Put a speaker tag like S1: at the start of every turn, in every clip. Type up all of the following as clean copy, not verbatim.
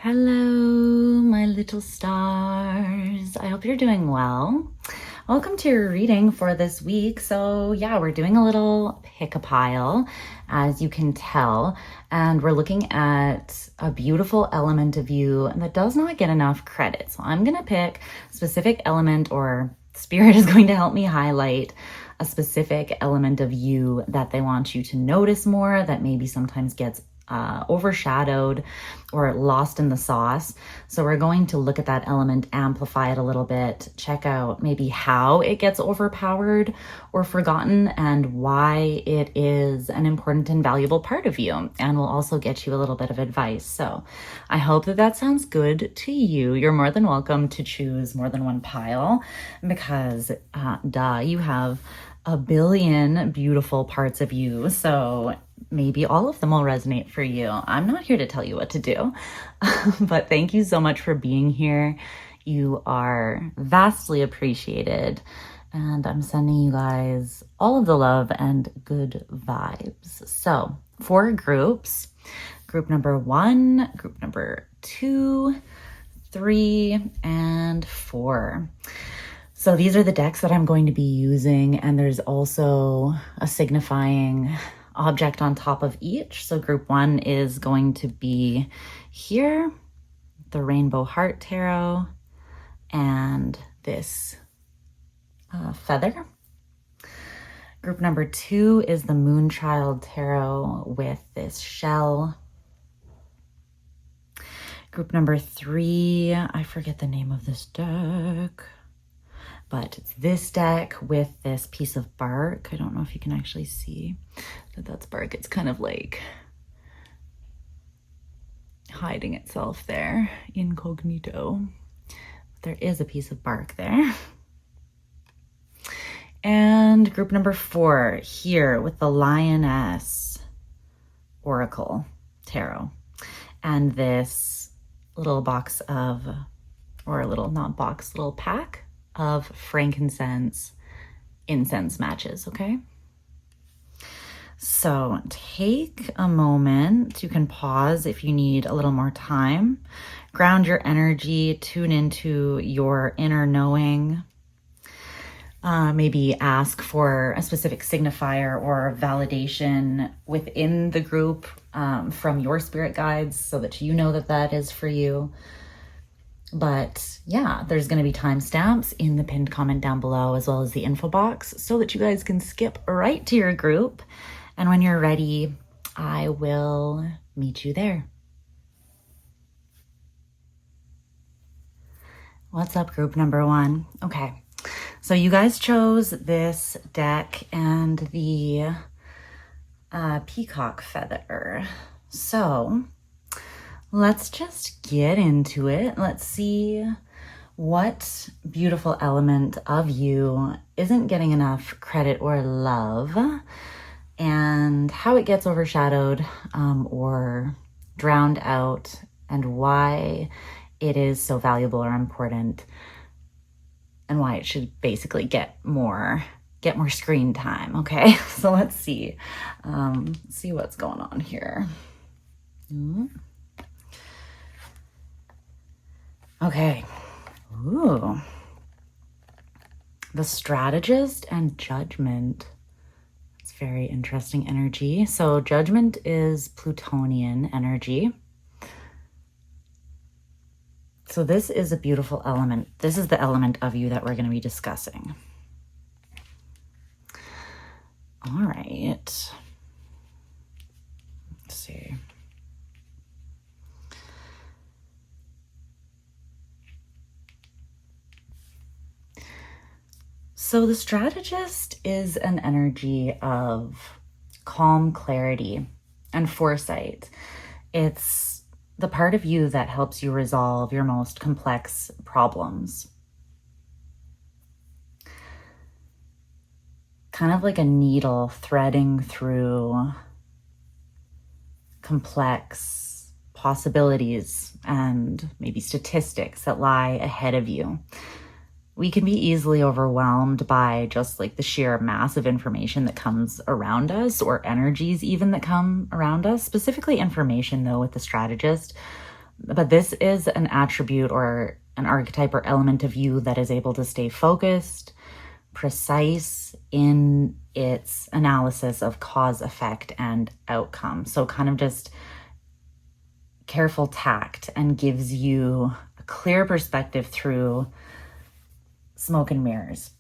S1: Hello, my little stars. I hope you're doing well. Welcome to your reading for this week. So yeah, we're doing a little pick-a-pile, as you can tell, and we're looking at a beautiful element of you that does not get enough credit. So I'm gonna pick a specific element, or Spirit is going to help me highlight a specific element of you that they want you to notice more, that maybe sometimes gets overshadowed or lost in the sauce. So we're going to look at that element, amplify it a little bit, check out maybe how it gets overpowered or forgotten and why it is an important and valuable part of you. And we'll also get you a little bit of advice. So I hope that that sounds good to you. You're more than welcome to choose more than one pile because you have a billion beautiful parts of you. So maybe all of them will resonate for you. I'm not here to tell you what to do, but thank you so much for being here. You are vastly appreciated, and I'm sending you guys all of the love and good vibes. So 4 groups, group number 1, group number 2, 3, and 4. So these are the decks that I'm going to be using, and there's also a signifying object on top of each. So group 1 is going to be here, the Rainbow Heart Tarot, and this feather. Group number 2 is the Moonchild Tarot with this shell. Group number 3, I forget the name of this deck, but it's this deck with this piece of bark. I don't know if you can actually see that that's bark. It's kind of like hiding itself there, incognito. There is a piece of bark there. And group number 4 here with the Lioness Oracle Tarot. And this little box of, or a little, not box, little pack of frankincense incense matches, okay? So take a moment. You can pause if you need a little more time. Ground your energy, tune into your inner knowing. Maybe ask for a specific signifier or validation within the group from your spirit guides so that you know that that is for you. But yeah, there's going to be timestamps in the pinned comment down below, as well as the info box, so that you guys can skip right to your group. And when you're ready, I will meet you there. What's up, group number 1? Okay, so you guys chose this deck and the peacock feather. So let's just get into it. Let's see what beautiful element of you isn't getting enough credit or love, and how it gets overshadowed or drowned out, and why it is so valuable or important, and why it should basically get more screen time. Okay, so let's see what's going on here. Okay. Ooh. The Strategist and Judgment. It's very interesting energy. So Judgment is Plutonian energy. So this is a beautiful element. This is the element of you that we're going to be discussing. All right. Let's see. So the Strategist is an energy of calm clarity and foresight. It's the part of you that helps you resolve your most complex problems. Kind of like a needle threading through complex possibilities and maybe statistics that lie ahead of you. We can be easily overwhelmed by just like the sheer mass of information that comes around us, or energies even that come around us, specifically information though with the Strategist. But this is an attribute or an archetype or element of you that is able to stay focused, precise in its analysis of cause, effect, and outcome. So kind of just careful tact, and gives you a clear perspective through smoke and mirrors.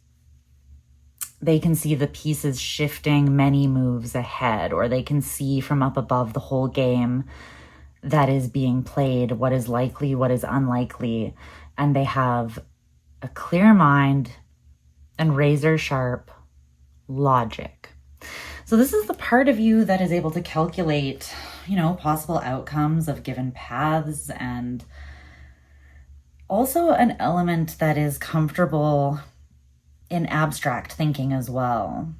S1: They can see the pieces shifting many moves ahead, or they can see from up above the whole game that is being played, what is likely, what is unlikely, and they have a clear mind and razor sharp logic. So this is the part of you that is able to calculate, possible outcomes of given paths, and also an element that is comfortable in abstract thinking as well.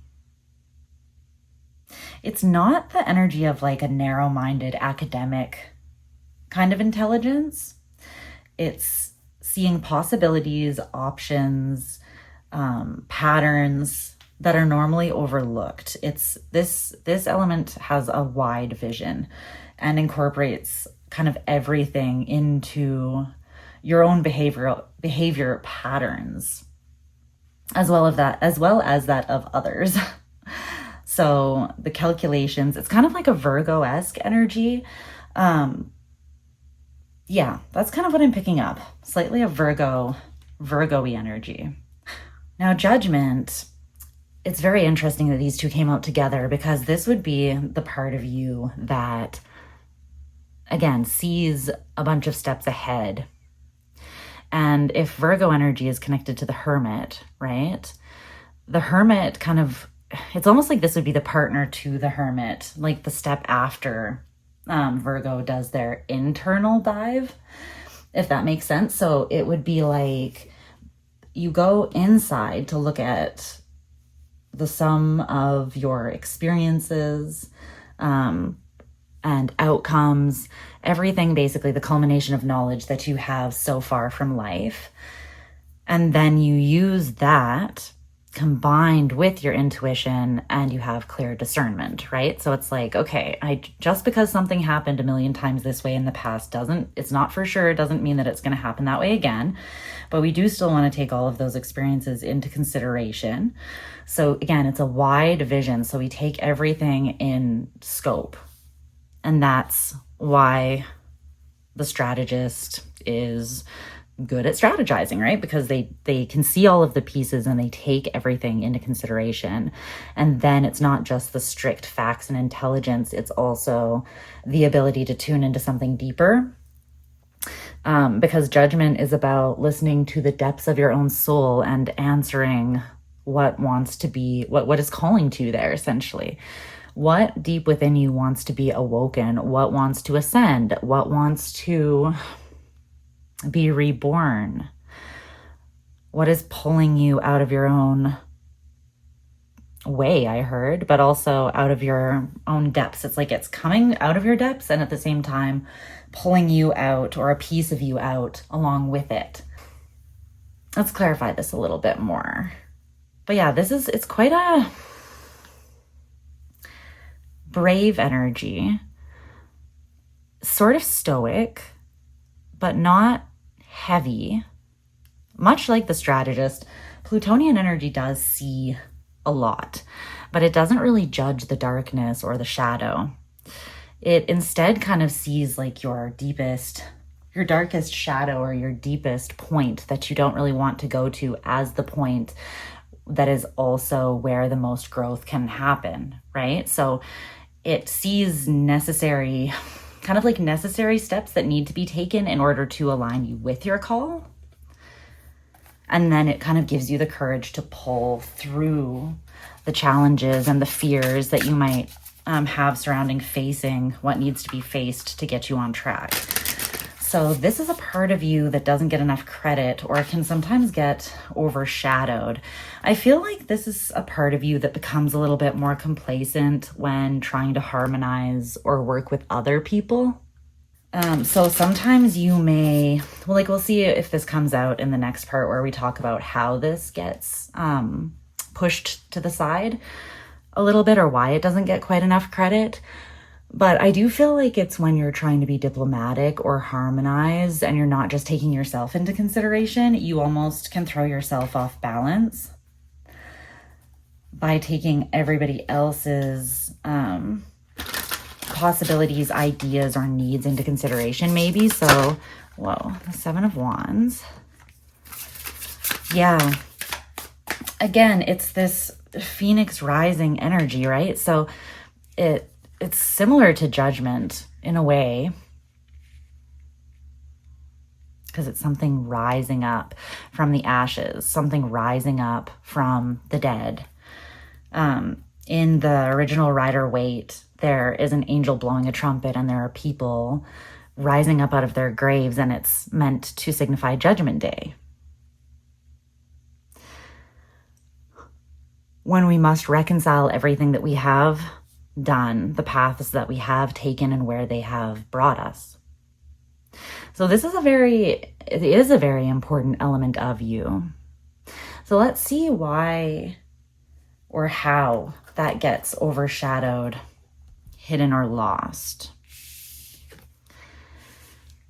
S1: It's not the energy of like a narrow-minded academic kind of intelligence. It's seeing possibilities, options, patterns that are normally overlooked. It's this element has a wide vision and incorporates kind of everything into your own behavior patterns, as well as that of others. So the calculations, it's kind of like a Virgo-esque energy. Yeah, that's kind of what I'm picking up. Slightly a Virgo-y energy. Now, judgment, it's very interesting that these two came out together, because this would be the part of you that, again, sees a bunch of steps ahead. And if Virgo energy is connected to the Hermit, right? The Hermit it's almost like this would be the partner to the Hermit, like the step after Virgo does their internal dive, if that makes sense. So it would be like you go inside to look at the sum of your experiences and outcomes, everything, basically the culmination of knowledge that you have so far from life. And then you use that combined with your intuition, and you have clear discernment, right? So it's like, okay, just because something happened a million times this way in the past it's not for sure, doesn't mean that it's going to happen that way again. But we do still want to take all of those experiences into consideration. So again, it's a wide vision. So we take everything in scope. And that's why the strategist is good at strategizing, right? Because they can see all of the pieces and they take everything into consideration. And then it's not just the strict facts and intelligence, it's also the ability to tune into something deeper. Because judgment is about listening to the depths of your own soul and answering what wants to be, what is calling to you there, essentially. What deep within you wants to be awoken? What wants to ascend? What wants to be reborn? What is pulling you out of your own way, I heard, but also out of your own depths. It's like it's coming out of your depths and at the same time pulling you out, or a piece of you out along with it. Let's clarify this a little bit more. But yeah, it's quite a brave energy, sort of stoic, but not heavy. Much like the strategist, Plutonian energy does see a lot, but it doesn't really judge the darkness or the shadow. It instead kind of sees like your darkest shadow, or your deepest point that you don't really want to go to, as the point that is also where the most growth can happen, right? So it sees necessary steps that need to be taken in order to align you with your call. And then it kind of gives you the courage to pull through the challenges and the fears that you might have surrounding facing what needs to be faced to get you on track. So this is a part of you that doesn't get enough credit, or can sometimes get overshadowed. I feel like this is a part of you that becomes a little bit more complacent when trying to harmonize or work with other people. So sometimes you may, we'll see if this comes out in the next part where we talk about how this gets pushed to the side a little bit, or why it doesn't get quite enough credit. But I do feel like it's when you're trying to be diplomatic or harmonize and you're not just taking yourself into consideration, you almost can throw yourself off balance by taking everybody else's possibilities, ideas, or needs into consideration maybe. So, whoa, the 7 of Wands. Yeah. Again, it's this Phoenix rising energy, right? So it's similar to Judgment in a way, because it's something rising up from the ashes, something rising up from the dead. In the original Rider-Waite, there is an angel blowing a trumpet and there are people rising up out of their graves, and it's meant to signify Judgment Day, when we must reconcile everything that we have done, the paths that we have taken, and where they have brought us. So this is it is a very important element of you. So let's see why or how that gets overshadowed, hidden, or lost.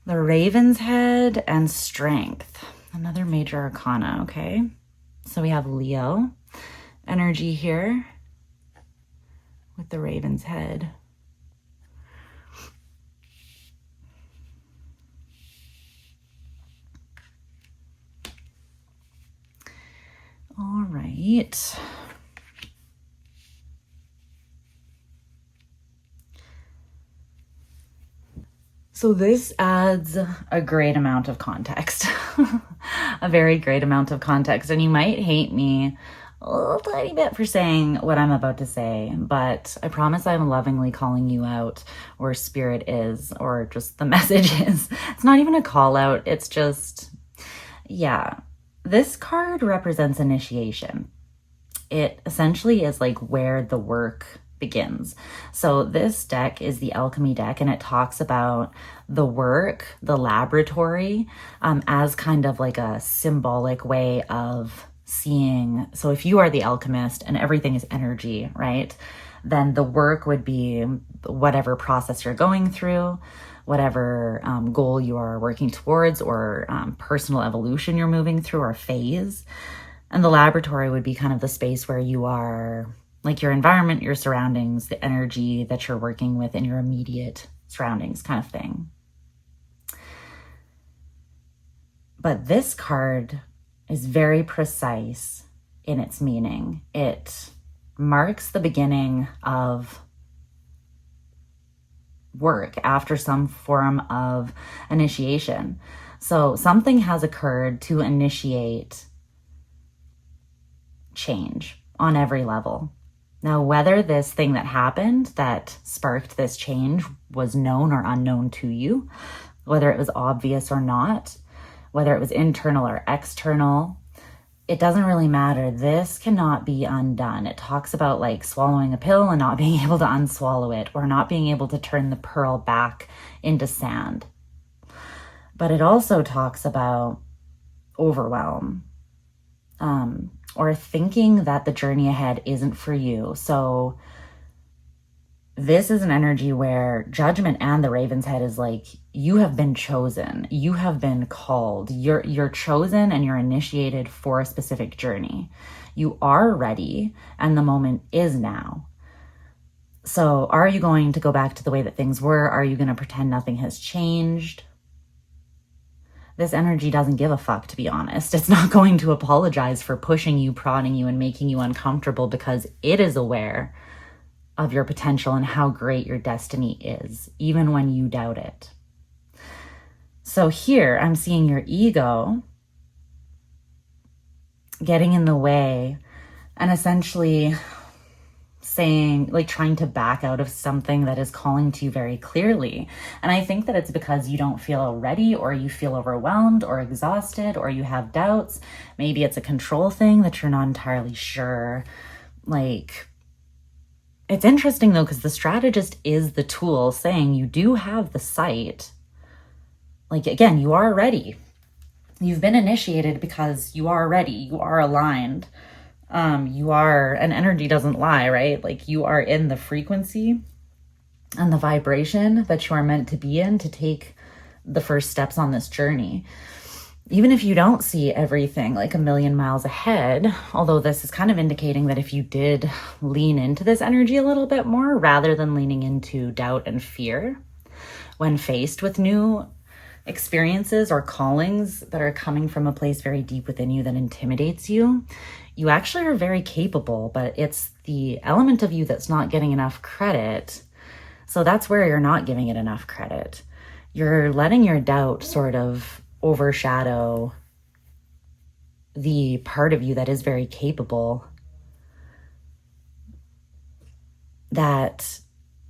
S1: The Raven's Head and Strength, another major arcana, okay? So we have Leo energy here with the Raven's Head. All right. So this adds a great amount of context, a very great amount of context. And you might hate me a little tiny bit for saying what I'm about to say, but I promise I'm lovingly calling you out, or spirit is, or just the message is. It's not even a call out. It's just, yeah. This card represents initiation. It essentially is like where the work begins. So this deck is the alchemy deck, and it talks about the work, the laboratory, as kind of like a symbolic way of seeing. So if you are the alchemist and everything is energy, right, then the work would be whatever process you're going through, whatever goal you are working towards, or personal evolution you're moving through, or phase. And the laboratory would be kind of the space where you are, like your environment, your surroundings, the energy that you're working with in your immediate surroundings, kind of thing. But this card is very precise in its meaning. It marks the beginning of work after some form of initiation. So something has occurred to initiate change on every level. Now, whether this thing that happened that sparked this change was known or unknown to you, whether it was obvious or not, whether it was internal or external, it doesn't really matter. This cannot be undone. It talks about like swallowing a pill and not being able to unswallow it, or not being able to turn the pearl back into sand. But it also talks about overwhelm, or thinking that the journey ahead isn't for you. So this is an energy where Judgment and the Raven's Head is like, you have been chosen, you have been called, you're chosen, and you're initiated for a specific journey. You are ready, and the moment is now. So are you going to go back to the way that things were? Are you going to pretend nothing has changed? This energy doesn't give a fuck, to be honest. It's not going to apologize for pushing you, prodding you, and making you uncomfortable, because it is aware of your potential and how great your destiny is, even when you doubt it. So here I'm seeing your ego getting in the way and essentially saying, like, trying to back out of something that is calling to you very clearly. And I think that it's because you don't feel ready, or you feel overwhelmed or exhausted, or you have doubts. Maybe it's a control thing that you're not entirely sure. Like, it's interesting though, because the strategist is the tool saying you do have the sight. Like, again, you are ready. You've been initiated because you are ready. You are aligned. You are, and energy doesn't lie, right? Like, you are in the frequency and the vibration that you are meant to be in to take the first steps on this journey. Even if you don't see everything like a million miles ahead, although this is kind of indicating that if you did lean into this energy a little bit more, rather than leaning into doubt and fear when faced with new experiences or callings that are coming from a place very deep within you that intimidates you, you actually are very capable, but it's the element of you that's not getting enough credit. So that's where you're not giving it enough credit. You're letting your doubt sort of overshadow the part of you that is very capable. That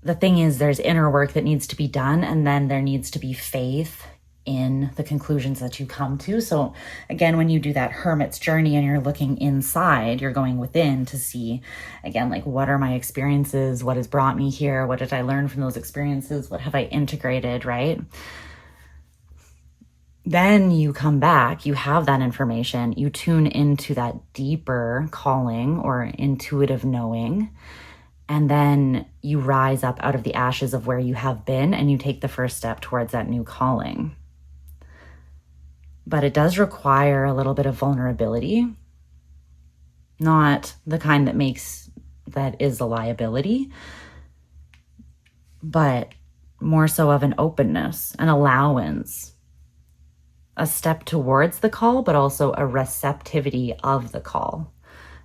S1: the thing is, there's inner work that needs to be done, and then there needs to be faith in the conclusions that you come to. So again, when you do that hermit's journey and you're looking inside, you're going within to see, again, like, what are my experiences? What has brought me here? What did I learn from those experiences? What have I integrated, right? Then you come back, you have that information, you tune into that deeper calling or intuitive knowing, and then you rise up out of the ashes of where you have been and you take the first step towards that new calling. But it does require a little bit of vulnerability, not the kind that is a liability, but more so of an openness, an allowance, a step towards the call, but also a receptivity of the call,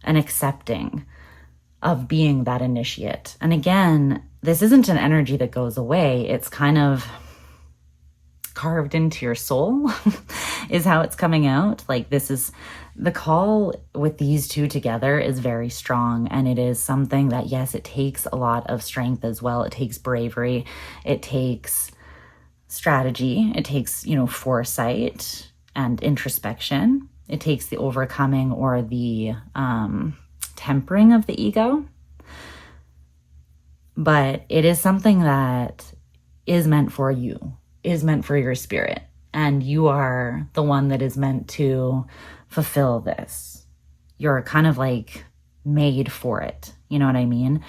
S1: an accepting of being that initiate. And again, this isn't an energy that goes away. It's kind of carved into your soul is how it's coming out. Like, this is the call with these two together is very strong. And it is something that, yes, it takes a lot of strength as well. It takes bravery. It takes strategy. It takes, foresight and introspection. It takes the overcoming or the tempering of the ego. But it is something that is meant for you, is meant for your spirit. And you are the one that is meant to fulfill this. You're kind of like made for it. You know what I mean?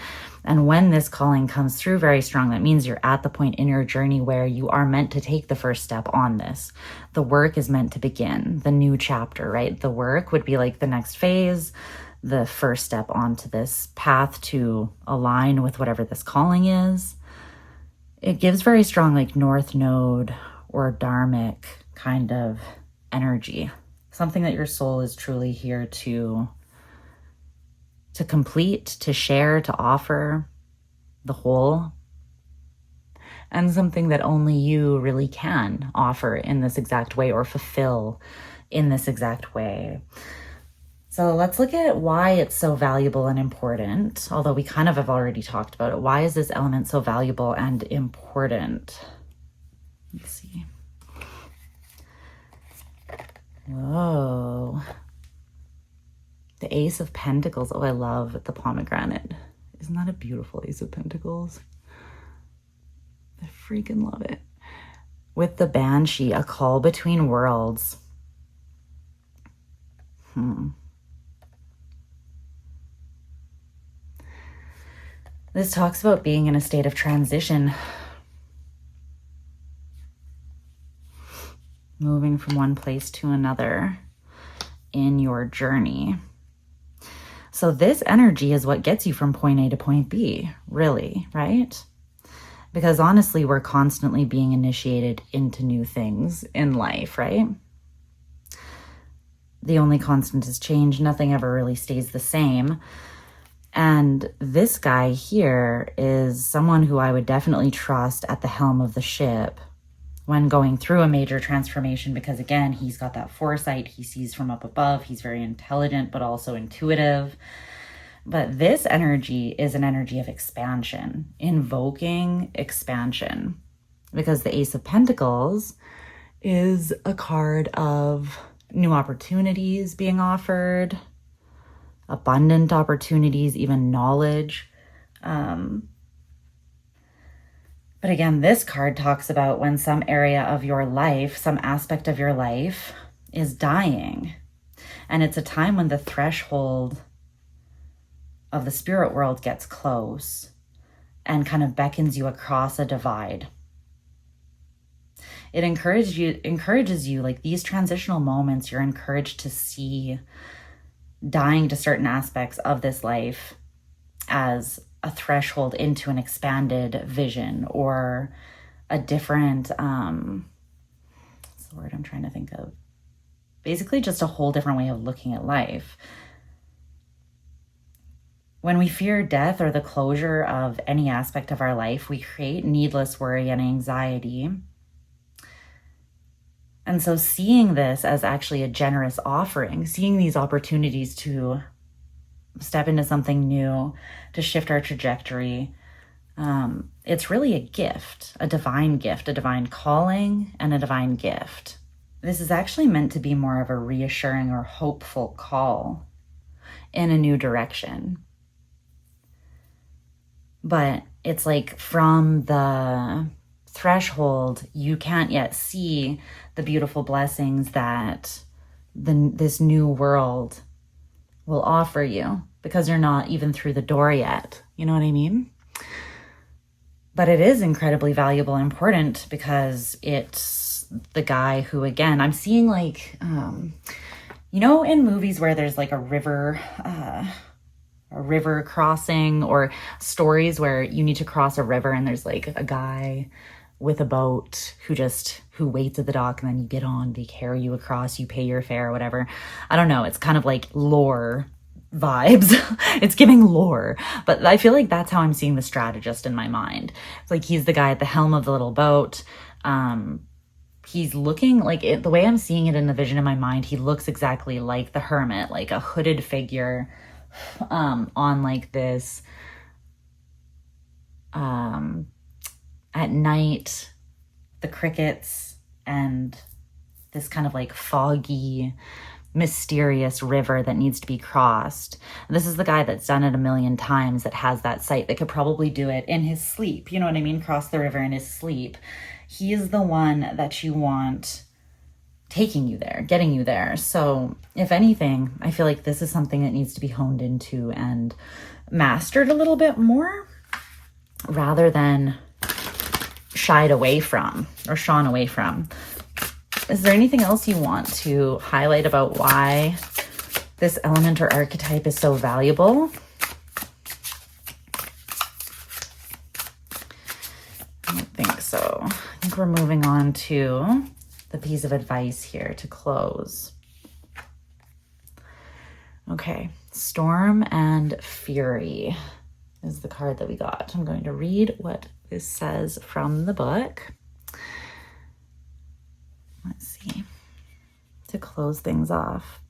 S1: And when this calling comes through very strong, that means you're at the point in your journey where you are meant to take the first step on this. The work is meant to begin, the new chapter, right? The work would be like the next phase, the first step onto this path to align with whatever this calling is. It gives very strong like North Node or Dharmic kind of energy. Something that your soul is truly here to complete, to share, to offer the whole. And something that only you really can offer in this exact way or fulfill in this exact way. So let's look at why it's so valuable and important, although we kind of have already talked about it. Why is this element so valuable and important? Let's see. Whoa. The Ace of Pentacles. Oh, I love the pomegranate. Isn't that a beautiful Ace of Pentacles? I freaking love it. With the Banshee, a call between worlds. This talks about being in a state of transition. Moving from one place to another in your journey. So this energy is what gets you from point A to point B, really, right? Because honestly, we're constantly being initiated into new things in life, right? The only constant is change. Nothing ever really stays the same. And this guy here is someone who I would definitely trust at the helm of the ship when going through a major transformation, because again, he's got that foresight. He sees from up above. He's very intelligent, but also intuitive. But this energy is an energy of expansion, invoking expansion, because the Ace of Pentacles is a card of new opportunities being offered, abundant opportunities, even knowledge. But again, this card talks about when some area of your life, some aspect of your life is dying. And it's a time when the threshold of the spirit world gets close. and kind of beckons you across a divide. It encourages you, like these transitional moments, you're encouraged to see dying to certain aspects of this life as a threshold into an expanded vision or a different, what's the word I'm trying to think of? Basically just a whole different way of looking at life. When we fear death or the closure of any aspect of our life, we create needless worry and anxiety. And so seeing this as actually a generous offering, seeing these opportunities to step into something new, to shift our trajectory, it's really a gift, a divine calling and a divine gift. This is actually meant to be more of a reassuring or hopeful call in a new direction. But it's like from the threshold, you can't yet see the beautiful blessings that this new world will offer you because you're not even through the door yet. You know what I mean? But it is incredibly valuable and important because it's the guy who, again, I'm seeing like, you know, in movies where there's like a river crossing, or stories where you need to cross a river and there's like a guy with a boat who waits at the dock, and then you get on, they carry you across, you pay your fare or whatever. I don't know. It's kind of like lore vibes. It's giving lore, but I feel like that's how I'm seeing the strategist in my mind. It's like he's the guy at the helm of the little boat. He's looking like it, the way I'm seeing it in the vision in my mind, he looks exactly like the hermit, like a hooded figure on like this at night, the crickets and this kind of like foggy, mysterious river that needs to be crossed. This is the guy that's done it a million times, that has that sight, that could probably do it in his sleep. You know what I mean? Cross the river in his sleep. He is the one that you want taking you there, getting you there. So if anything, I feel like this is something that needs to be honed into and mastered a little bit more rather than shied away from or shone away from. Is there anything else you want to highlight about why this element or archetype is so valuable? I don't think so. I think we're moving on to the piece of advice here to close. Okay, Storm and Fury is the card that we got. I'm going to read what this says from the book. Let's see, to close things off.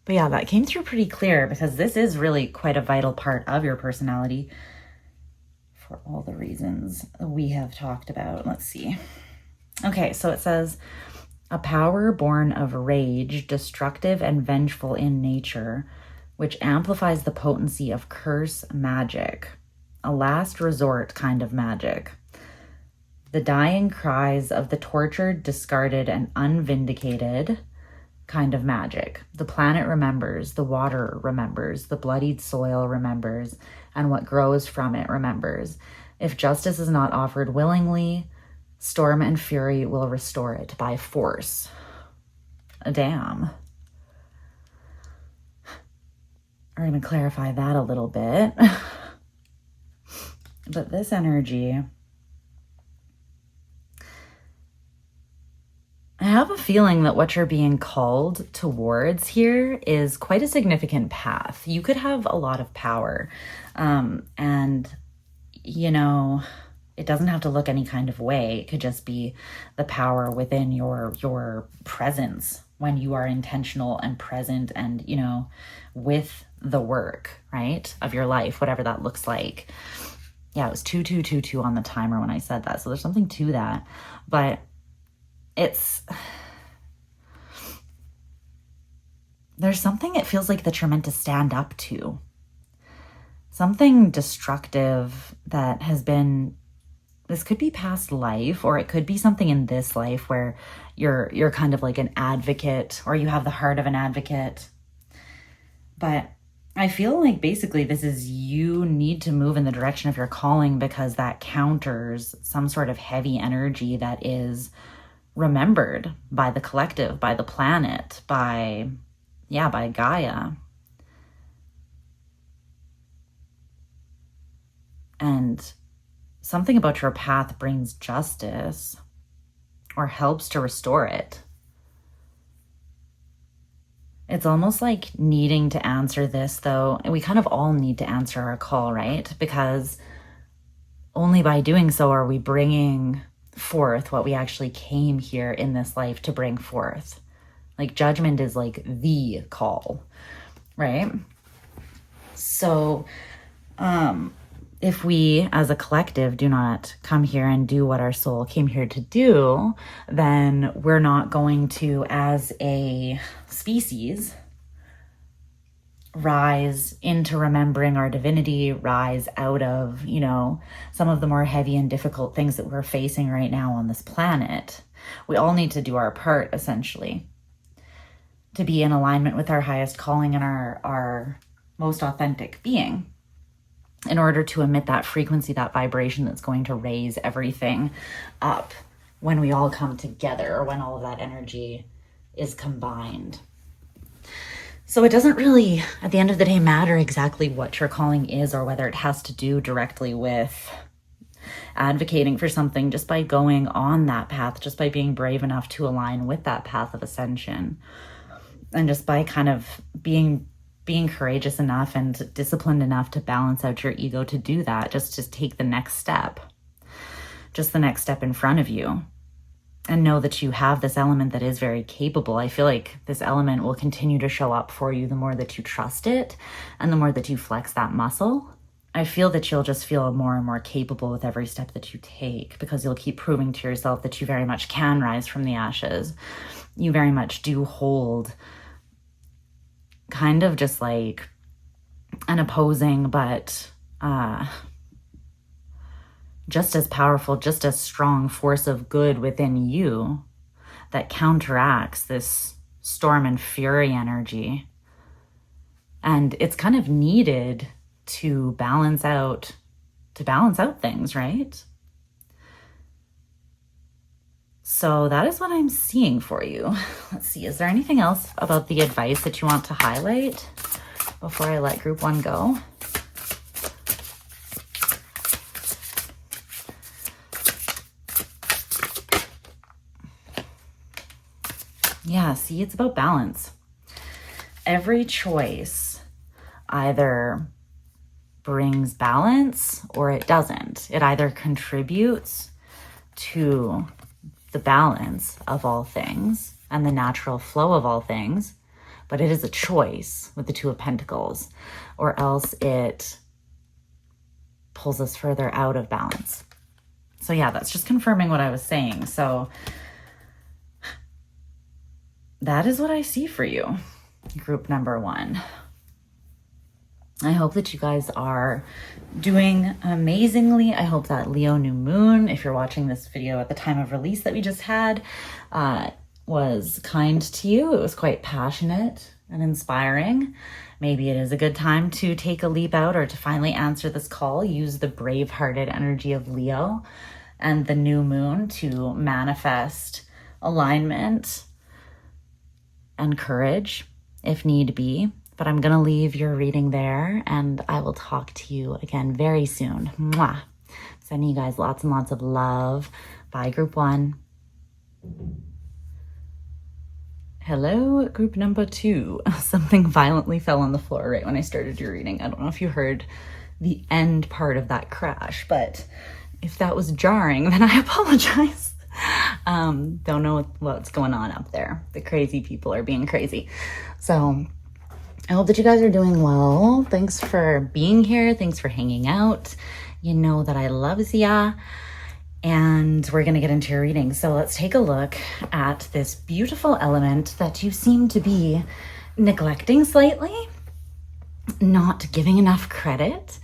S1: But yeah, that came through pretty clear because this is really quite a vital part of your personality for all the reasons we have talked about. Let's see. Okay, so it says, a power born of rage, destructive and vengeful in nature, which amplifies the potency of curse magic, a last resort kind of magic. The dying cries of the tortured, discarded, and unvindicated kind of magic. The planet remembers, the water remembers, the bloodied soil remembers, and what grows from it remembers. If justice is not offered willingly, Storm and Fury will restore it by force. Damn. We're going to clarify that a little bit. But this energy, I have a feeling that what you're being called towards here is quite a significant path. You could have a lot of power, and, you know, it doesn't have to look any kind of way. It could just be the power within your presence when you are intentional and present and, you know, with the work, right, of your life, whatever that looks like. Yeah, it was 2222 on the timer when I said that. So there's something to that. But there's something it feels like that you're meant to stand up to. Something destructive that has been, this could be past life, or it could be something in this life where you're kind of like an advocate, or you have the heart of an advocate. But I feel like basically this is you need to move in the direction of your calling because that counters some sort of heavy energy that is remembered by the collective, by the planet, by Gaia. And something about your path brings justice or helps to restore it. It's almost like needing to answer this, though. We kind of all need to answer our call, right? Because only by doing so are we bringing forth what we actually came here in this life to bring forth. Like, judgment is like the call, right? So, if we as a collective do not come here and do what our soul came here to do, then we're not going to, as a species, rise into remembering our divinity, rise out of, some of the more heavy and difficult things that we're facing right now on this planet. We all need to do our part, essentially, to be in alignment with our highest calling and our most authentic being, in order to emit that frequency, that vibration that's going to raise everything up when we all come together, or when all of that energy is combined. So it doesn't really, at the end of the day, matter exactly what your calling is, or whether it has to do directly with advocating for something. Just by going on that path, just by being brave enough to align with that path of ascension, and just by kind of being courageous enough and disciplined enough to balance out your ego to do that, just to take the next step, just the next step in front of you, and know that you have this element that is very capable. I feel like this element will continue to show up for you the more that you trust it and the more that you flex that muscle. I feel that you'll just feel more and more capable with every step that you take, because you'll keep proving to yourself that you very much can rise from the ashes. You very much do hold kind of just like an opposing, but just as powerful, just as strong force of good within you that counteracts this storm and fury energy. And it's kind of needed to balance out things, right? So that is what I'm seeing for you. Let's see, is there anything else about the advice that you want to highlight before I let group 1 go? Yeah, see, it's about balance. Every choice either brings balance or it doesn't. It either contributes to the balance of all things and the natural flow of all things, but it is a choice with the Two of Pentacles, or else it pulls us further out of balance. So yeah, that's just confirming what I was saying. So that is what I see for you, group number 1. I hope that you guys are doing amazingly. I hope that Leo new moon, if you're watching this video at the time of release that we just had, was kind to you. It was quite passionate and inspiring. Maybe it is a good time to take a leap out, or to finally answer this call. Use the brave-hearted energy of Leo and the new moon to manifest alignment and courage if need be. But I'm going to leave your reading there, and I will talk to you again very soon. Mwah. Sending you guys lots and lots of love. Bye, group 1. Hello, group number 2. Something violently fell on the floor right when I started your reading. I don't know if you heard the end part of that crash, but if that was jarring, then I apologize. Don't know what's going on up there. The crazy people are being crazy. So I hope that you guys are doing well. Thanks for being here. Thanks for hanging out. You know that I love ya. And we're going to get into your reading. So let's take a look at this beautiful element that you seem to be neglecting slightly, not giving enough credit.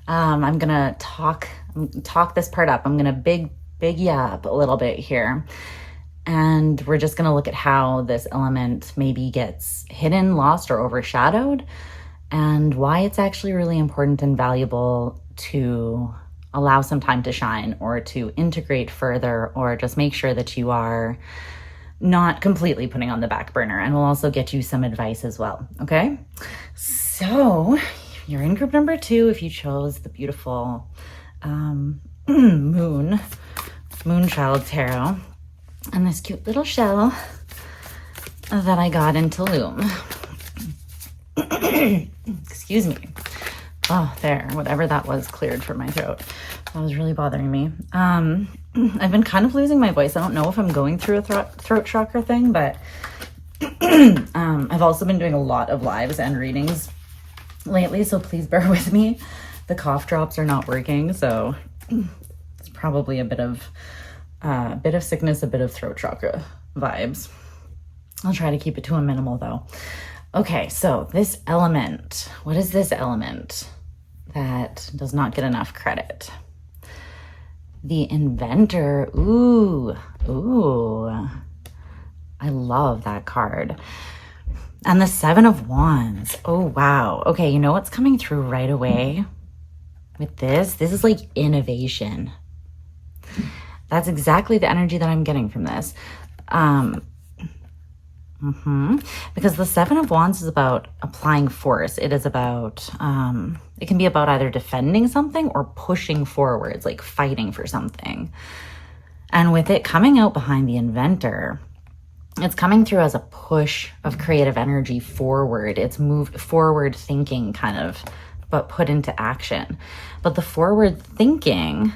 S1: I'm going to talk this part up. I'm going to big you up a little bit here. And we're just going to look at how this element maybe gets hidden, lost, or overshadowed and why it's actually really important and valuable to allow some time to shine, or to integrate further, or just make sure that you are not completely putting on the back burner. And we'll also get you some advice as well, okay? So you're in group number 2 if you chose the beautiful Moonchild Tarot and this cute little shell that I got in Tulum. Excuse me. Oh, there, whatever that was cleared from my throat. That was really bothering me. I've been kind of losing my voice. I don't know if I'm going through a throat chakra thing, but I've also been doing a lot of lives and readings lately, so please bear with me. The cough drops are not working, so it's probably a bit of sickness, a bit of throat chakra vibes. I'll try to keep it to a minimal though. Okay, so this element, what is this element that does not get enough credit? The inventor. Ooh, I love that card. And the 7 of Wands. Oh, wow. Okay, you know what's coming through right away with this? This is like innovation. That's exactly the energy that I'm getting from this. Because the 7 of Wands is about applying force. It is about, it can be about either defending something or pushing forwards, like fighting for something. And with it coming out behind the inventor, it's coming through as a push of creative energy forward. It's moved forward thinking kind of, but put into action. But the forward thinking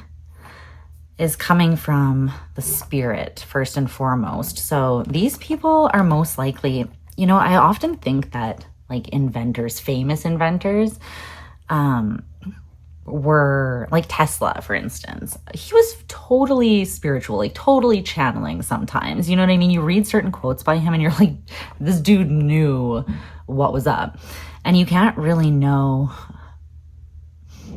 S1: is coming from the spirit first and foremost. So these people are most likely, you know, I often think that like inventors, famous inventors, were like Tesla, for instance. He was totally spiritual, like totally channeling sometimes. You know what I mean? You read certain quotes by him and you're like, this dude knew what was up. And you can't really know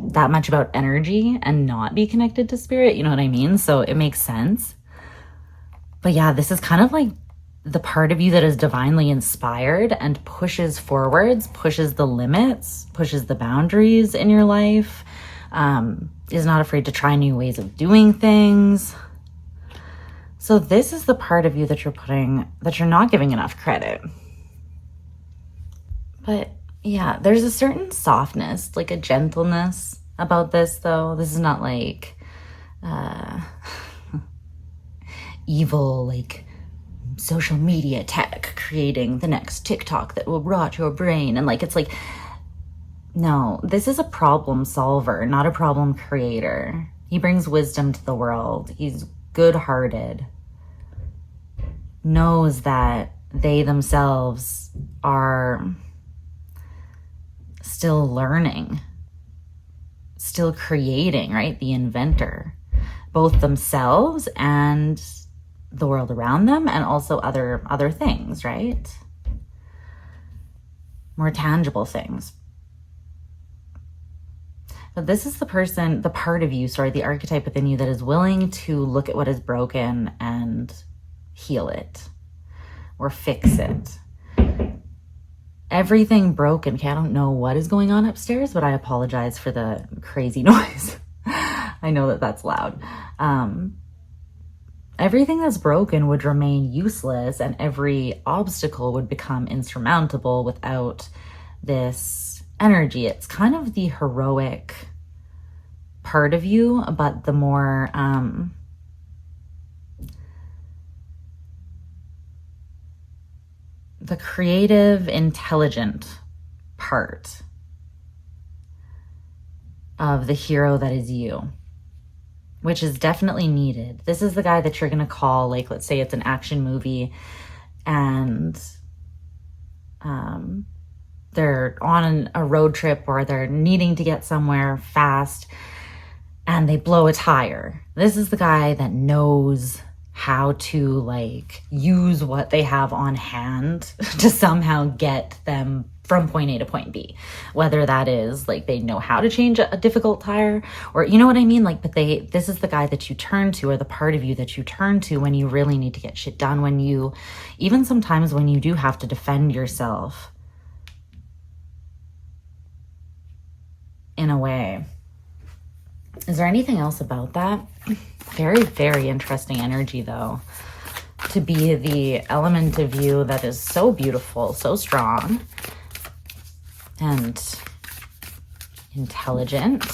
S1: that much about energy and not be connected to spirit, you know what I mean? So it makes sense. But yeah, this is kind of like the part of you that is divinely inspired and pushes forwards, pushes the limits, pushes the boundaries in your life, is not afraid to try new ways of doing things. So this is the part of you that you're not giving enough credit. But yeah, there's a certain softness, like a gentleness about this, though. This is not like evil, like social media tech creating the next TikTok that will rot your brain. And like, it's like, no, this is a problem solver, not a problem creator. He brings wisdom to the world. He's good-hearted, knows that they themselves are still learning, still creating, right? The inventor, both themselves and the world around them, and also other things, right? More tangible things. But this is the part of you, the archetype within you that is willing to look at what is broken and heal it or fix it. Everything broken. Okay, I don't know what is going on upstairs, but I apologize for the crazy noise. I know that that's loud. Everything that's broken would remain useless, and every obstacle would become insurmountable without this energy. It's kind of the heroic part of you, but the more the creative, intelligent part of the hero that is you, which is definitely needed. This is the guy that you're going to call, like, let's say it's an action movie and they're on a road trip or they're needing to get somewhere fast and they blow a tire. This is the guy that knows how to like use what they have on hand to somehow get them from point A to point B, whether that is like they know how to change a difficult tire, or you know what I mean? Like, but this is the guy that you turn to, or the part of you that you turn to when you really need to get shit done, when you, even sometimes when you do have to defend yourself in a way. Is there anything else about that? Very, very interesting energy, though. To be the element of you that is so beautiful, so strong, and intelligent.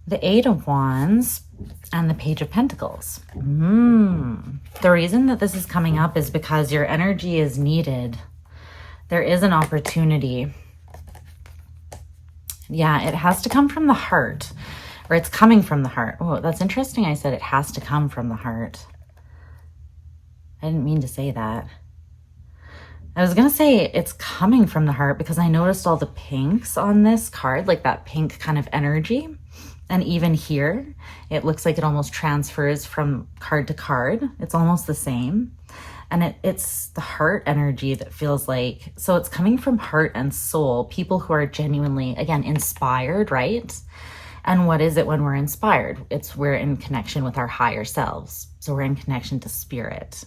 S1: The Eight of Wands and the Page of Pentacles. The reason that this is coming up is because your energy is needed. There is an opportunity. Yeah, it has to come from the heart, or it's coming from the heart. Oh, that's interesting. I said it has to come from the heart. I didn't mean to say that. I was going to say it's coming from the heart because I noticed all the pinks on this card, like that pink kind of energy. And even here, it looks like it almost transfers from card to card. It's almost the same. And it's the heart energy that feels like, so it's coming from heart and soul, people who are genuinely, again, inspired, right? And what is it when we're inspired? We're in connection with our higher selves. So we're in connection to spirit.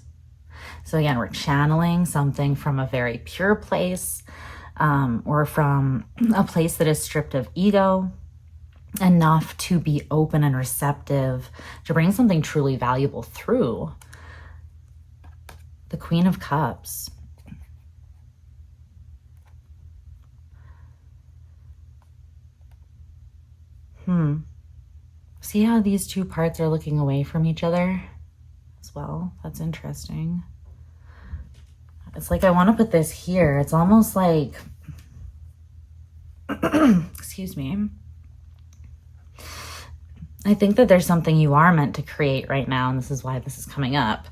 S1: So again, we're channeling something from a very pure place, or from a place that is stripped of ego, enough to be open and receptive to bring something truly valuable through. The Queen of Cups. See how these two parts are looking away from each other as well? That's interesting. It's like I want to put this here. It's almost like, excuse me. I think that there's something you are meant to create right now, and this is why this is coming up.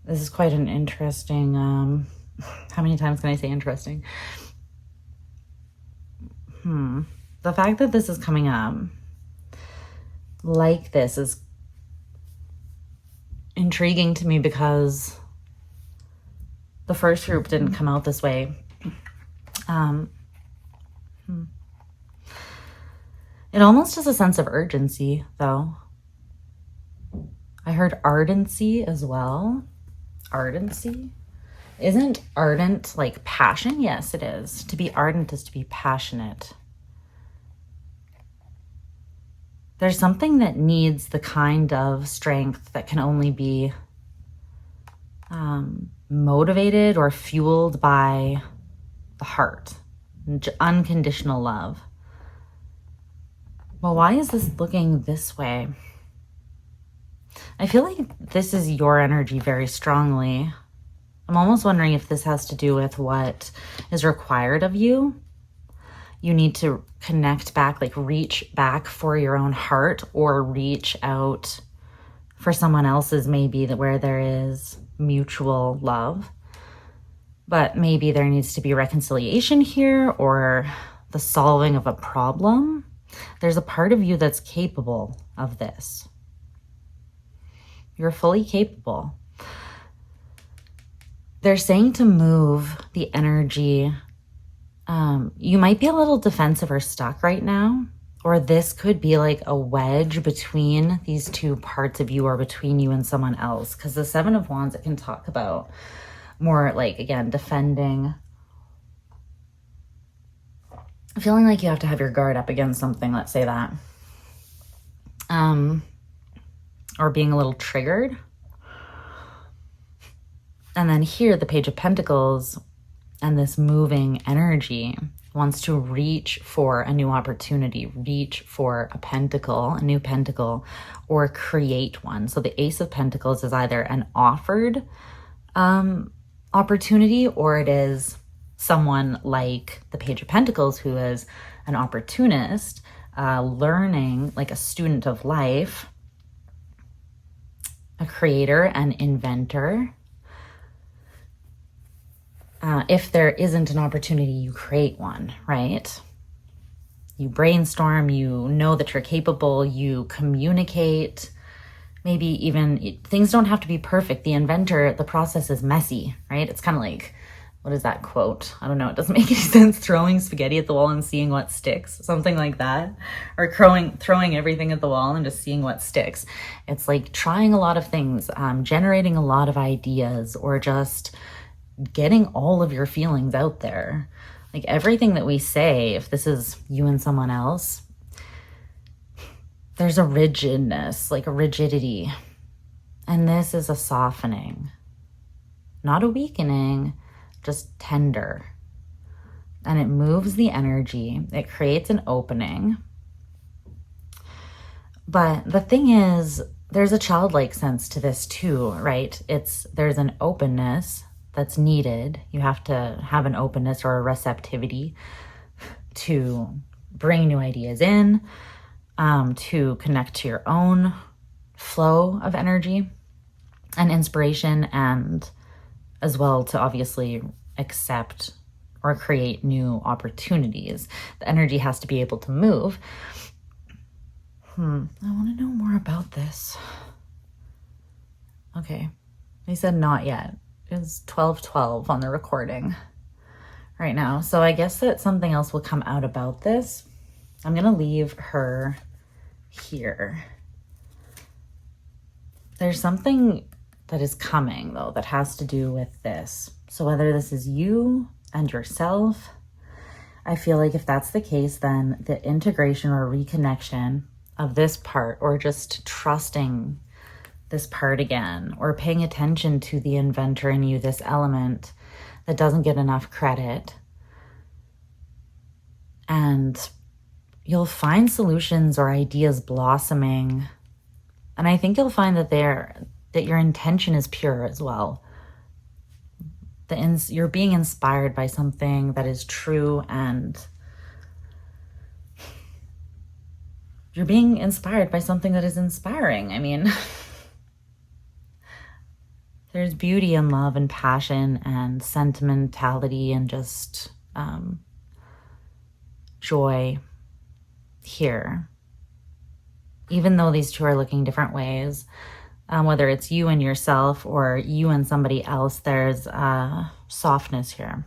S1: This is quite an interesting, how many times can I say interesting? The fact that this is coming up like this is intriguing to me because the first group didn't come out this way. It almost has a sense of urgency, though. I heard ardency as well. Ardency? Isn't ardent like passion? Yes, it is. To be ardent is to be passionate. There's something that needs the kind of strength that can only be motivated or fueled by the heart. Unconditional love. Well, why is this looking this way? I feel like this is your energy very strongly. I'm almost wondering if this has to do with what is required of you. You need to connect back, like reach back for your own heart, or reach out for someone else's, maybe, that where there is mutual love. But maybe there needs to be reconciliation here, or the solving of a problem. There's a part of you that's capable of this. You're fully capable. They're saying to move the energy. You might be a little defensive or stuck right now, or this could be like a wedge between these two parts of you, or between you and someone else. Because the Seven of Wands, it can talk about more like, again, defending. Feeling like you have to have your guard up against something, let's say that. Or being a little triggered. And then here, the Page of Pentacles and this moving energy wants to reach for a new opportunity, reach for a pentacle, a new pentacle, or create one. So the Ace of Pentacles is either an offered opportunity, or it is someone like the Page of Pentacles who is an opportunist, learning, like a student of life, a creator, an inventor. If there isn't an opportunity, you create one, right? You brainstorm, you know that you're capable, you communicate. Maybe even, things don't have to be perfect. The inventor, the process is messy, right? It's kind of like, what is that quote? I don't know. It doesn't make any sense. Throwing spaghetti at the wall and seeing what sticks. Something like that. Or throwing everything at the wall and just seeing what sticks. It's like trying a lot of things, generating a lot of ideas, or just getting all of your feelings out there. Like everything that we say, if this is you and someone else, there's a rigidness, like a rigidity. And this is a softening, not a weakening, just tender. And it moves the energy. It creates an opening. But the thing is, there's a childlike sense to this too, right? There's an openness that's needed. You have to have an openness or a receptivity to bring new ideas in, to connect to your own flow of energy and inspiration, and as well to obviously accept or create new opportunities. The energy has to be able to move. I want to know more about this. Okay, they said not yet. It's 12:12 on the recording right now. So I guess that something else will come out about this. I'm going to leave her here. There's something that is coming, though, that has to do with this. So whether this is you and yourself, I feel like if that's the case, then the integration or reconnection of this part, or just trusting this part again, or paying attention to the inventor in you, this element that doesn't get enough credit. And you'll find solutions or ideas blossoming. And I think you'll find that your intention is pure as well. You're being inspired by something that is true, and you're being inspired by something that is inspiring. I mean, there's beauty and love and passion and sentimentality and just joy here. Even though these two are looking different ways, whether it's you and yourself or you and somebody else, there's softness here.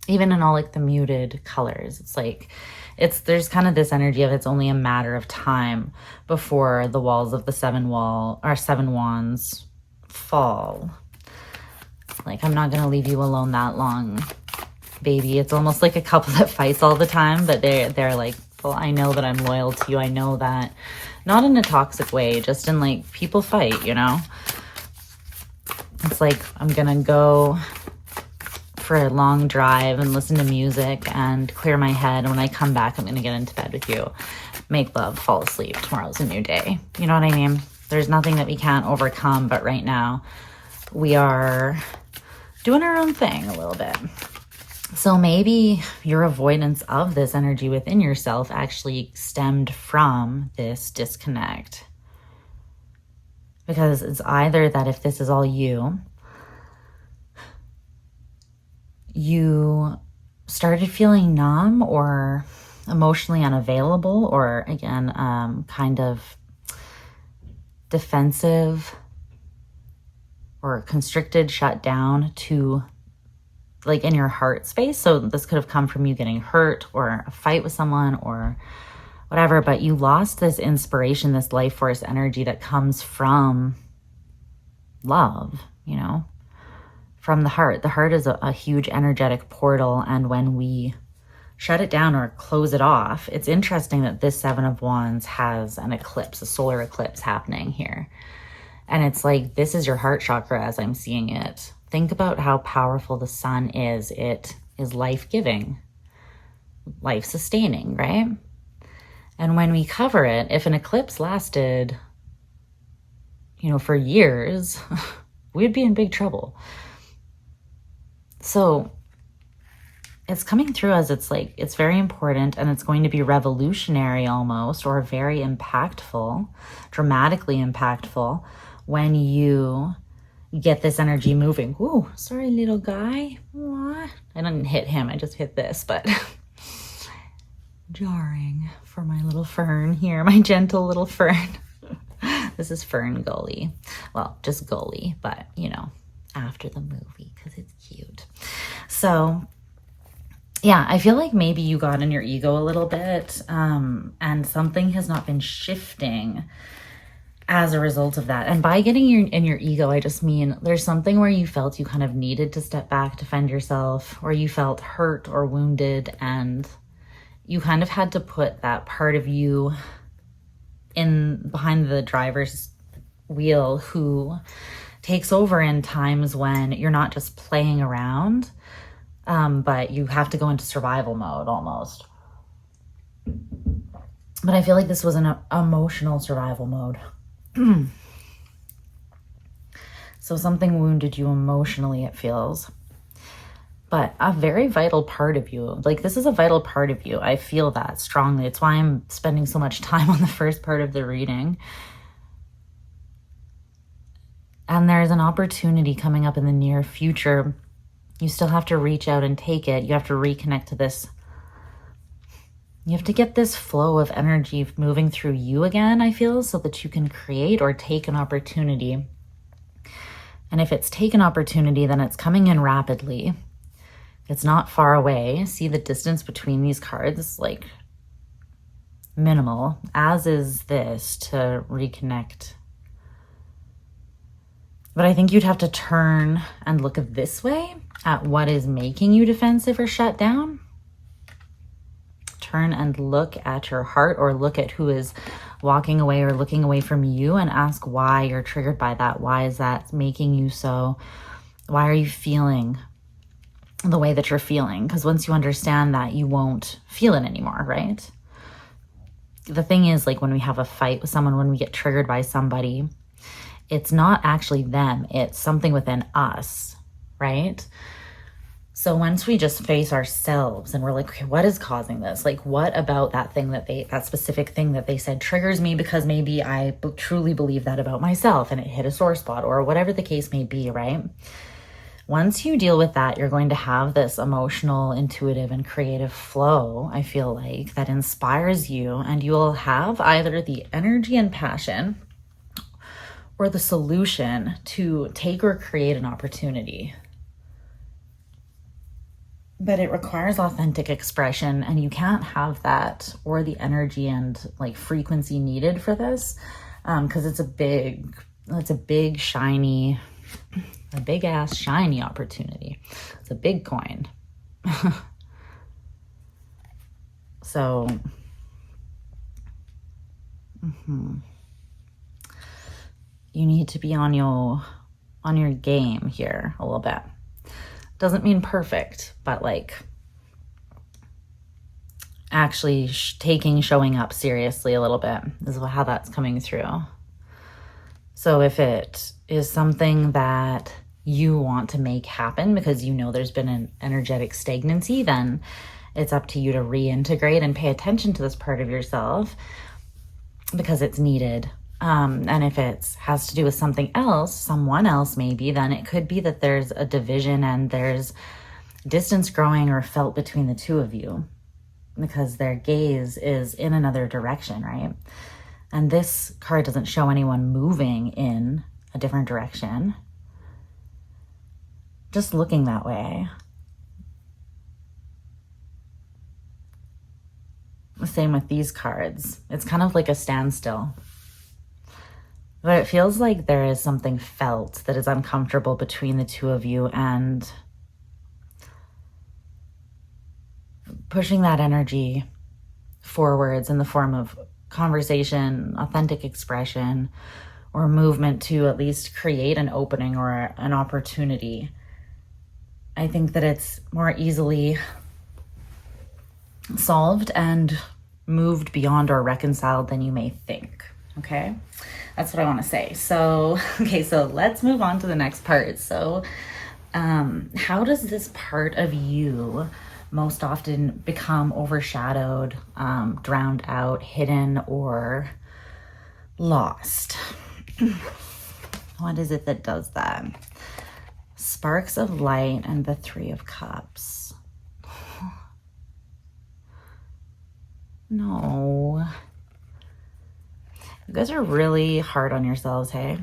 S1: Even in all like the muted colors, there's kind of this energy of it's only a matter of time before the walls of the seven wands fall. Like, I'm not going to leave you alone that long, baby. It's almost like a couple that fights all the time, but they're like, well, I know that I'm loyal to you. I know that, not in a toxic way, just in like, people fight, you know? It's like, I'm going to go for a long drive and listen to music and clear my head. And when I come back, I'm going to get into bed with you, make love, fall asleep. Tomorrow's a new day. You know what I mean? There's nothing that we can't overcome. But right now we are doing our own thing a little bit. So maybe your avoidance of this energy within yourself actually stemmed from this disconnect. Because it's either that if this is all you started feeling numb or emotionally unavailable, or again, kind of defensive or constricted, shut down to like in your heart space. So this could have come from you getting hurt or a fight with someone or whatever, but you lost this inspiration, this life force energy that comes from love, you know, from the heart. The heart is a huge energetic portal. And when we shut it down or close it off, it's interesting that this Seven of Wands has an eclipse, a solar eclipse happening here. And it's like, this is your heart chakra as I'm seeing it. Think about how powerful the sun is. It is life-giving, life-sustaining, right? And when we cover it, if an eclipse lasted, you know, for years, we'd be in big trouble. So it's coming through as it's like, it's very important, and it's going to be revolutionary almost, or very impactful, dramatically impactful when you get this energy moving. Ooh, sorry, little guy. What? I didn't hit him. I just hit this, but jarring for my little fern here, my gentle little fern. This is Fern Gully. Well, just Gully, but you know, after the movie, because it's cute. So yeah, I feel like maybe you got in your ego a little bit, and something has not been shifting as a result of that. And by getting in your ego, I just mean there's something where you felt you kind of needed to step back, defend yourself, or you felt hurt or wounded, and you kind of had to put that part of you in behind the driver's wheel who takes over in times when you're not just playing around, but you have to go into survival mode almost. But I feel like this was an emotional survival mode. So something wounded you emotionally, it feels. But a very vital part of you, like this is a vital part of you. I feel that strongly. It's why I'm spending so much time on the first part of the reading. And there's an opportunity coming up in the near future. You still have to reach out and take it. You have to reconnect to this. You have to get this flow of energy moving through you again, I feel, so that you can create or take an opportunity. And if it's take an opportunity, then it's coming in rapidly. It's not far away. See the distance between these cards, like minimal, as is this to reconnect. But I think you'd have to turn and look at this way at what is making you defensive or shut down. Turn and look at your heart, or look at who is walking away or looking away from you, and ask why you're triggered by that. Why is that making you so? Why are you feeling the way that you're feeling? Because once you understand that, you won't feel it anymore, right? The thing is, like when we have a fight with someone, when we get triggered by somebody, it's not actually them, it's something within us, right? So once we just face ourselves and we're like, okay, what is causing this? Like, what about that thing that specific thing that they said triggers me, because maybe I truly believe that about myself and it hit a sore spot, or whatever the case may be, right? Once you deal with that, you're going to have this emotional, intuitive, and creative flow, I feel like, that inspires you, and you will have either the energy and passion or the solution to take or create an opportunity. But it requires authentic expression, and you can't have that or the energy and like frequency needed for this, because it's a big shiny, a big ass shiny opportunity. It's a big coin. So, you need to be on your game here a little bit. Doesn't mean perfect, but like actually showing up seriously a little bit is how that's coming through. So if it is something that you want to make happen because you know there's been an energetic stagnancy, then it's up to you to reintegrate and pay attention to this part of yourself because it's needed. And if it has to do with something else, someone else maybe, then it could be that there's a division and there's distance growing or felt between the two of you because their gaze is in another direction, right? And this card doesn't show anyone moving in a different direction, just looking that way. The same with these cards. It's kind of like a standstill. But it feels like there is something felt that is uncomfortable between the two of you, and pushing that energy forwards in the form of conversation, authentic expression, or movement to at least create an opening or an opportunity. I think that it's more easily solved and moved beyond or reconciled than you may think. Okay, that's what I want to say. So, okay, so let's move on to the next part. So, how does this part of you most often become overshadowed, drowned out, hidden, or lost? What is it that does that? Sparks of light and the Three of Cups. No. You guys are really hard on yourselves, hey?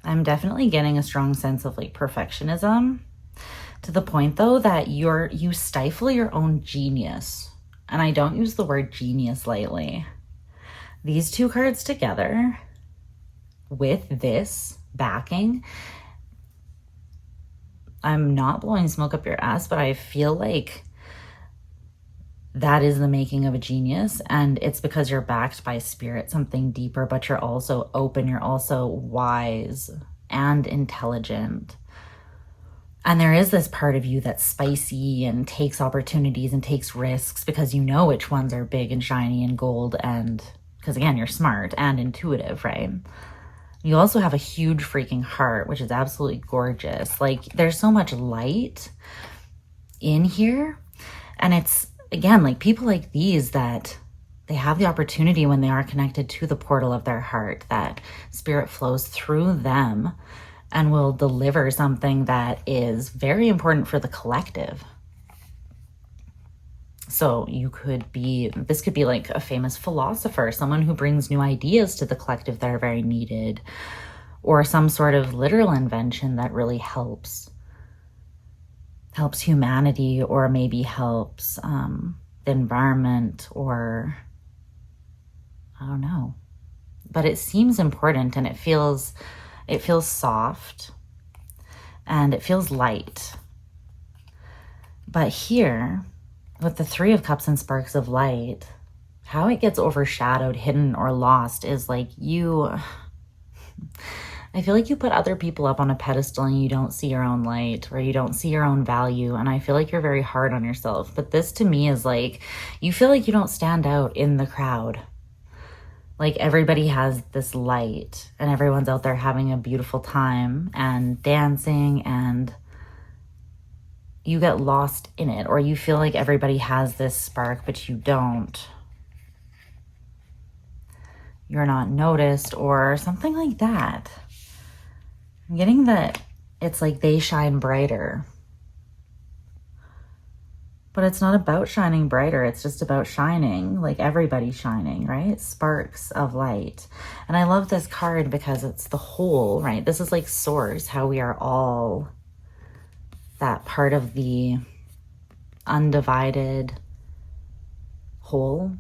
S1: I'm definitely getting a strong sense of like perfectionism, to the point though that you stifle your own genius. And I don't use the word genius lightly. these two cards together with this backing, I'm not blowing smoke up your ass, but I feel like that is the making of a genius. And it's because you're backed by spirit, something deeper, but you're also open. You're also wise and intelligent. And there is this part of you that's spicy and takes opportunities and takes risks because you know which ones are big and shiny and gold. And because again, you're smart and intuitive, right? You also have a huge freaking heart, which is absolutely gorgeous. Like, there's so much light in here. And it's, again, like people like these that they have the opportunity when they are connected to the portal of their heart, that spirit flows through them and will deliver something that is very important for the collective. So this could be like a famous philosopher, someone who brings new ideas to the collective that are very needed, or some sort of literal invention that really helps humanity, or maybe helps the environment, or I don't know. But it seems important, and it feels soft, and it feels light. But here, with the Three of Cups and Sparks of Light, how it gets overshadowed, hidden, or lost is like I feel like you put other people up on a pedestal and you don't see your own light, or you don't see your own value. And I feel like you're very hard on yourself. But this to me is like, you feel like you don't stand out in the crowd. Like everybody has this light and everyone's out there having a beautiful time and dancing, and you get lost in it, or you feel like everybody has this spark, but you don't. You're not noticed, or something like that. I'm getting that it's like they shine brighter. But it's not about shining brighter. It's just about shining, like everybody's shining, right? Sparks of light. And I love this card because it's the whole, right? This is like source, how we are all that part of the undivided whole.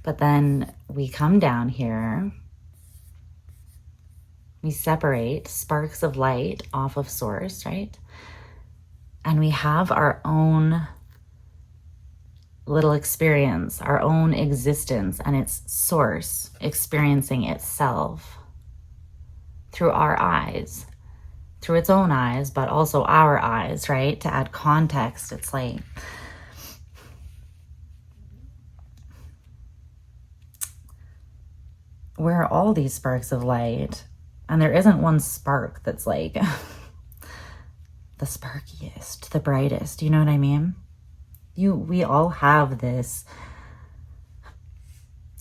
S1: But then we come down here, we separate sparks of light off of source, right? And we have our own little experience, our own existence, and its source experiencing itself through our eyes, through its own eyes, but also our eyes, right? To add context, it's like, we're all these sparks of light, and there isn't one spark that's like the sparkiest, the brightest, you know what I mean? We all have this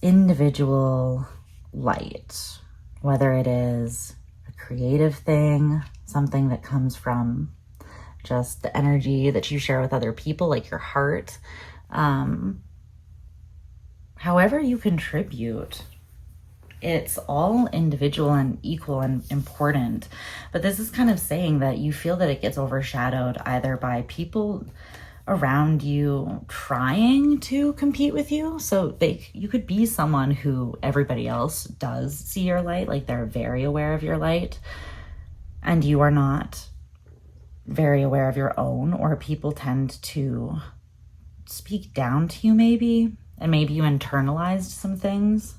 S1: individual light, whether it is a creative thing, something that comes from just the energy that you share with other people, like your heart. However you contribute, it's all individual and equal and important. But this is kind of saying that you feel that it gets overshadowed either by people around you trying to compete with you. So you could be someone who everybody else does see your light, like they're very aware of your light, and you are not very aware of your own, or people tend to speak down to you maybe, and maybe you internalized some things.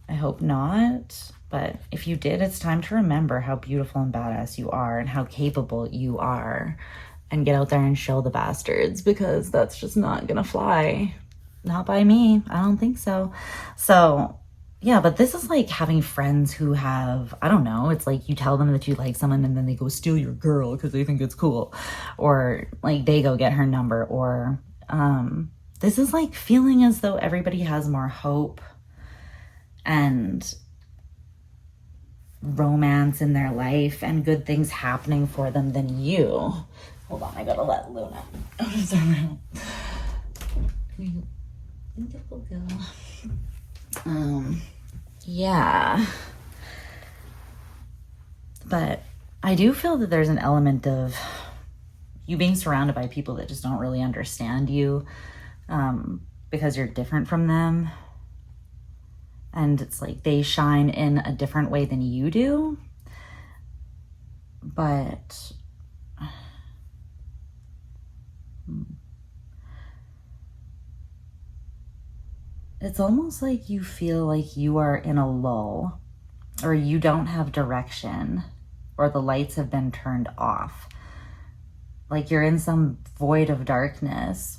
S1: I hope not, but if you did, it's time to remember how beautiful and badass you are and how capable you are, and get out there and show the bastards, because that's just not gonna fly. Not by me. I don't think so. So yeah, but this is like having friends who have, I don't know, it's like you tell them that you like someone and then they go steal your girl because they think it's cool, or like they go get her number, or this is like feeling as though everybody has more hope and romance in their life and good things happening for them than you. Hold on, I gotta let Luna out of the room. Beautiful girl. Yeah. But I do feel that there's an element of you being surrounded by people that just don't really understand you. because you're different from them. And it's like they shine in a different way than you do. But it's almost like you feel like you are in a lull, or you don't have direction, or the lights have been turned off. Like you're in some void of darkness,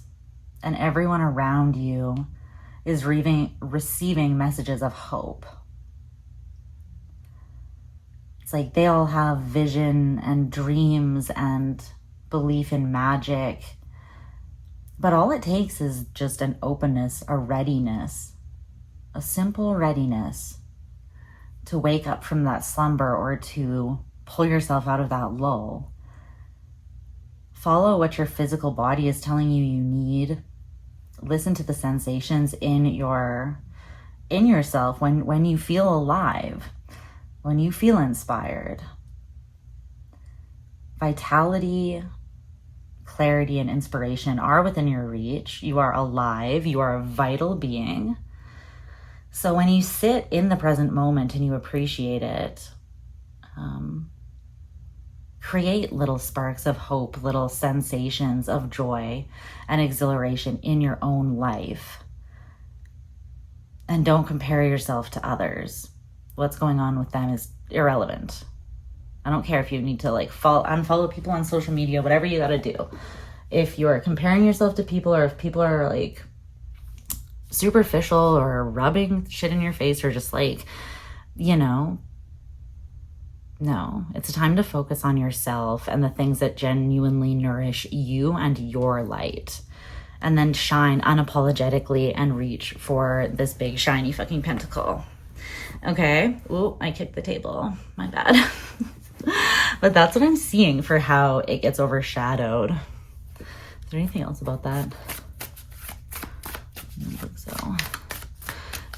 S1: and everyone around you is receiving messages of hope. It's like they all have vision and dreams and belief in magic. But all it takes is just an openness, a readiness, a simple readiness to wake up from that slumber or to pull yourself out of that lull. Follow what your physical body is telling you you need. Listen to the sensations in yourself when you feel alive, when you feel inspired. Vitality, clarity, and inspiration are within your reach. You are alive. You are a vital being. So when you sit in the present moment and you appreciate it, create little sparks of hope, little sensations of joy and exhilaration in your own life. And don't compare yourself to others. What's going on with them is irrelevant. I don't care if you need to unfollow people on social media, whatever you gotta do. If you're comparing yourself to people, or if people are like superficial or rubbing shit in your face, or just no, it's time to focus on yourself and the things that genuinely nourish you and your light. And then shine unapologetically and reach for this big shiny fucking pentacle. Okay. Ooh, I kicked the table. My bad. But that's what I'm seeing for how it gets overshadowed. Is there anything else about that? I don't think so.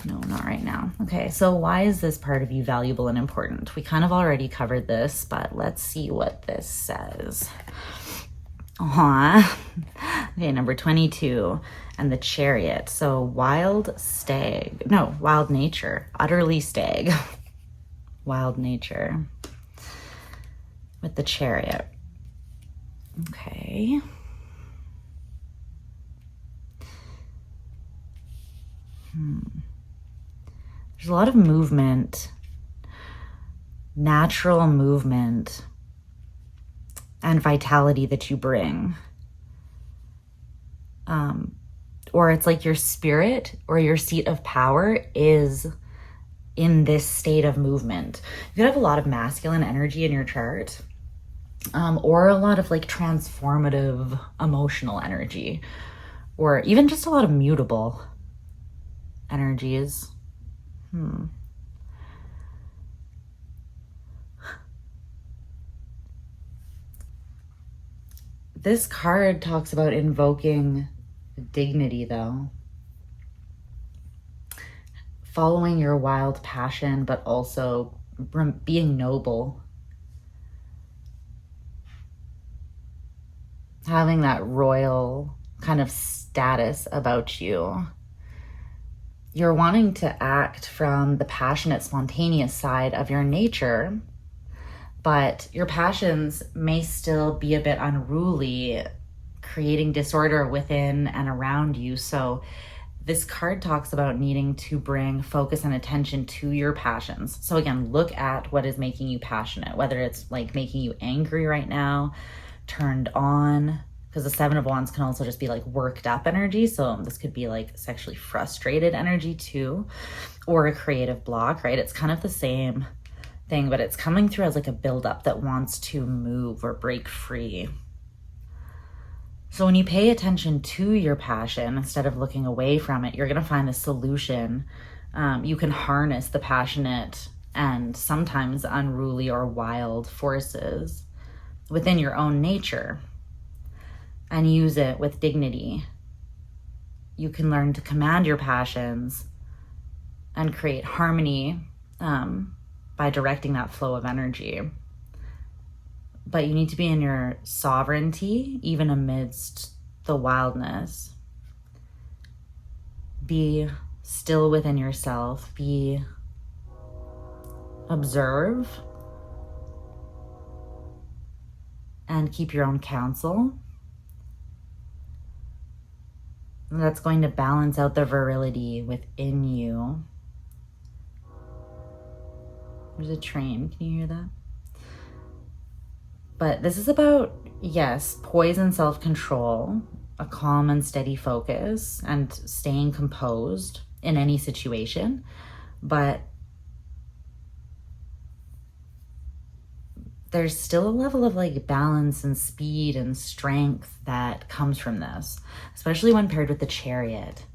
S1: No, not right now. Okay, so why is this part of you valuable and important? We kind of already covered this, but let's see what this says. Okay, number 22, and the Chariot. So wild nature, utterly stag. Wild nature with the Chariot. Okay. There's a lot of movement, natural movement, and vitality that you bring. Or it's like your spirit or your seat of power is in this state of movement. You could have a lot of masculine energy in your chart, or a lot of like transformative emotional energy, or even just a lot of mutable energies. This card talks about invoking dignity, though. Following your wild passion, but also being noble. Having that royal kind of status about you. You're wanting to act from the passionate, spontaneous side of your nature, but your passions may still be a bit unruly, creating disorder within and around you. So this card talks about needing to bring focus and attention to your passions. So again, look at what is making you passionate, whether it's like making you angry right now, turned on, because the Seven of Wands can also just be like worked up energy. So this could be like sexually frustrated energy too, or a creative block, right? It's kind of the same thing, but it's coming through as like a buildup that wants to move or break free. So when you pay attention to your passion instead of looking away from it, you're going to find a solution. You can harness the passionate and sometimes unruly or wild forces within your own nature and use it with dignity. You can learn to command your passions and create harmony by directing that flow of energy. But you need to be in your sovereignty, even amidst the wildness. Be still within yourself. Observe and keep your own counsel. And that's going to balance out the virility within you. There's a train. Can you hear that? But this is about, yes, poise and self-control, a calm and steady focus, and staying composed in any situation. But there's still a level of like balance and speed and strength that comes from this, especially when paired with the Chariot.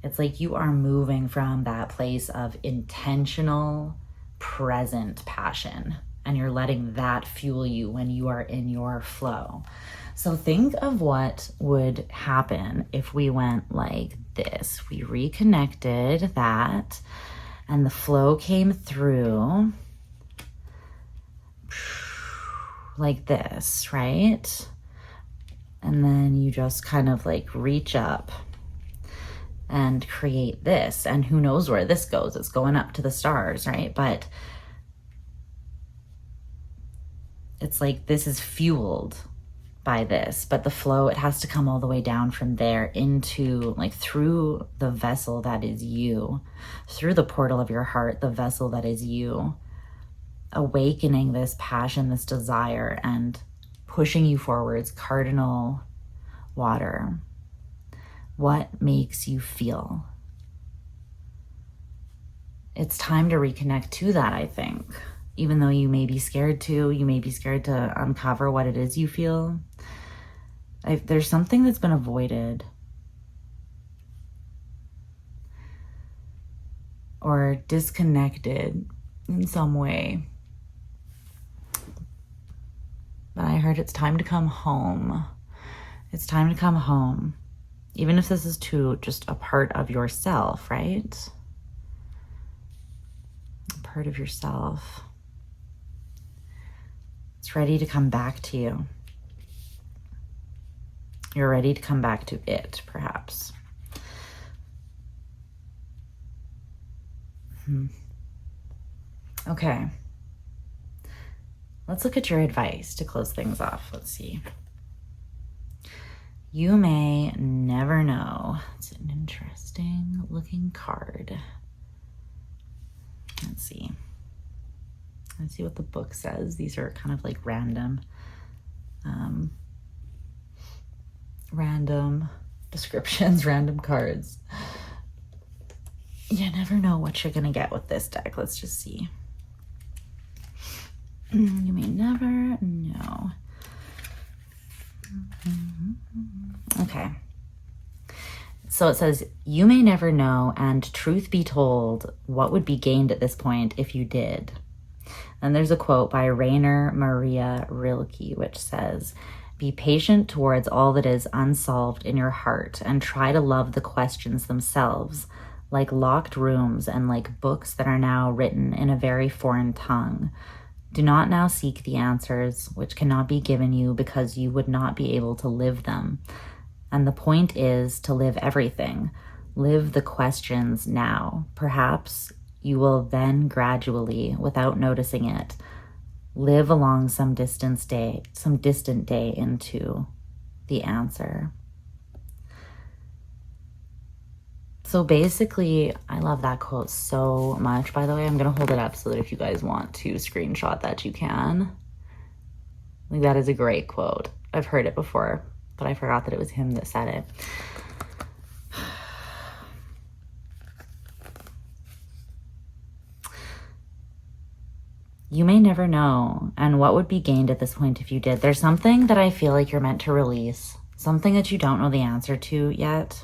S1: It's like you are moving from that place of intentional, present passion, and you're letting that fuel you when you are in your flow. So think of what would happen if we went like this. We reconnected that, and the flow came through like this, right? And then you just kind of like reach up and create this, and who knows where this goes. It's going up to the stars, right? But it's like this is fueled by this, but the flow, it has to come all the way down from there into like through the vessel that is you, through the portal of your heart, the vessel that is you, awakening this passion, this desire, and pushing you forwards. Cardinal water. What makes you feel? It's time to reconnect to that, I think. Even though you may be scared to, you may be scared to uncover what it is you feel. There's something that's been avoided or disconnected in some way. But I heard it's time to come home. It's time to come home. Even if this is to just a part of yourself, right? A part of yourself. It's ready to come back to you. You're ready to come back to it, perhaps. Okay. Let's look at your advice to close things off. Let's see. You may never know. It's an interesting looking card. Let's see. Let's see what the book says. These are kind of like random descriptions, random cards. You never know what you're gonna get with this deck. Let's just see. You may never know. Okay. So it says, you may never know, and truth be told, what would be gained at this point if you did? And there's a quote by Rainer Maria Rilke, which says, be patient towards all that is unsolved in your heart, and try to love the questions themselves, like locked rooms and like books that are now written in a very foreign tongue. Do not now seek the answers which cannot be given you because you would not be able to live them. And the point is to live everything. Live the questions now. Perhaps you will then gradually, without noticing it, live along some distant day into the answer. So basically, I love that quote so much. By the way, I'm going to hold it up so that if you guys want to screenshot that, you can. Like, that is a great quote. I've heard it before, but I forgot that it was him that said it. You may never know, and what would be gained at this point if you did? There's something that I feel like you're meant to release, something that you don't know the answer to yet.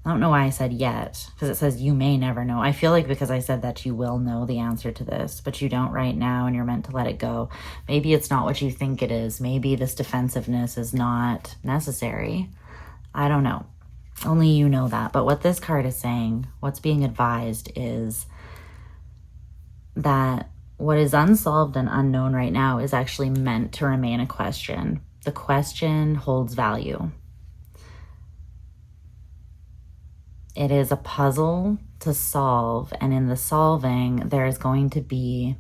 S1: I don't know why I said yet, because it says you may never know. I feel like because I said that you will know the answer to this, but you don't right now, and you're meant to let it go. Maybe it's not what you think it is. Maybe this defensiveness is not necessary. I don't know. Only you know that. But what this card is saying, what's being advised is that what is unsolved and unknown right now is actually meant to remain a question. The question holds value. It is a puzzle to solve, and in the solving, there is going to be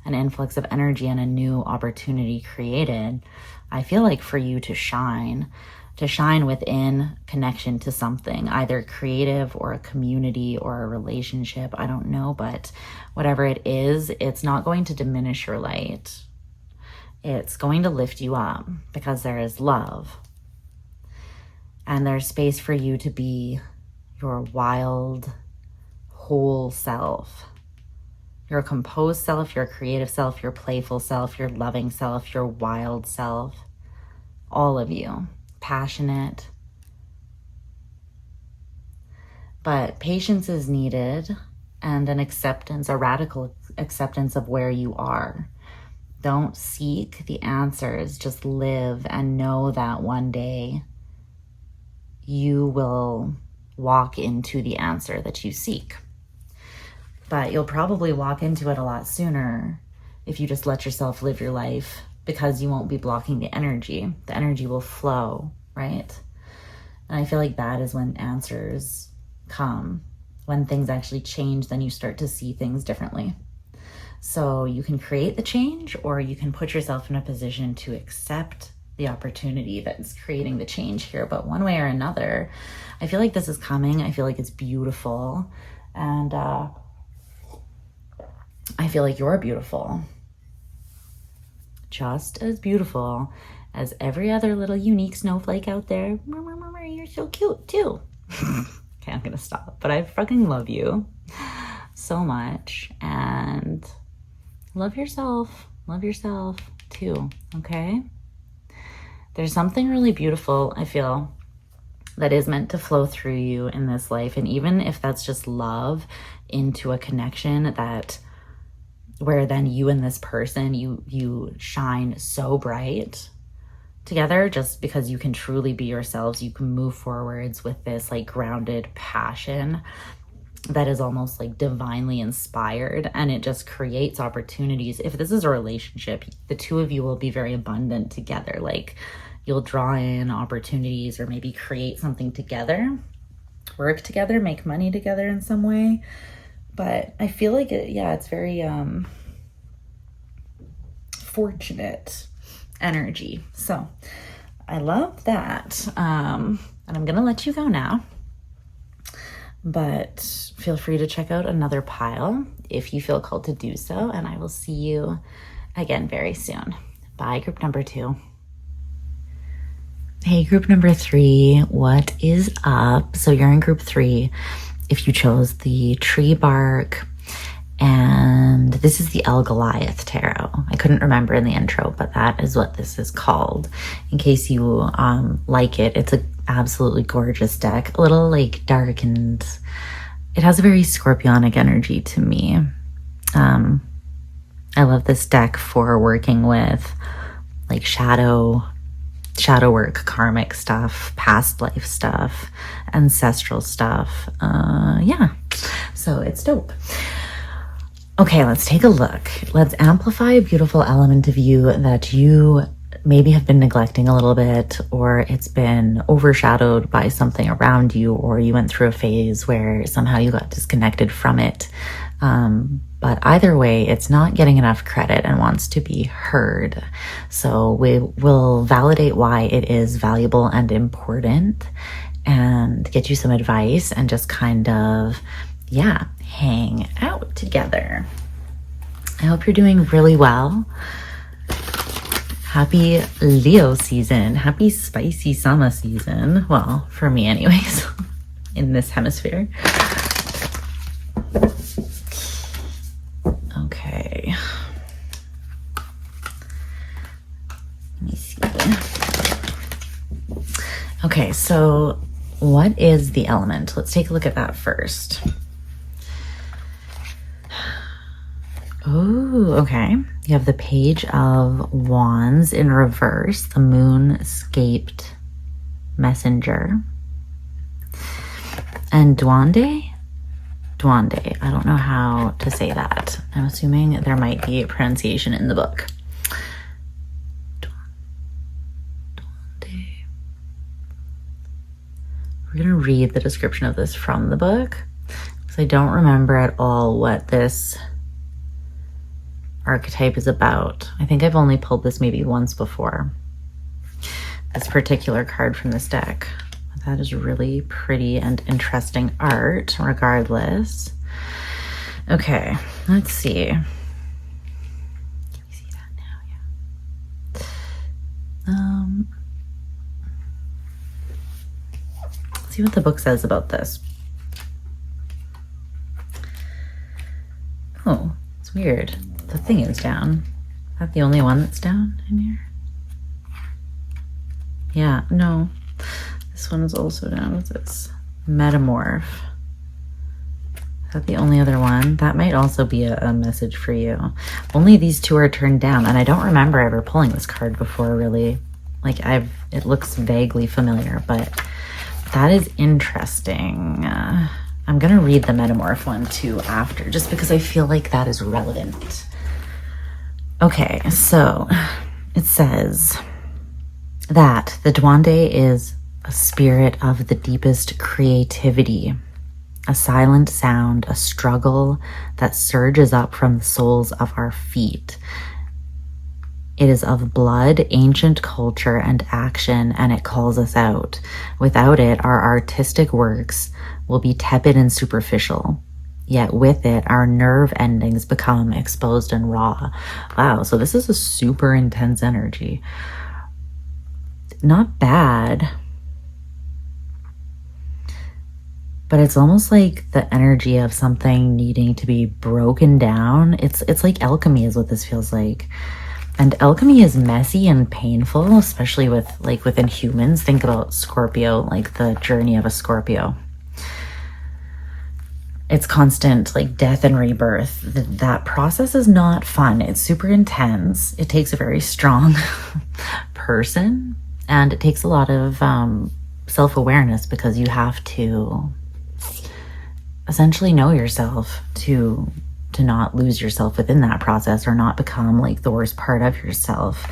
S1: an influx of energy and a new opportunity created, I feel like, for you to shine within connection to something, either creative or a community or a relationship. I don't know, but whatever it is, it's not going to diminish your light. It's going to lift you up because there is love. And there's space for you to be your wild, whole self. Your composed self, your creative self, your playful self, your loving self, your wild self. All of you. Passionate. But patience is needed, and an acceptance, a radical acceptance of where you are. Don't seek the answers. Just live and know that one day you will walk into the answer that you seek. But you'll probably walk into it a lot sooner if you just let yourself live your life, because you won't be blocking the energy. The energy will flow, right? And I feel like that is when answers come. When things actually change, then you start to see things differently. So you can create the change, or you can put yourself in a position to accept the opportunity that's creating the change here. But one way or another, I feel like this is coming. I feel like it's beautiful. And I feel like you're beautiful. Just as beautiful as every other little unique snowflake out there. You're so cute too. Okay, I'm gonna stop. But I fucking love you so much. And love yourself. Love yourself too, okay? There's something really beautiful, I feel, that is meant to flow through you in this life. And even if that's just love into a connection that where then you and this person, you shine so bright together, just because you can truly be yourselves. You can move forwards with this like grounded passion that is almost like divinely inspired, and it just creates opportunities. If this is a relationship, the two of you will be very abundant together. Like, you'll draw in opportunities, or maybe create something together, work together, make money together in some way. But I feel like it's very fortunate energy. So I love that. And I'm gonna let you go now, but feel free to check out another pile if you feel called to do so, and I will see you again very soon. Bye, group number 2. Hey, group number 3, what is up? So you're in group 3 if you chose the tree bark, and this is the El Goliath Tarot. I couldn't remember in the intro, but that is what this is called. In case you like it, it's an absolutely gorgeous deck. A little like dark, and it has a very scorpionic energy to me. I love this deck for working with like shadow work, karmic stuff, past life stuff, ancestral stuff. Yeah, so it's dope. Okay, let's take a look. Let's amplify a beautiful element of you that you maybe have been neglecting a little bit, or it's been overshadowed by something around you, or you went through a phase where somehow you got disconnected from it. But either way, it's not getting enough credit and wants to be heard. So we will validate why it is valuable and important, and get you some advice, and just kind of, hang out together. I hope you're doing really well. Happy Leo season. Happy spicy summer season. Well, for me anyways, in this hemisphere. Okay. Let me see. Okay, so what is the element? Let's take a look at that first. Oh, okay. You have the Page of Wands in reverse, the Moonscaped Messenger, and Duende. I don't know how to say that. I'm assuming there might be a pronunciation in the book. Duende. we're going to read the description of this from the book, because I don't remember at all what this archetype is about. I think I've only pulled this maybe once before, this particular card from this deck. That is really pretty and interesting art regardless. Okay, let's see. Can we see that now? Yeah. Let's see what the book says about this. Oh, it's weird. The thing is down. Is that the only one that's down in here? Yeah, no. This one is also down with its metamorph. Is that the only other one? That might also be a message for you. Only these two are turned down, and I don't remember ever pulling this card before, really. Like, it looks vaguely familiar, but that is interesting. I'm gonna read the metamorph one too after, just because I feel like that is relevant. Okay, so it says that the Duende is a spirit of the deepest creativity, a silent sound, a struggle that surges up from the soles of our feet. It is of blood, ancient culture, and action, and it calls us out. Without it, our artistic works will be tepid and superficial. Yet with it, our nerve endings become exposed and raw. Wow, so this is a super intense energy. Not bad, but it's almost like the energy of something needing to be broken down. It's like alchemy is what this feels like. And alchemy is messy and painful, especially within humans. Think about Scorpio, like the journey of a Scorpio. It's constant, like death and rebirth. That process is not fun. It's super intense. It takes a very strong person, and it takes a lot of self-awareness, because you have to essentially know yourself to not lose yourself within that process, or not become like the worst part of yourself,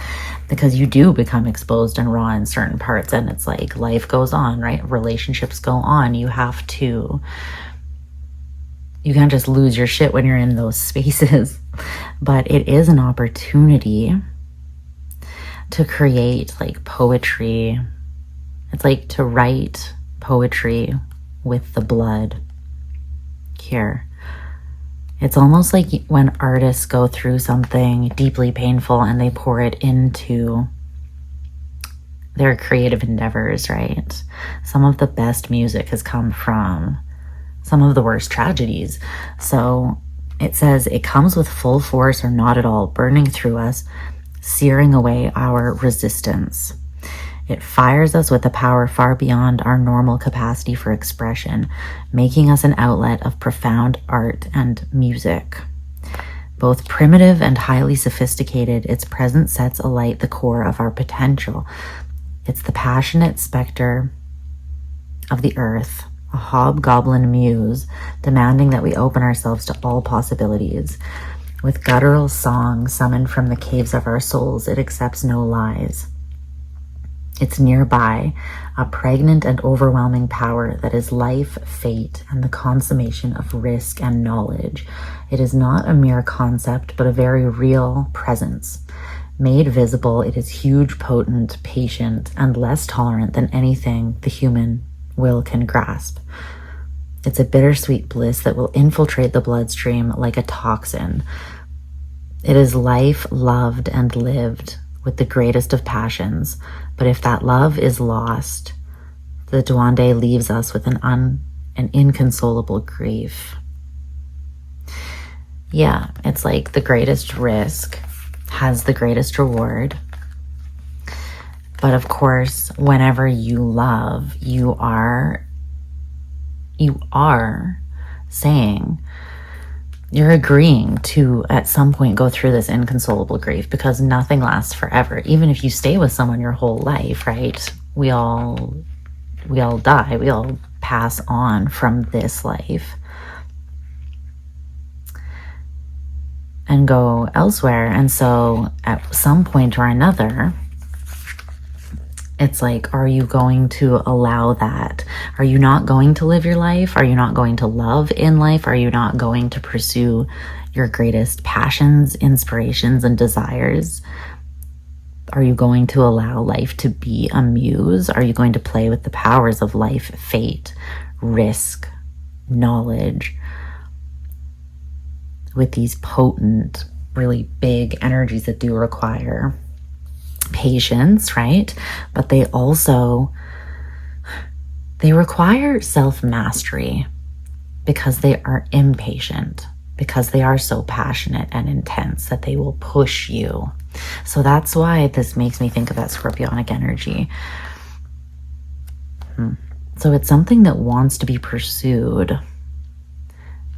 S1: because you do become exposed and raw in certain parts. And it's like life goes on, right? Relationships go on. You can't just lose your shit when you're in those spaces. But it is an opportunity to create like poetry. It's like to write poetry with the blood here. It's almost like when artists go through something deeply painful and they pour it into their creative endeavors, right? Some of the best music has come from some of the worst tragedies. So it says it comes with full force or not at all, burning through us, searing away our resistance. It fires us with a power far beyond our normal capacity for expression, making us an outlet of profound art and music. Both primitive and highly sophisticated, its presence sets alight the core of our potential. It's the passionate specter of the earth, a hobgoblin muse, demanding that we open ourselves to all possibilities. With guttural song summoned from the caves of our souls, it accepts no lies. It's nearby, a pregnant and overwhelming power that is life, fate, and the consummation of risk and knowledge. It is not a mere concept, but a very real presence. Made visible, it is huge, potent, patient, and less tolerant than anything the human will can grasp. It's a bittersweet bliss that will infiltrate the bloodstream like a toxin. It is life loved and lived with the greatest of passions, but if that love is lost, the Duende leaves us with an inconsolable grief. Yeah, it's like the greatest risk has the greatest reward. But of course, whenever you love, you are saying, you're agreeing to at some point go through this inconsolable grief, because nothing lasts forever. Even if you stay with someone your whole life, right? We all die. We all pass on from this life and go elsewhere. And so at some point or another, It's like, are you going to allow that? Are you not going to live your life? Are you not going to love in life? Are you not going to pursue your greatest passions, inspirations, and desires? Are you going to allow life to be a muse? Are you going to play with the powers of life, fate, risk, knowledge, with these potent, really big energies that do require patience, right? But they require self-mastery because they are impatient, because they are so passionate and intense that they will push you. So that's why this makes me think of that scorpionic energy. So it's something that wants to be pursued,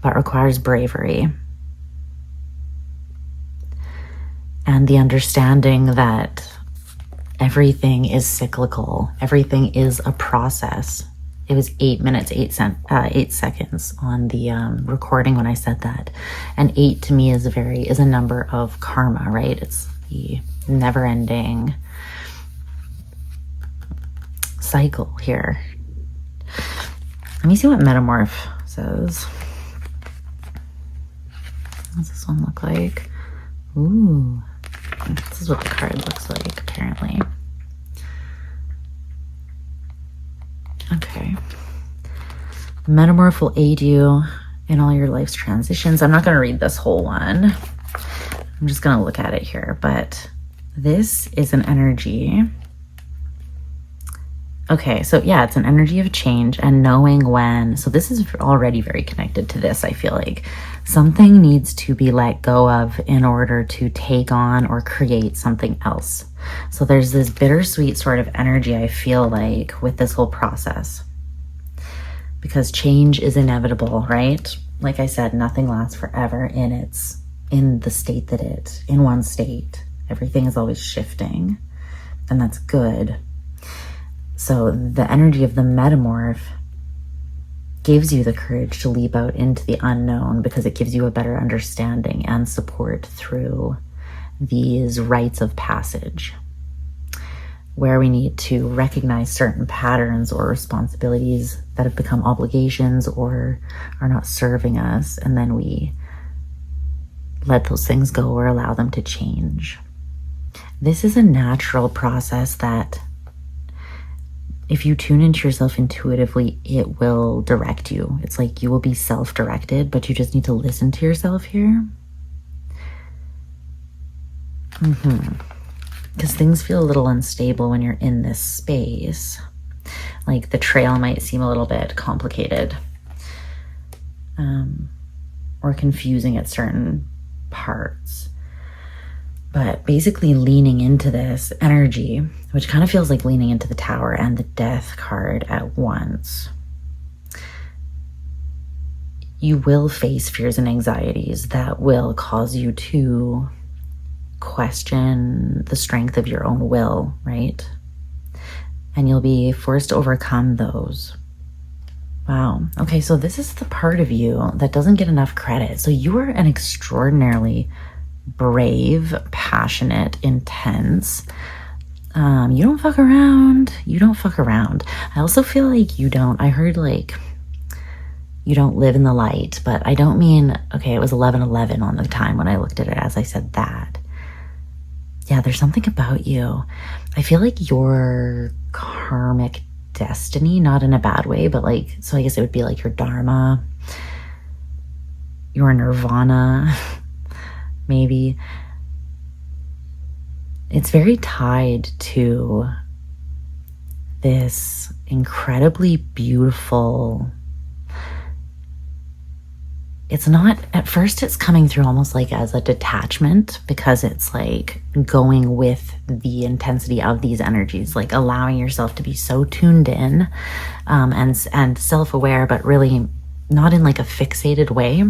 S1: but requires bravery. And the understanding that everything is cyclical. Everything is a process. It was 8 minutes, 8 seconds on the recording when I said that. And 8 to me is a number of karma, right? It's the never-ending cycle here. Let me see what Metamorph says. What does this one look like? Ooh. This is what the card looks like, apparently. Okay. Metamorph will aid you in all your life's transitions. I'm not going to read this whole one. I'm just going to look at it here. But this is an energy. Okay, so yeah, it's an energy of change and knowing when. So this is already very connected to this, I feel like. Something needs to be let go of in order to take on or create something else. So there's this bittersweet sort of energy, I feel like, with this whole process. Because change is inevitable, right? Like I said, nothing lasts forever in the state that in one state. Everything is always shifting, and that's good. So the energy of the metamorph gives you the courage to leap out into the unknown because it gives you a better understanding and support through these rites of passage, where we need to recognize certain patterns or responsibilities that have become obligations or are not serving us, and then we let those things go or allow them to change. This is a natural process that if you tune into yourself intuitively, it will direct you. It's like you will be self-directed, but you just need to listen to yourself here. Because things feel a little unstable when you're in this space. Like the trail might seem a little bit complicated or confusing at certain parts. But basically leaning into this energy, which kind of feels like leaning into the Tower and the Death card at once. You will face fears and anxieties that will cause you to question the strength of your own will, right? And you'll be forced to overcome those. Wow. Okay, so this is the part of you that doesn't get enough credit. So you are an extraordinarily brave, passionate, intense. You don't fuck around. You don't fuck around. I also feel like I heard like you don't live in the light, but I don't mean, okay, it was 11:11 on the time when I looked at it as I said that. Yeah, there's something about you. I feel like your karmic destiny, not in a bad way, but like, so I guess it would be like your dharma, your nirvana, maybe. It's very tied to this incredibly beautiful. It's not, at first it's coming through almost like as a detachment, because it's like going with the intensity of these energies, like allowing yourself to be so tuned in and self-aware, but really not in like a fixated way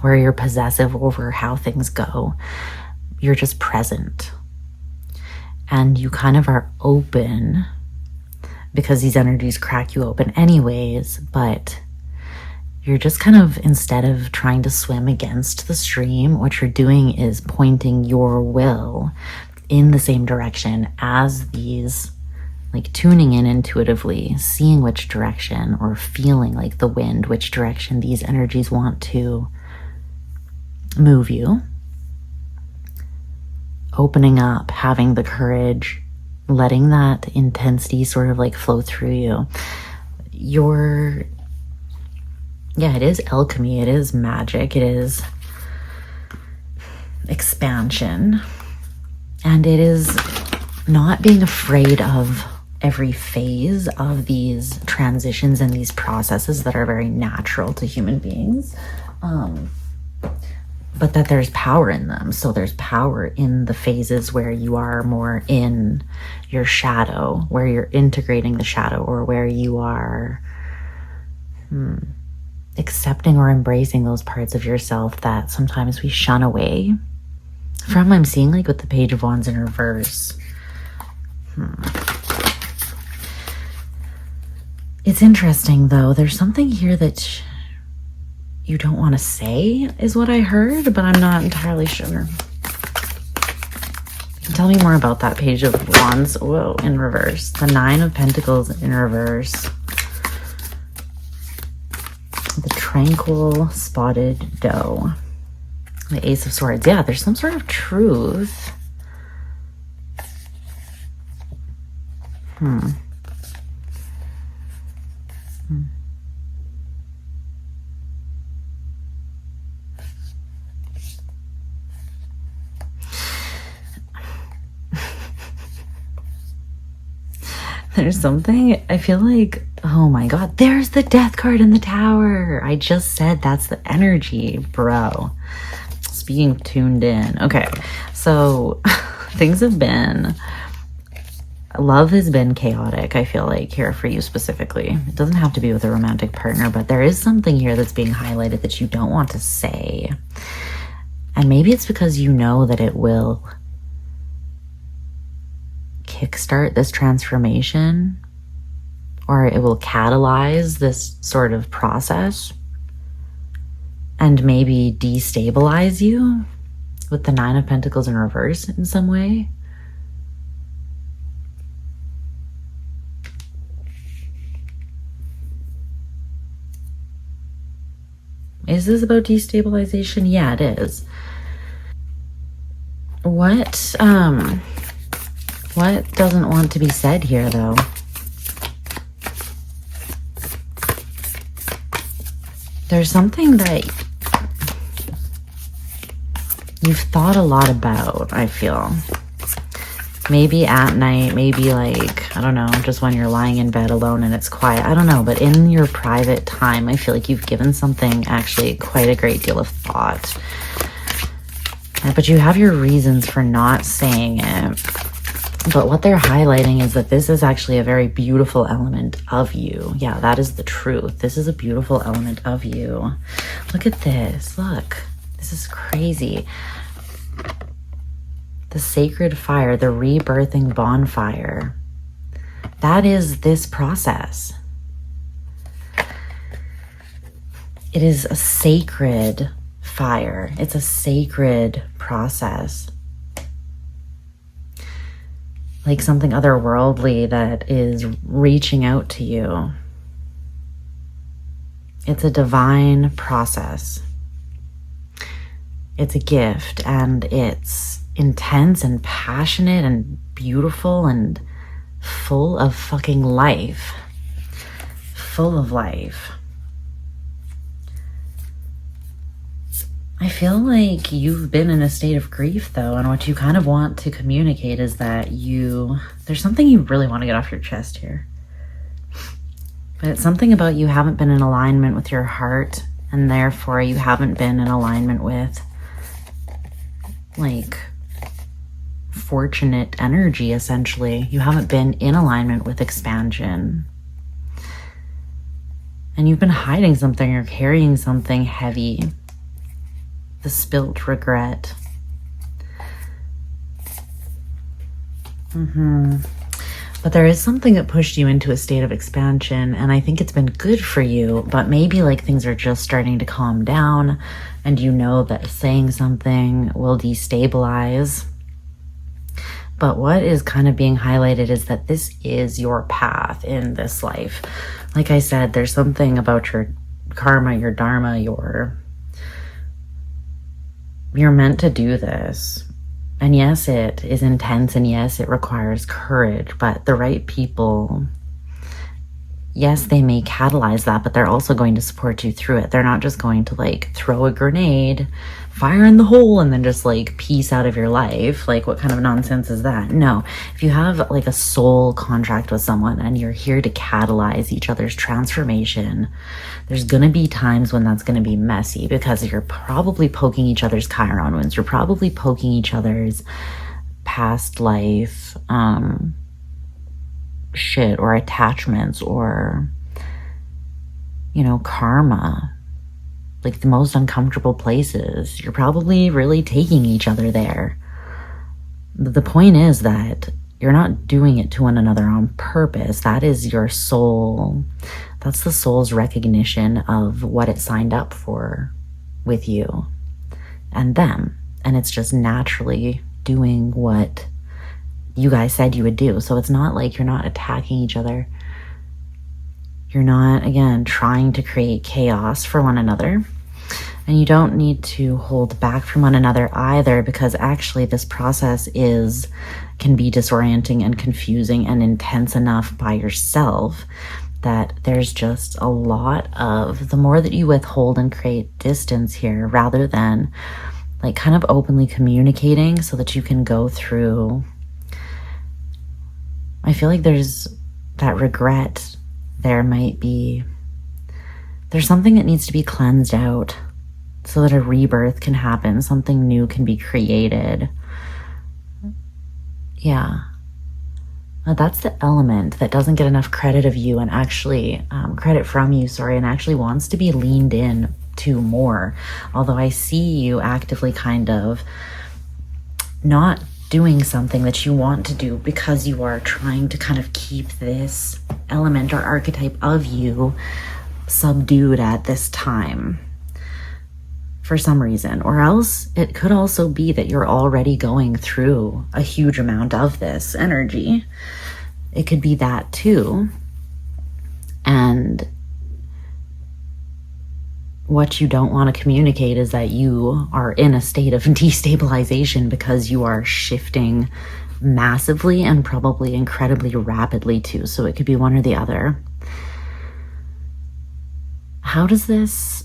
S1: where you're possessive over how things go. You're just present. And you kind of are open because these energies crack you open anyways, but you're just kind of, instead of trying to swim against the stream, what you're doing is pointing your will in the same direction as these like tuning in intuitively, seeing which direction, or feeling like the wind, which direction these energies want to move you. Opening up, having the courage, letting that intensity sort of like flow through you. It is alchemy, it is magic, it is expansion, and it is not being afraid of every phase of these transitions and these processes that are very natural to human beings, but that there's power in them. So there's power in the phases where you are more in your shadow, where you're integrating the shadow, or where you are accepting or embracing those parts of yourself that sometimes we shun away from. I'm seeing like with the Page of Wands in reverse. It's interesting though. There's something here that you don't want to say is what I heard, but I'm not entirely sure. Tell me more about that Page of Wands. Whoa, in reverse. The Nine of Pentacles in reverse. The Tranquil Spotted Doe. The Ace of Swords. Yeah, there's some sort of truth. There's something, I feel like, oh my God, there's the Death card in the Tower. I just said that's the energy, bro. Just being tuned in. Okay, so love has been chaotic, I feel like, here for you specifically. It doesn't have to be with a romantic partner, but there is something here that's being highlighted that you don't want to say. And maybe it's because you know that it will kickstart this transformation, or it will catalyze this sort of process and maybe destabilize you with the Nine of Pentacles in reverse in some way. Is this about destabilization? Yeah, it is. What doesn't want to be said here, though? There's something that you've thought a lot about, I feel. Maybe at night, maybe like, I don't know, just when you're lying in bed alone and it's quiet. I don't know, but in your private time, I feel like you've given something actually quite a great deal of thought. But you have your reasons for not saying it. But what they're highlighting is that this is actually a very beautiful element of you. Yeah, that is the truth. This is a beautiful element of you. Look at this. Look. This is crazy. The sacred fire, the rebirthing bonfire. That is this process. It is a sacred fire. It's a sacred process. Like something otherworldly that is reaching out to you. It's a divine process. It's a gift, and it's intense and passionate and beautiful and full of fucking life. Full of life. I feel like you've been in a state of grief though, and what you kind of want to communicate is that there's something you really want to get off your chest here. But it's something about you haven't been in alignment with your heart, and therefore you haven't been in alignment with like fortunate energy, essentially. You haven't been in alignment with expansion. And you've been hiding something or carrying something heavy. The spilt regret. But there is something that pushed you into a state of expansion, and I think it's been good for you, but maybe like things are just starting to calm down, and you know that saying something will destabilize. But what is kind of being highlighted is that this is your path in this life. Like I said, there's something about your karma, your dharma, you're meant to do this. And yes, it is intense, and yes, it requires courage, but the right people, yes, they may catalyze that, but they're also going to support you through it. They're not just going to like throw a grenade, fire in the hole, and then just like peace out of your life. Like, what kind of nonsense is that? No, if you have like a soul contract with someone and you're here to catalyze each other's transformation, there's gonna be times when that's gonna be messy because you're probably poking each other's Chiron wounds. You're probably poking each other's past life, shit, or attachments, or, you know, karma, like the most uncomfortable places. You're probably really taking each other there. The point is that you're not doing it to one another on purpose. That is your soul. That's the soul's recognition of what it signed up for with you and them. And it's just naturally doing what you guys said you would do. So it's not like you're not attacking each other. You're not, again, trying to create chaos for one another. And you don't need to hold back from one another either, because actually this process can be disorienting and confusing and intense enough by yourself that there's just a lot of, the more that you withhold and create distance here, rather than like kind of openly communicating so that you can go through, I feel like there's that regret. There's something that needs to be cleansed out so that a rebirth can happen. Something new can be created. Yeah. That's the element that doesn't get enough credit of you, and actually credit from you, and actually wants to be leaned in to more. Although I see you actively kind of not doing something that you want to do because you are trying to kind of keep this element or archetype of you subdued at this time for some reason. Or else it could also be that you're already going through a huge amount of this energy. It could be that too. And what you don't want to communicate is that you are in a state of destabilization because you are shifting massively and probably incredibly rapidly too. So it could be one or the other. How does this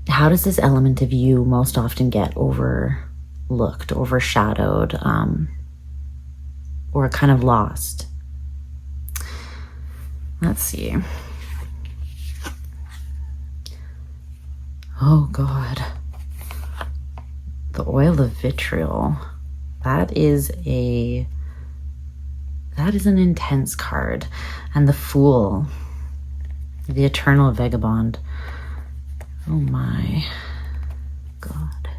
S1: element of you most often get overlooked, overshadowed, or kind of lost? Let's see. Oh God. The oil of vitriol. That is an intense card. And the Fool, the eternal vagabond. Oh my God.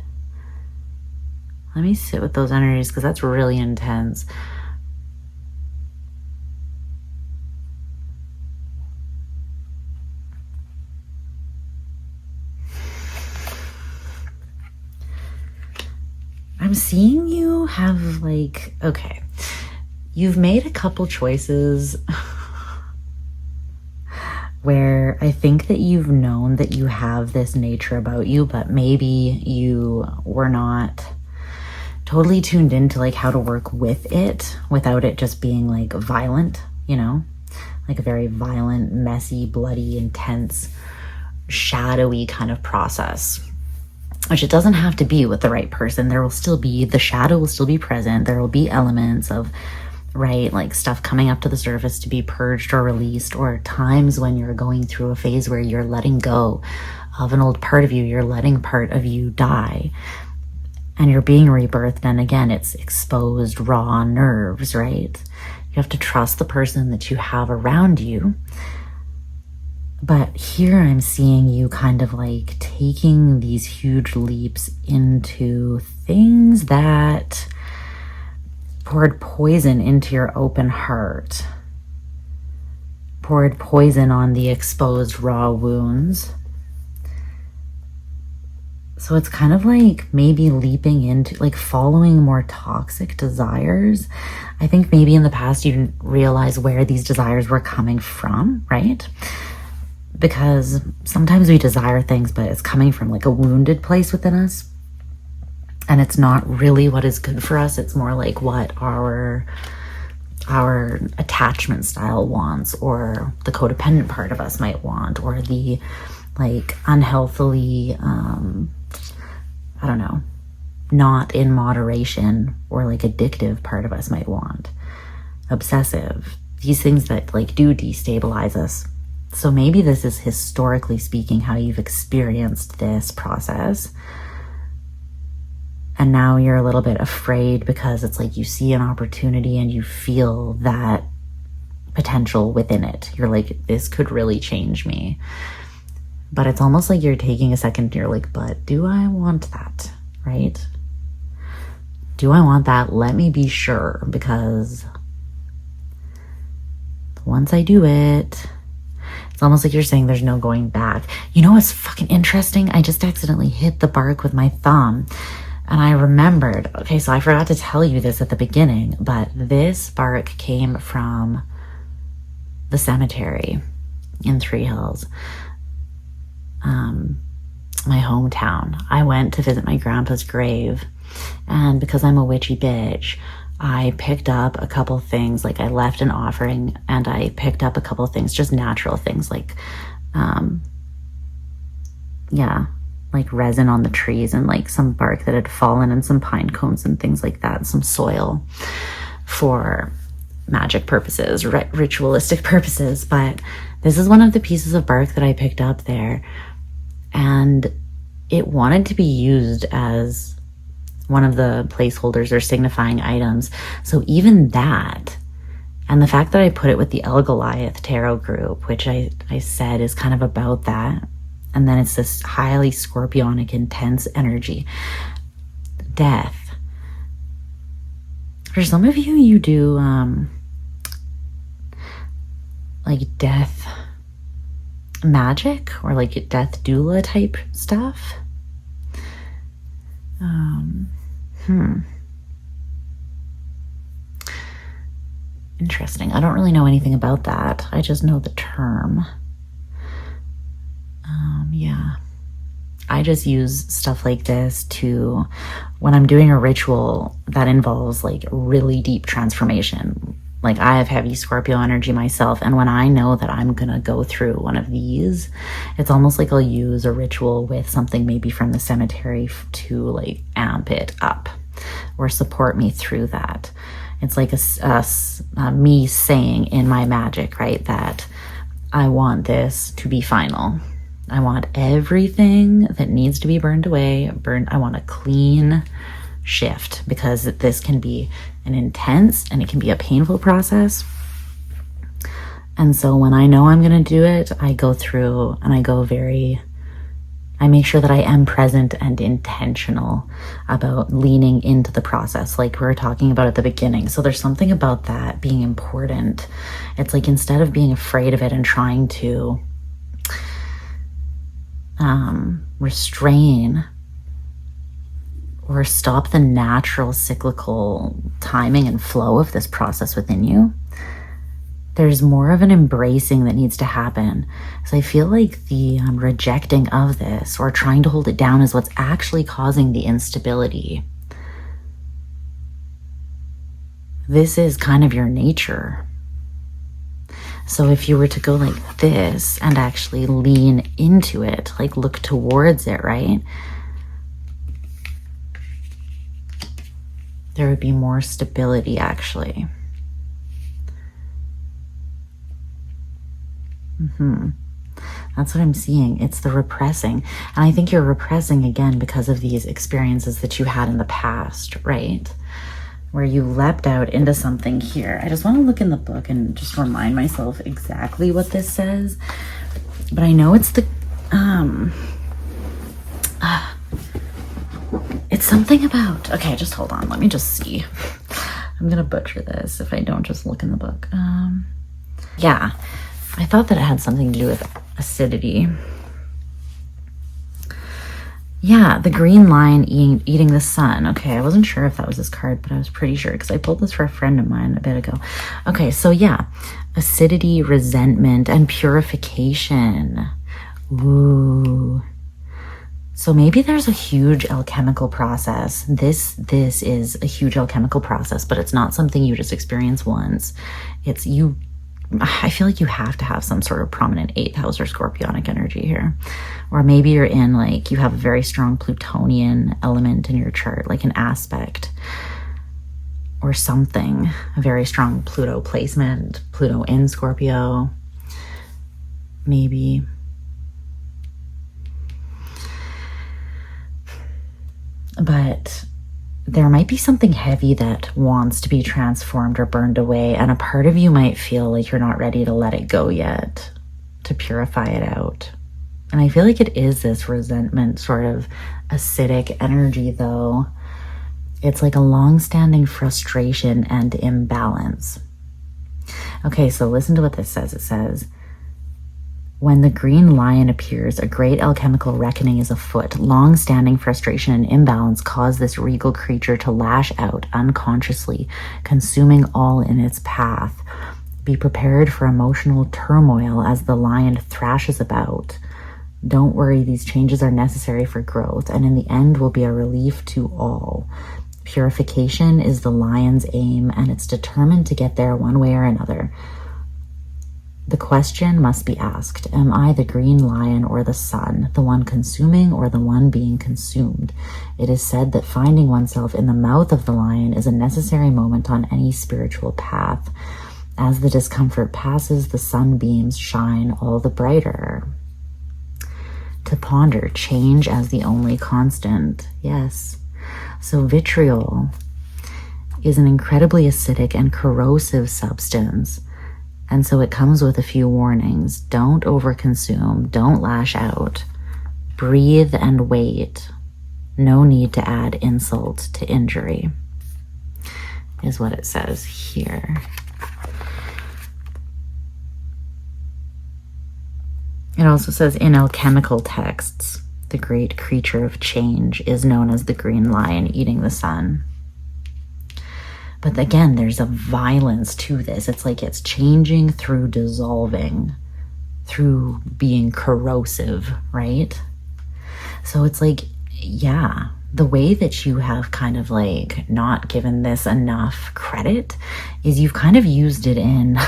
S1: Let me sit with those energies because that's really intense. I'm seeing you have like, okay, you've made a couple choices where I think that you've known that you have this nature about you, but maybe you were not totally tuned into like how to work with it without it just being like violent, you know, like a very violent, messy, bloody, intense, shadowy kind of process. Which it doesn't have to be with the right person. There will still be, the shadow will still be present. There will be elements of, right, like stuff coming up to the surface to be purged or released, or times when you're going through a phase where you're letting go of an old part of you. You're letting part of you die. And you're being rebirthed. And again, it's exposed, raw nerves, right? You have to trust the person that you have around you. But here I'm seeing you kind of like taking these huge leaps into things that poured poison into your open heart, poured poison on the exposed raw wounds. So it's kind of like maybe leaping into, like, following more toxic desires. I think maybe in the past you didn't realize where these desires were coming from, right? Because sometimes we desire things, but it's coming from like a wounded place within us. And it's not really what is good for us. It's more like what our attachment style wants, or the codependent part of us might want, or the like unhealthily, I don't know, not in moderation or like addictive part of us might want. Obsessive. These things that like do destabilize us. So maybe this is historically speaking how you've experienced this process. And now you're a little bit afraid because it's like you see an opportunity and you feel that potential within it. You're like, this could really change me. But it's almost like you're taking a second, you're like, but do I want that, right? Do I want that? Let me be sure, because once I do it, it's almost like you're saying there's no going back. You know what's fucking interesting? I just accidentally hit the bark with my thumb. And I remembered, okay, so I forgot to tell you this at the beginning, but this bark came from the cemetery in Three Hills. My hometown. I went to visit my grandpa's grave, and because I'm a witchy bitch, I picked up a couple things. Like, I left an offering and I picked up a couple things, just natural things, like like resin on the trees, and like some bark that had fallen, and some pine cones and things like that, some soil for magic purposes, ritualistic purposes. But this is one of the pieces of bark that I picked up there, and it wanted to be used as one of the placeholders or signifying items. So even that, and the fact that I put it with the El Goliath tarot group, which I said is kind of about that, and then it's this highly scorpionic, intense energy. Death. For some of you, you do like death magic, or like death doula type stuff. Interesting. I don't really know anything about that. I just know the term. Yeah. I just use stuff like this to, when I'm doing a ritual that involves like really deep transformation. Like, I have heavy Scorpio energy myself, and when I know that I'm gonna go through one of these, it's almost like I'll use a ritual with something maybe from the cemetery to like amp it up or support me through that. It's like me saying in my magic, right, that I want this to be final. I want everything that needs to be burned away, I want a clean shift, because this can be an intense and it can be a painful process. And so when I know I'm going to do it, I go through and I make sure that I am present and intentional about leaning into the process, like we were talking about at the beginning. So there's something about that being important. It's like, instead of being afraid of it and trying to restrain or stop the natural cyclical timing and flow of this process within you, there's more of an embracing that needs to happen. So I feel like the rejecting of this or trying to hold it down is what's actually causing the instability. This is kind of your nature. So if you were to go like this and actually lean into it, like look towards it, right? There would be more stability, actually. That's what I'm seeing. It's the repressing. And I think you're repressing again because of these experiences that you had in the past, right? Where you leapt out into something here. I just want to look in the book and just remind myself exactly what this says. But I know it's the, it's something about, okay, just hold on. Let me just see. I'm going to butcher this if I don't just look in the book. Yeah, I thought that it had something to do with acidity. Yeah, the green lion eating the sun. Okay, I wasn't sure if that was this card, but I was pretty sure because I pulled this for a friend of mine a bit ago. Okay, so yeah, acidity, resentment, and purification. Ooh. So maybe there's a huge alchemical process. This is a huge alchemical process, but it's not something you just experience once. It's you. I feel like you have to have some sort of prominent 8th house or scorpionic energy here. Or maybe you're in like, you have a very strong Plutonian element in your chart, like an aspect or something, a very strong Pluto placement, Pluto in Scorpio, maybe. But there might be something heavy that wants to be transformed or burned away, and a part of you might feel like you're not ready to let it go yet, to purify it out. And I feel like it is this resentment, sort of acidic energy, though. It's like a long-standing frustration and imbalance. Okay, so listen to what this says. It says, when the green lion appears, a great alchemical reckoning is afoot. Long-standing frustration and imbalance cause this regal creature to lash out unconsciously, consuming all in its path. Be prepared for emotional turmoil as the lion thrashes about. Don't worry, these changes are necessary for growth, and in the end will be a relief to all. Purification is the lion's aim, and it's determined to get there one way or another. The question must be asked, am I the green lion or the sun, the one consuming or the one being consumed? It is said that finding oneself in the mouth of the lion is a necessary moment on any spiritual path. As the discomfort passes, the sunbeams shine all the brighter. To ponder change as the only constant. Yes. So vitriol is an incredibly acidic and corrosive substance. And so it comes with a few warnings. Don't overconsume. Don't lash out. Breathe and wait. No need to add insult to injury, is what it says here. It also says in alchemical texts, the great creature of change is known as the green lion eating the sun. But again, there's a violence to this. It's like it's changing through dissolving, through being corrosive, right? So it's like, yeah, the way that you have kind of like not given this enough credit is you've kind of used it in,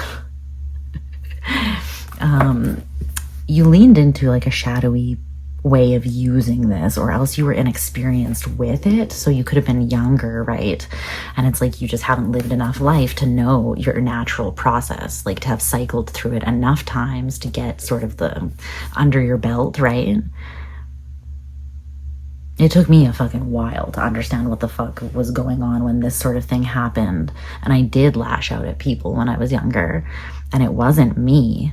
S1: you leaned into like a shadowy way of using this, or else you were inexperienced with it, so you could have been younger, right? And it's like you just haven't lived enough life to know your natural process, like to have cycled through it enough times to get sort of the under your belt, right? It took me a fucking while to understand what the fuck was going on when this sort of thing happened, and I did lash out at people when I was younger, and it wasn't me.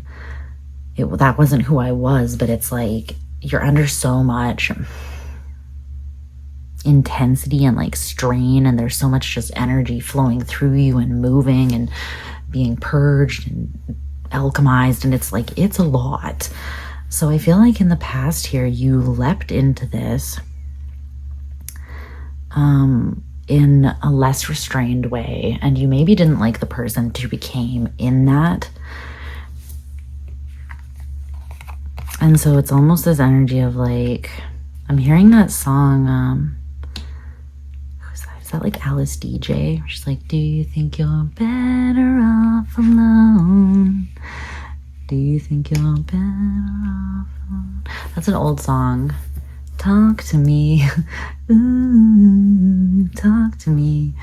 S1: That wasn't who I was, but it's like you're under so much intensity and like strain, and there's so much just energy flowing through you and moving and being purged and alchemized, and it's like it's a lot. So I feel like in the past here you leapt into this in a less restrained way, and you maybe didn't like the person that you became in that. And so it's almost this energy of like, I'm hearing that song, who's that? Is that like Alice DJ? She's like, do you think you're better off alone? Do you think you're better off alone? That's an old song. Talk to me. Ooh, talk to me.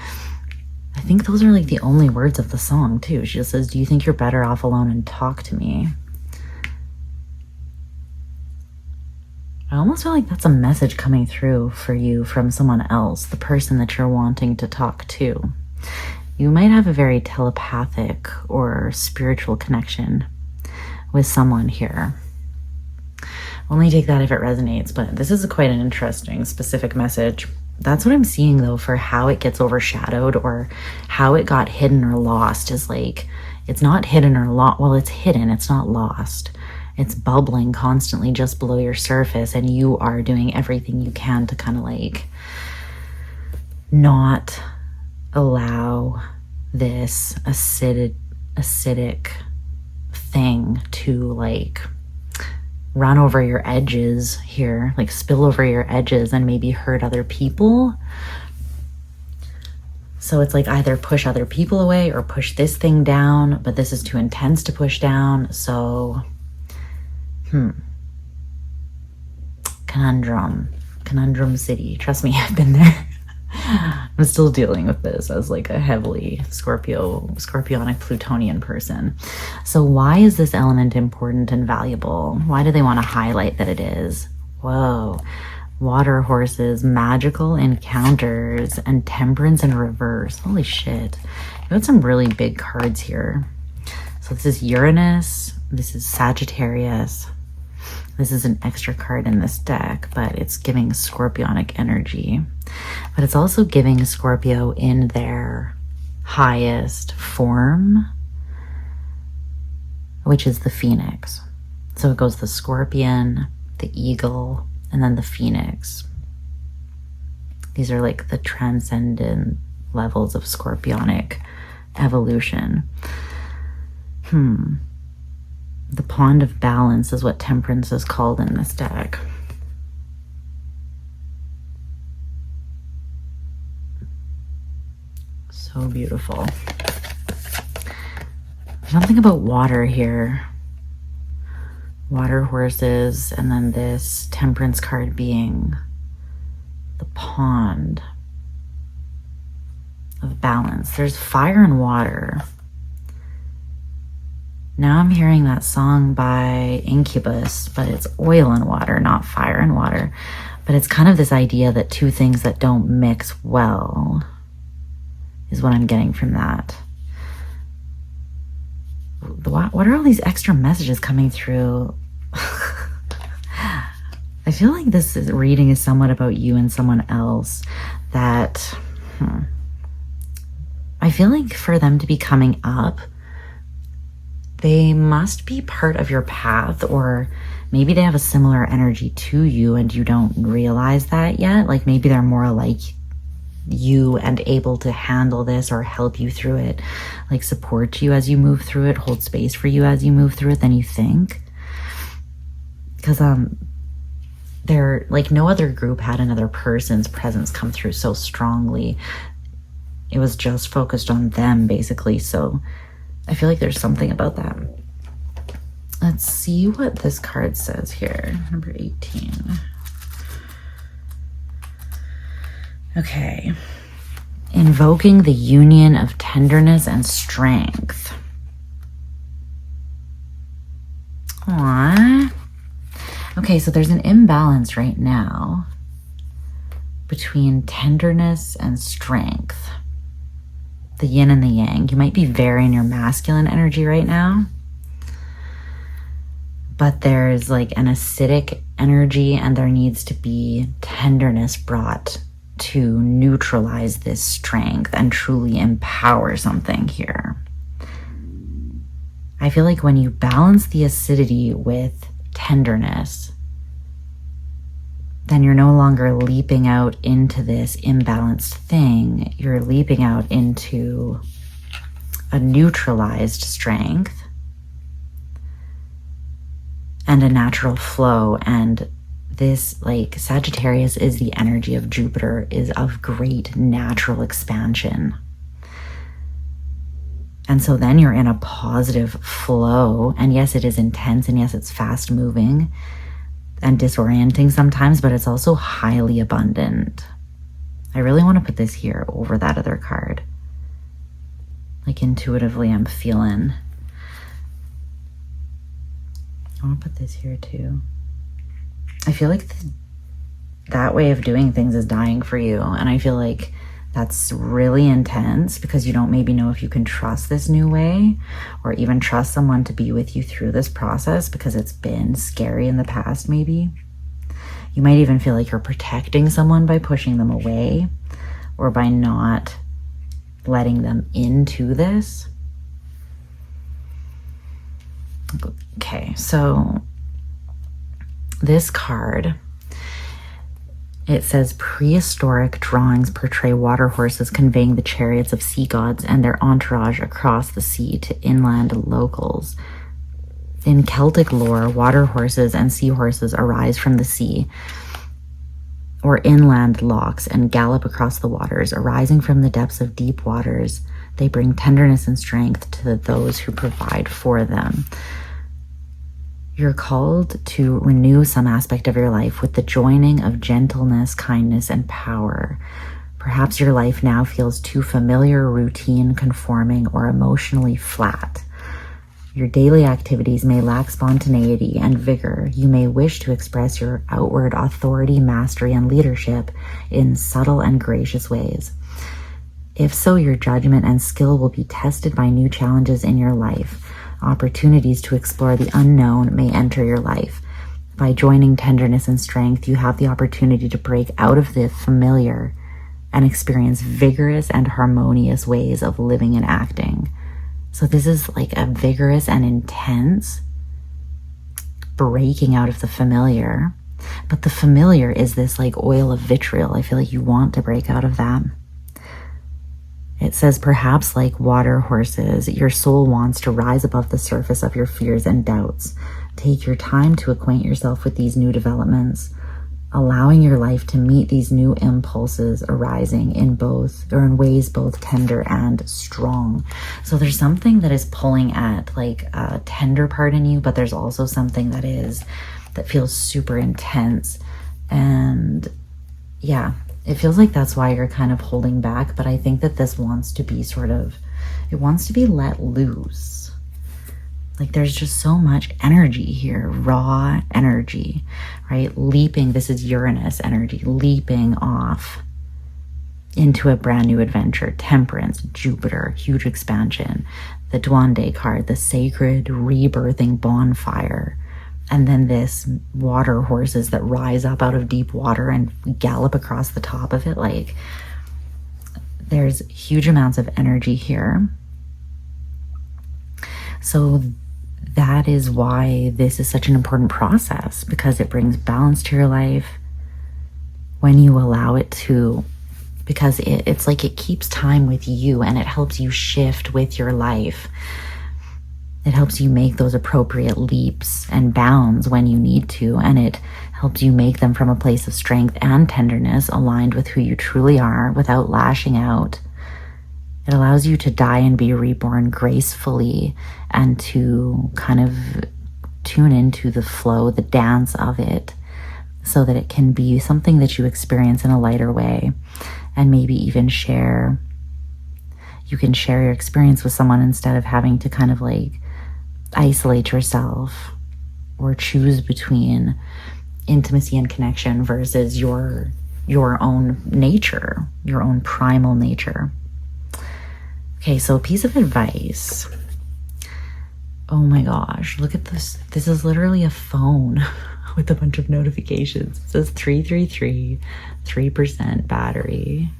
S1: I think those are like the only words of the song too. She just says, do you think you're better off alone, and talk to me. I almost feel like that's a message coming through for you from someone else, the person that you're wanting to talk to. You might have a very telepathic or spiritual connection with someone here. Only take that if it resonates, but this is quite an interesting, specific message. That's what I'm seeing though for how it gets overshadowed or how it got hidden or lost, is like, it's not hidden or lost. Well, it's hidden, it's not lost. it's bubbling constantly just below your surface, and you are doing everything you can to kind of like not allow this acidic thing to like run over your edges here, like spill over your edges and maybe hurt other people. So it's like either push other people away or push this thing down, but this is too intense to push down. So, Conundrum City. Trust me, I've been there. I'm still dealing with this as like a heavily scorpionic Plutonian person. So why is this element important and valuable? Why do they want to highlight that it is? Whoa. Water horses, magical encounters, and temperance in reverse. Holy shit. You got some really big cards here. So this is Uranus. This is Sagittarius. This is an extra card in this deck, but it's giving scorpionic energy. But it's also giving Scorpio in their highest form, which is the phoenix. So it goes the scorpion, the eagle, and then the phoenix. These are like the transcendent levels of scorpionic evolution. The pond of balance is what temperance is called in this deck. So beautiful. There's something about water here. Water horses, and then this temperance card being the pond of balance. There's fire and water. Now I'm hearing that song by Incubus, but it's oil and water, not fire and water. But it's kind of this idea that two things that don't mix well is what I'm getting from that. What are all these extra messages coming through? I feel like this reading is somewhat about you and someone else that I feel like for them to be coming up, they must be part of your path, or maybe they have a similar energy to you and you don't realize that yet. Like maybe they're more like you and able to handle this or help you through it, like support you as you move through it, hold space for you as you move through it than you think. Because they're like no other group had another person's presence come through so strongly. It was just focused on them basically. So I feel like there's something about that. Let's see what this card says here. Number 18. Okay. Invoking the union of tenderness and strength. Aww. Okay, so there's an imbalance right now between tenderness and strength. The yin and the yang. You might be very in your masculine energy right now, but there's like an acidic energy and there needs to be tenderness brought to neutralize this strength and truly empower something here. I feel like when you balance the acidity with tenderness, then you're no longer leaping out into this imbalanced thing. You're leaping out into a neutralized strength and a natural flow. And this, like, Sagittarius is the energy of Jupiter, is of great natural expansion. And so then you're in a positive flow. And yes, it is intense, and yes, it's fast moving and disorienting sometimes, but it's also highly abundant. I really want to put this here over that other card. Like intuitively, I'm feeling. I want to put this here too. I feel like that way of doing things is dying for you. And I feel like that's really intense because you don't maybe know if you can trust this new way or even trust someone to be with you through this process because it's been scary in the past maybe. You might even feel like you're protecting someone by pushing them away or by not letting them into this. Okay, so this card, it says prehistoric drawings portray water horses conveying the chariots of sea gods and their entourage across the sea to inland locals. In Celtic lore, water horses and seahorses arise from the sea or inland lochs and gallop across the waters. Arising from the depths of deep waters, they bring tenderness and strength to those who provide for them. You're called to renew some aspect of your life with the joining of gentleness, kindness, and power. Perhaps your life now feels too familiar, routine, conforming, or emotionally flat. Your daily activities may lack spontaneity and vigor. You may wish to express your outward authority, mastery, and leadership in subtle and gracious ways. If so, your judgment and skill will be tested by new challenges in your life. Opportunities to explore the unknown may enter your life. By joining tenderness and strength, you have the opportunity to break out of the familiar and experience vigorous and harmonious ways of living and acting. So this is like a vigorous and intense breaking out of the familiar. But the familiar is this like oil of vitriol. I feel like you want to break out of that. It says, perhaps like water horses, your soul wants to rise above the surface of your fears and doubts. Take your time to acquaint yourself with these new developments, allowing your life to meet these new impulses arising in ways both tender and strong. So there's something that is pulling at like a tender part in you, but there's also something that feels super intense. And yeah, it feels like that's why you're kind of holding back, but I think that this wants to be it wants to be let loose. Like there's just so much energy here, raw energy, right? Leaping, this is Uranus energy, leaping off into a brand new adventure. Temperance, Jupiter, huge expansion. The Duende card, the sacred rebirthing bonfire. And then this water horses that rise up out of deep water and gallop across the top of it. Like there's huge amounts of energy here. So that is why this is such an important process, because it brings balance to your life when you allow it to, because it's like it keeps time with you and it helps you shift with your life. It helps you make those appropriate leaps and bounds when you need to, and it helps you make them from a place of strength and tenderness aligned with who you truly are without lashing out. It allows you to die and be reborn gracefully and to kind of tune into the flow, the dance of it, so that it can be something that you experience in a lighter way, and maybe even you can share your experience with someone instead of having to kind of like isolate yourself or choose between intimacy and connection versus your own nature, your own primal nature. Okay, so a piece of advice. Oh my gosh, look at this. This is literally a phone with a bunch of notifications. It says 333, 3% battery.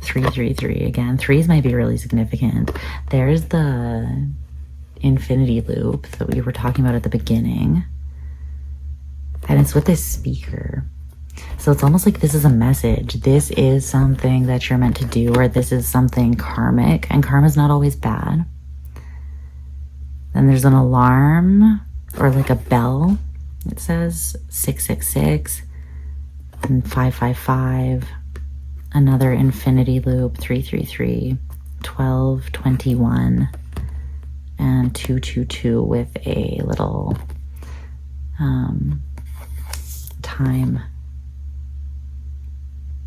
S1: 333 again. Threes might be really significant. There's the infinity loop that we were talking about at the beginning. And it's with this speaker. So it's almost like this is a message. This is something that you're meant to do, or this is something karmic, and karma is not always bad. Then there's an alarm or like a bell. It says 666 and 555. Another infinity loop, 333, 1221, and 222 with a little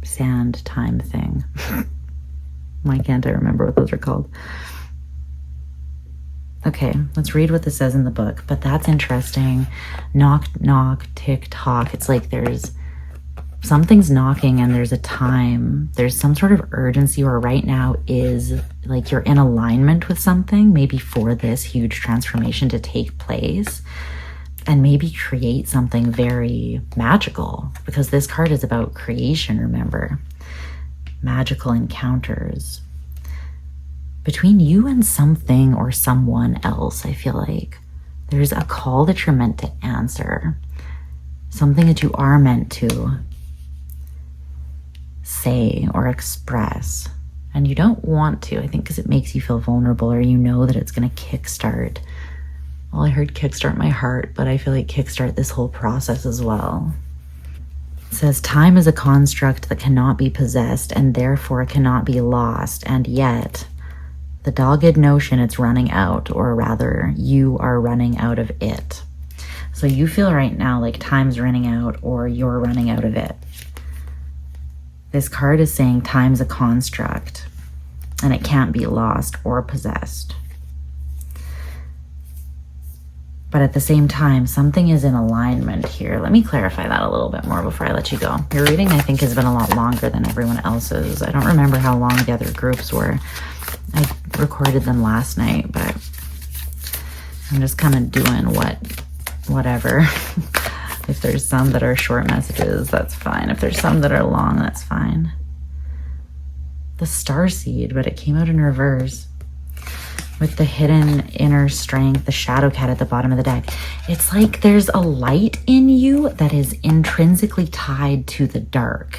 S1: sand time thing. Why can't I remember what those are called? Okay, let's read what this says in the book. But that's interesting. Knock, knock, tick, tock. It's like there's something's knocking and there's a time. There's some sort of urgency, or right now is like you're in alignment with something, maybe for this huge transformation to take place. And maybe create something very magical, because this card is about creation, remember? Magical encounters between you and something or someone else, I feel like there's a call that you're meant to answer, something that you are meant to say or express. And you don't want to, I think, because it makes you feel vulnerable, or you know that it's going to kickstart. Well, I heard kickstart my heart, but I feel like kickstart this whole process as well. It says, time is a construct that cannot be possessed and therefore cannot be lost. And yet, the dogged notion it's running out, or rather, you are running out of it. So you feel right now like time's running out, or you're running out of it. This card is saying time's a construct and it can't be lost or possessed. But at the same time, something is in alignment here. Let me clarify that a little bit more before I let you go. Your reading, I think, has been a lot longer than everyone else's. I don't remember how long the other groups were. I recorded them last night, but I'm just kind of doing whatever. If there's some that are short messages, that's fine. If there's some that are long, that's fine. The starseed, but it came out in reverse. With the hidden inner strength, the shadow cat at the bottom of the deck. It's like there's a light in you that is intrinsically tied to the dark.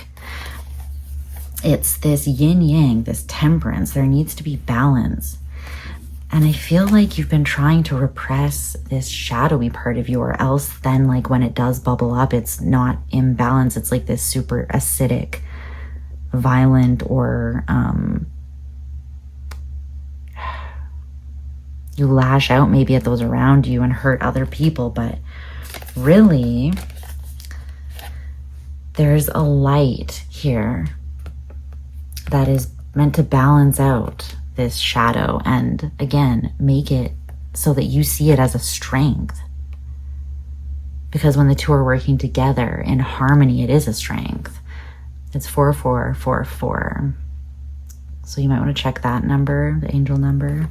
S1: It's this yin-yang, this temperance. There needs to be balance. And I feel like you've been trying to repress this shadowy part of you, or else then, like, when it does bubble up, it's not in balance. It's like this super acidic, violent, or you lash out maybe at those around you and hurt other people. But really, there's a light here that is meant to balance out this shadow, and again, make it so that you see it as a strength. Because when the two are working together in harmony, it is a strength. It's 4444. So you might want to check that number, the angel number,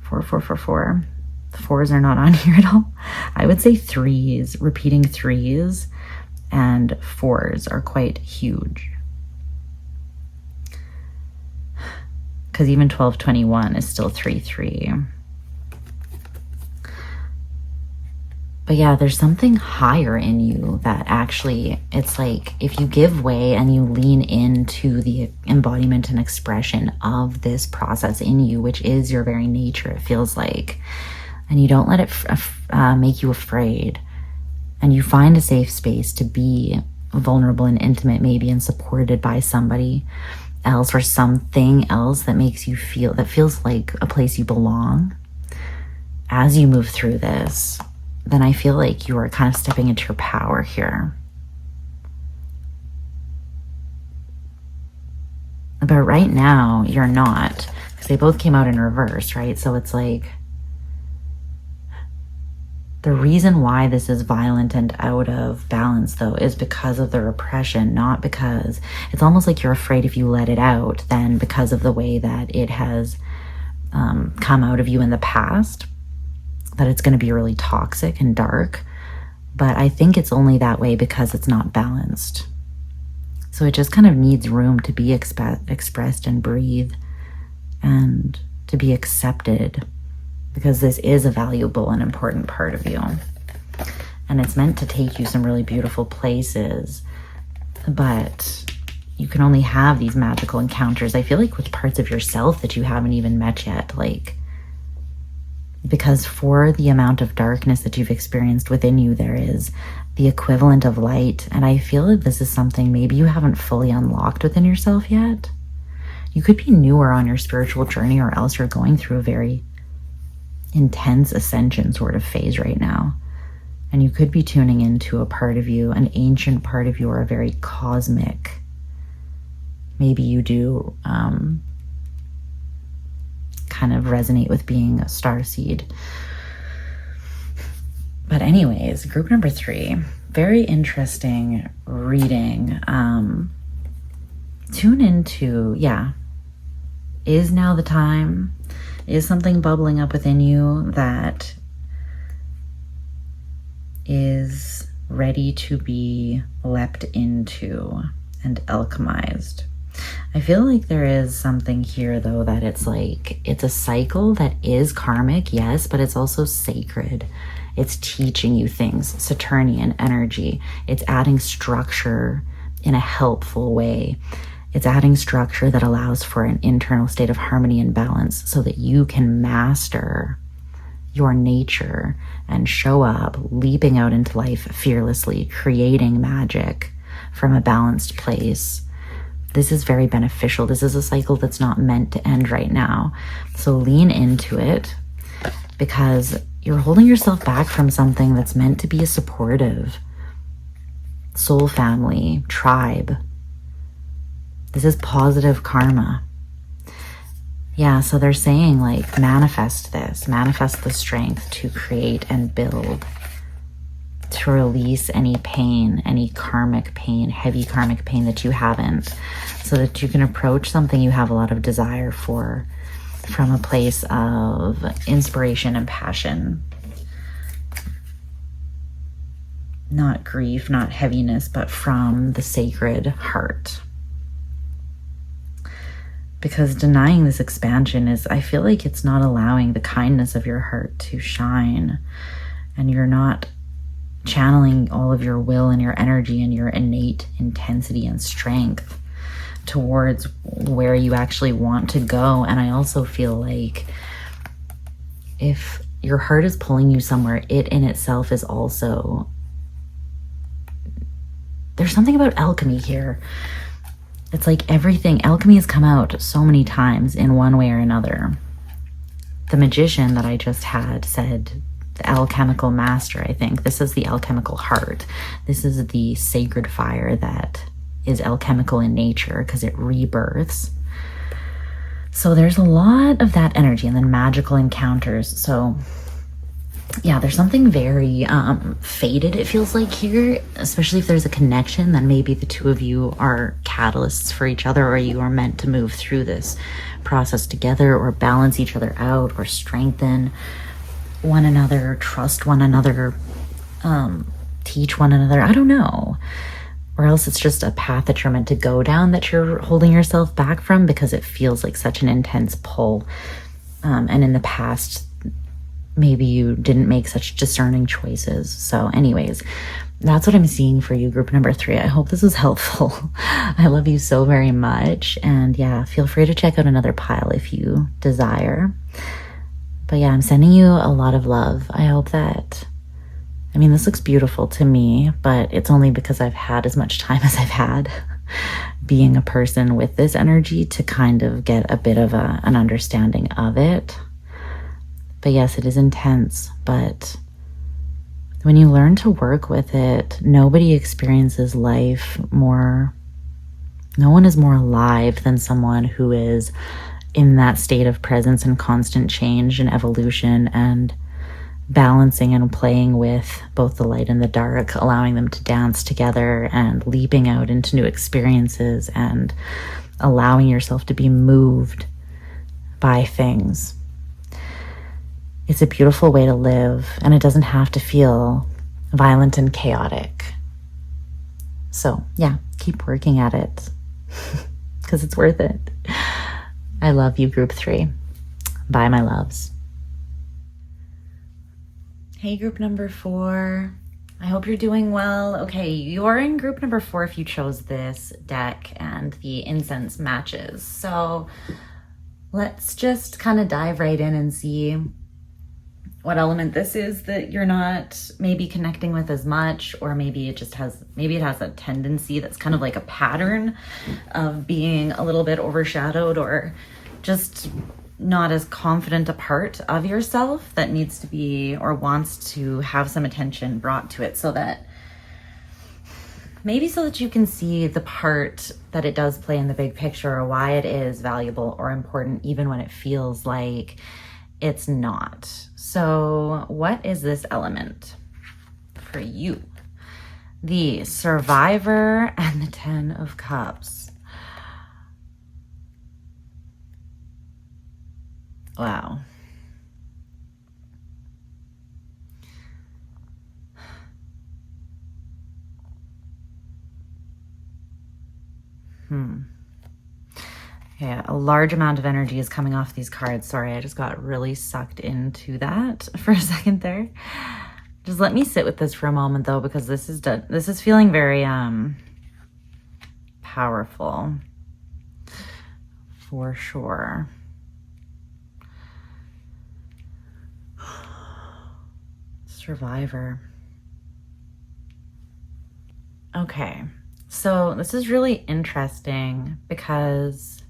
S1: 4444. The fours are not on here at all. I would say threes, repeating threes and fours are quite huge. Because even 1221 is still 33. But yeah, there's something higher in you that actually, it's like if you give way and you lean into the embodiment and expression of this process in you, which is your very nature, it feels like, and you don't let it make you afraid, and you find a safe space to be vulnerable and intimate, maybe, and supported by somebody else or something else that makes you feel, that feels like a place you belong. As you move through this, then I feel like you are kind of stepping into your power here. But right now, you're not, because they both came out in reverse, right? So it's like, the reason why this is violent and out of balance, though, is because of the repression, not because, it's almost like you're afraid if you let it out, then because of the way that it has come out of you in the past, that it's going to be really toxic and dark. But I think it's only that way because it's not balanced. So it just kind of needs room to be expressed and breathe and to be accepted, because this is a valuable and important part of you. And it's meant to take you some really beautiful places, but you can only have these magical encounters, I feel like, with parts of yourself that you haven't even met yet. Like, because for the amount of darkness that you've experienced within you, there is the equivalent of light. And I feel like this is something maybe you haven't fully unlocked within yourself yet. You could be newer on your spiritual journey, or else you're going through a very intense ascension sort of phase right now. And you could be tuning into a part of you, an ancient part of you, or a very cosmic. Maybe you do kind of resonate with being a starseed. But anyways, group number 3, very interesting reading. Tune into, is now the time? Is something bubbling up within you that is ready to be leapt into and alchemized? I feel like there is something here though that it's like, it's a cycle that is karmic, yes, but it's also sacred. It's teaching you things, Saturnian energy. It's adding structure in a helpful way. It's adding structure that allows for an internal state of harmony and balance so that you can master your nature and show up, leaping out into life fearlessly, creating magic from a balanced place. This is very beneficial. This is a cycle that's not meant to end right now. So lean into it, because you're holding yourself back from something that's meant to be a supportive soul family, tribe. This is positive karma. Yeah, so they're saying like manifest this, manifest the strength to create and build, to release any pain, any karmic pain, heavy karmic pain that you haven't, so that you can approach something you have a lot of desire for from a place of inspiration and passion. Not grief, not heaviness, but from the sacred heart. Because denying this expansion is, I feel like it's not allowing the kindness of your heart to shine, and you're not channeling all of your will and your energy and your innate intensity and strength towards where you actually want to go. And I also feel like if your heart is pulling you somewhere, it in itself is also, there's something about alchemy here. It's like everything, alchemy has come out so many times in one way or another. The magician that I just had said, the alchemical master, I think. This is the alchemical heart. This is the sacred fire that is alchemical in nature because it rebirths. So there's a lot of that energy, and then magical encounters. So yeah, there's something very fated, it feels like here, especially if there's a connection, then maybe the two of you are catalysts for each other, or you are meant to move through this process together, or balance each other out, or strengthen one another, trust one another, teach one another. I don't know. Or else it's just a path that you're meant to go down that you're holding yourself back from because it feels like such an intense pull. And in the past, maybe you didn't make such discerning choices. So anyways, that's what I'm seeing for you, group number 3. I hope this is helpful. I love you so very much. And yeah, feel free to check out another pile if you desire. But yeah, I'm sending you a lot of love. I hope that, I mean, this looks beautiful to me, but it's only because I've had as much time as I've had being a person with this energy to kind of get a bit of an understanding of it. But yes, it is intense, but when you learn to work with it, nobody experiences life more, no one is more alive than someone who is in that state of presence and constant change and evolution and balancing and playing with both the light and the dark, allowing them to dance together and leaping out into new experiences and allowing yourself to be moved by things. It's a beautiful way to live, and it doesn't have to feel violent and chaotic. So yeah, keep working at it because it's worth it. I love you, group 3. Bye, my loves. Hey, group number 4. I hope you're doing well. Okay, you're in group number 4 if you chose this deck and the incense matches. So let's just kind of dive right in and see what element this is that you're not maybe connecting with as much, or maybe it just has, maybe it has a tendency that's kind of like a pattern of being a little bit overshadowed or just not as confident a part of yourself that needs to be or wants to have some attention brought to it, so that maybe so that you can see the part that it does play in the big picture, or why it is valuable or important even when it feels like it's not. So what is this element for you? The Survivor and the 10 of Cups. Wow. Okay, a large amount of energy is coming off these cards. Sorry, I just got really sucked into that for a second there. Just let me sit with this for a moment though, because this is feeling very powerful for sure. Survivor. Okay, so this is really interesting because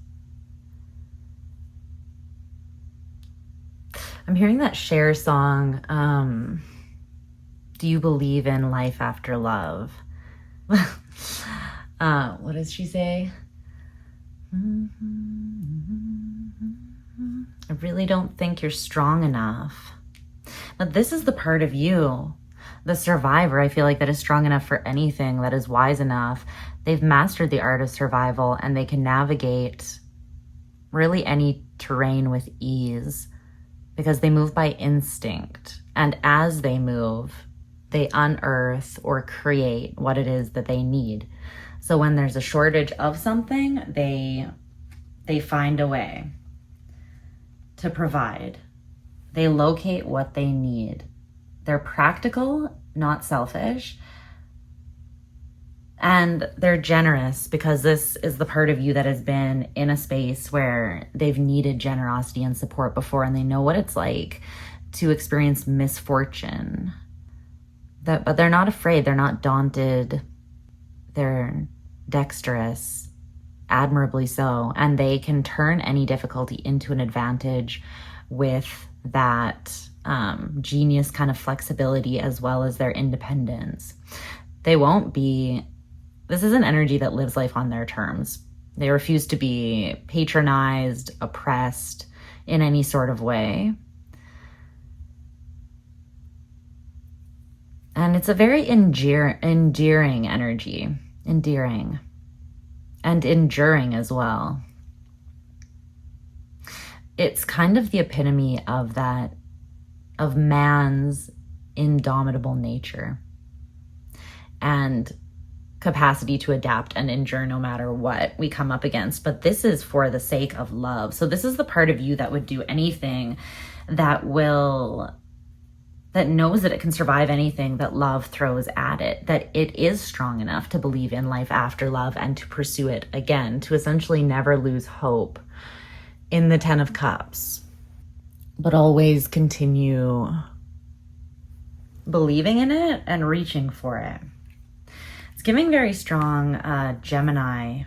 S1: I'm hearing that Cher song, Do You Believe in Life After Love? What does she say? I really don't think you're strong enough. But this is the part of you, the survivor, I feel like, that is strong enough for anything, that is wise enough. They've mastered the art of survival and they can navigate really any terrain with ease because they move by instinct. And as they move, they unearth or create what it is that they need. So when there's a shortage of something, they find a way to provide. They locate what they need. They're practical, not selfish. And they're generous because this is the part of you that has been in a space where they've needed generosity and support before, and they know what it's like to experience misfortune. But they're not afraid. They're not daunted. They're dexterous, admirably so. And they can turn any difficulty into an advantage with that genius kind of flexibility as well as their independence. This is an energy that lives life on their terms. They refuse to be patronized, oppressed in any sort of way. And it's a very endearing energy. Endearing. And enduring as well. It's kind of the epitome of that, of man's indomitable nature and capacity to adapt and endure no matter what we come up against. But this is for the sake of love. So this is the part of you that would do anything that knows that it can survive anything that love throws at it, that it is strong enough to believe in life after love and to pursue it again, to essentially never lose hope in the 10 of Cups, but always continue believing in it and reaching for it. It's giving very strong Gemini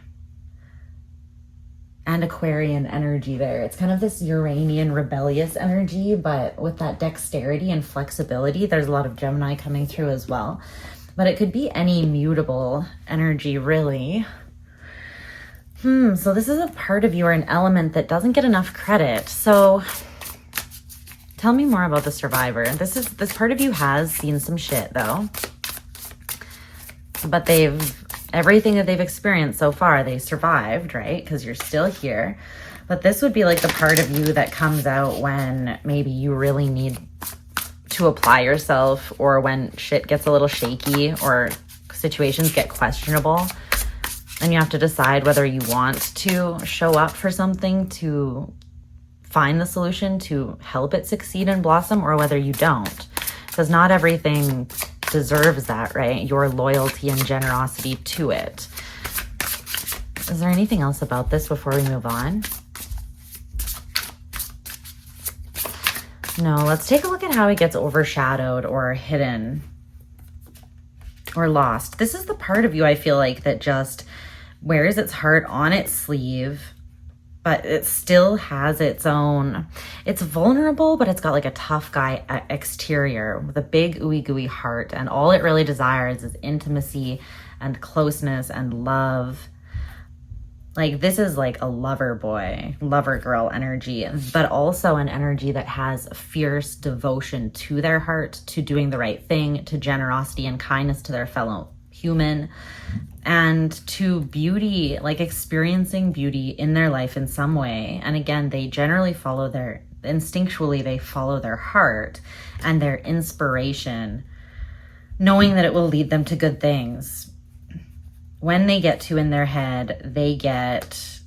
S1: and Aquarian energy there. It's kind of this Uranian rebellious energy, but with that dexterity and flexibility. There's a lot of Gemini coming through as well, but it could be any mutable energy, really. So this is a part of you or an element that doesn't get enough credit. So tell me more about the survivor. This part of you has seen some shit though, but everything that they've experienced so far, they survived, right? Because you're still here. But this would be like the part of you that comes out when maybe you really need to apply yourself, or when shit gets a little shaky or situations get questionable. And you have to decide whether you want to show up for something to find the solution to help it succeed and blossom, or whether you don't. Because not everything deserves that, right? Your loyalty and generosity to it. Is there anything else about this before we move on? No, let's take a look at how it gets overshadowed or hidden or lost. This is the part of you, I feel like, that just wears its heart on its sleeve, but it still has its own, it's vulnerable, but it's got like a tough guy exterior with a big ooey gooey heart. And all it really desires is intimacy and closeness and love. Like this is like a lover boy, lover girl energy, but also an energy that has fierce devotion to their heart, to doing the right thing, to generosity and kindness to their fellow human, and to beauty, like experiencing beauty in their life in some way. And again, they generally instinctually they follow their heart and their inspiration, knowing that it will lead them to good things. When they get to in their head, they get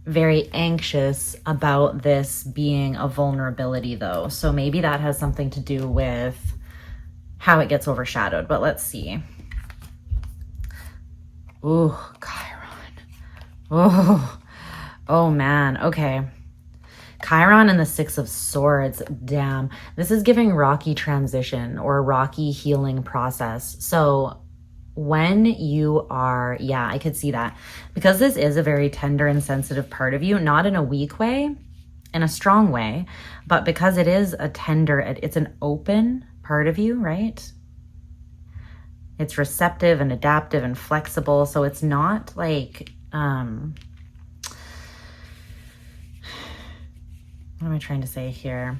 S1: very anxious about this being a vulnerability though. So maybe that has something to do with how it gets overshadowed, but let's see. Ooh, Chiron. Oh man, okay. Chiron and the Six of Swords, damn. This is giving rocky transition or rocky healing process. So when you are, yeah, I could see that. Because this is a very tender and sensitive part of you, not in a weak way, in a strong way, but because it is a tender, it's an open part of you, right? It's receptive and adaptive and flexible. So it's not like, what am I trying to say here?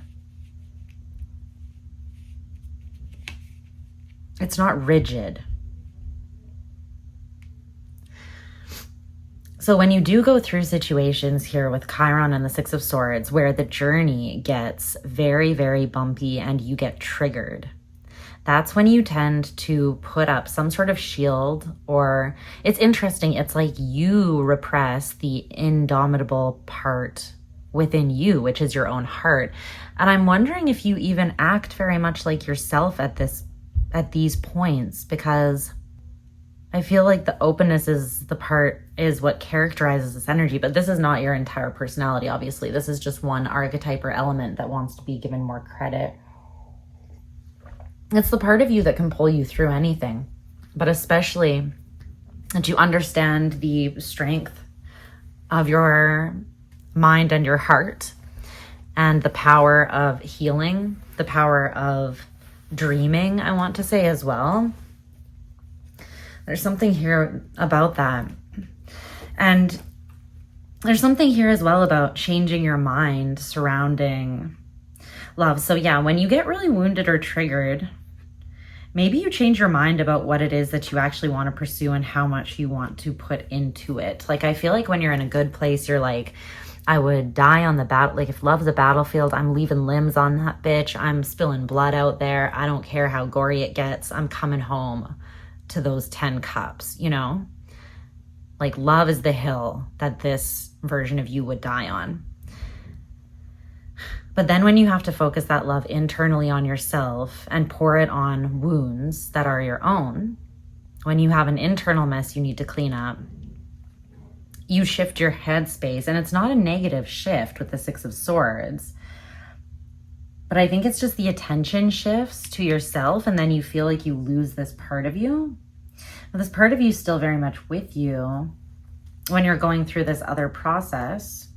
S1: It's not rigid. So when you do go through situations here with Chiron and the Six of Swords, where the journey gets very, very bumpy and you get triggered, that's when you tend to put up some sort of shield, or it's interesting. It's like you repress the indomitable part within you, which is your own heart. And I'm wondering if you even act very much like yourself at these points, because I feel like the openness is what characterizes this energy, but this is not your entire personality, obviously. This is just one archetype or element that wants to be given more credit. It's the part of you that can pull you through anything, but especially that you understand the strength of your mind and your heart and the power of healing, the power of dreaming, I want to say as well. There's something here about that. And there's something here as well about changing your mind surrounding love. So yeah, when you get really wounded or triggered, maybe you change your mind about what it is that you actually want to pursue and how much you want to put into it. Like, I feel like when you're in a good place, you're like, I would die on the battle. Like, if love's a battlefield, I'm leaving limbs on that bitch. I'm spilling blood out there. I don't care how gory it gets. I'm coming home to those 10 cups, you know? Like, love is the hill that this version of you would die on. But then when you have to focus that love internally on yourself and pour it on wounds that are your own, when you have an internal mess you need to clean up, you shift your headspace. And it's not a negative shift with the Six of Swords, but I think it's just the attention shifts to yourself, and then you feel like you lose this part of you. But this part of you is still very much with you when you're going through this other process.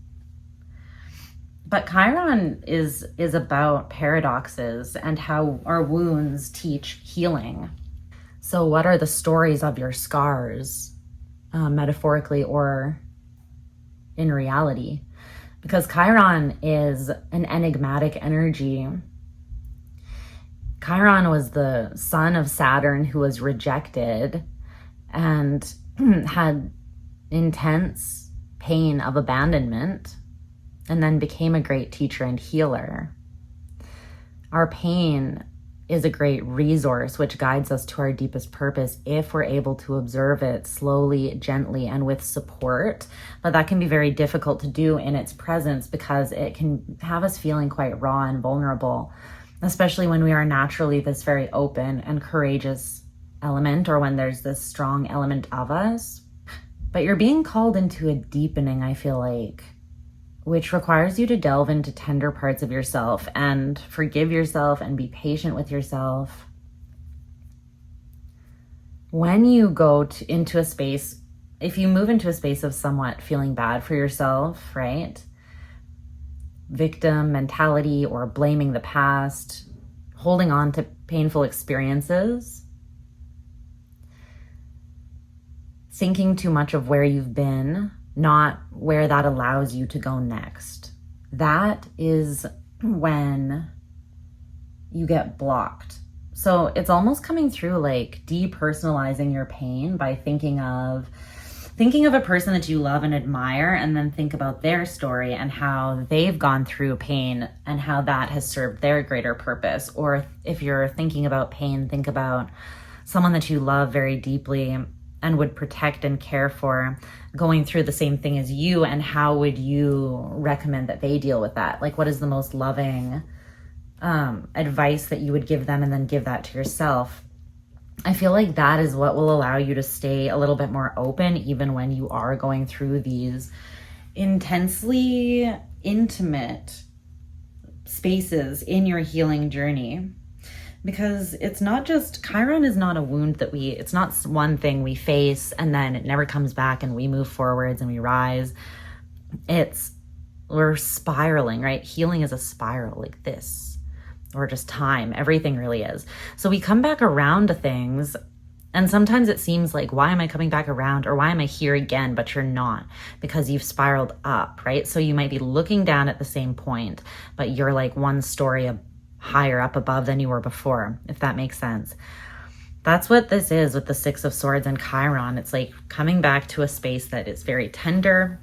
S1: But Chiron is about paradoxes and how our wounds teach healing. So what are the stories of your scars, metaphorically or in reality? Because Chiron is an enigmatic energy. Chiron was the son of Saturn who was rejected and had intense pain of abandonment, and then became a great teacher and healer. Our pain is a great resource which guides us to our deepest purpose if we're able to observe it slowly, gently, and with support. But that can be very difficult to do in its presence because it can have us feeling quite raw and vulnerable, especially when we are naturally this very open and courageous element, or when there's this strong element of us. But you're being called into a deepening, I feel like, which requires you to delve into tender parts of yourself and forgive yourself and be patient with yourself. When you go into a space, if you move into a space of somewhat feeling bad for yourself, right? Victim mentality or blaming the past, holding on to painful experiences, thinking too much of where you've been, not where that allows you to go next. That is when you get blocked. So it's almost coming through like depersonalizing your pain by thinking of a person that you love and admire, and then think about their story and how they've gone through pain and how that has served their greater purpose. Or if you're thinking about pain, think about someone that you love very deeply and would protect and care for going through the same thing as you, and how would you recommend that they deal with that? Like, what is the most loving advice that you would give them, and then give that to yourself? I feel like that is what will allow you to stay a little bit more open, even when you are going through these intensely intimate spaces in your healing journey. Because it's not just, Chiron is not a wound that it's not one thing we face and then it never comes back and we move forwards and we rise. We're spiraling, right? Healing is a spiral like this, or just time. Everything really is. So we come back around to things, and sometimes it seems like, why am I coming back around, or why am I here again? But you're not, because you've spiraled up, right? So you might be looking down at the same point, but you're like one story higher up above than you were before, if that makes sense. That's what this is with the Six of Swords and Chiron. It's like coming back to a space that is very tender.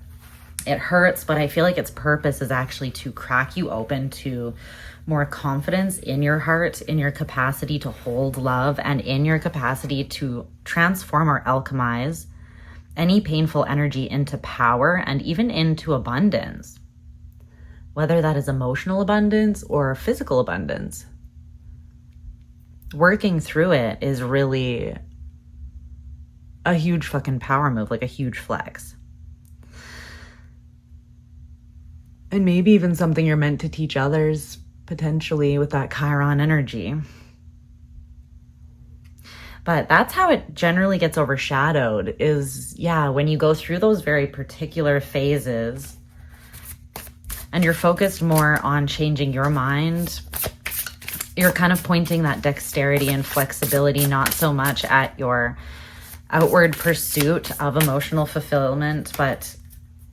S1: It hurts, but I feel like its purpose is actually to crack you open to more confidence in your heart, in your capacity to hold love, and in your capacity to transform or alchemize any painful energy into power and even into abundance. Whether that is emotional abundance or physical abundance. Working through it is really a huge fucking power move, like a huge flex. And maybe even something you're meant to teach others, potentially, with that Chiron energy. But that's how it generally gets overshadowed, is, when you go through those very particular phases and you're focused more on changing your mind, you're kind of pointing that dexterity and flexibility not so much at your outward pursuit of emotional fulfillment, but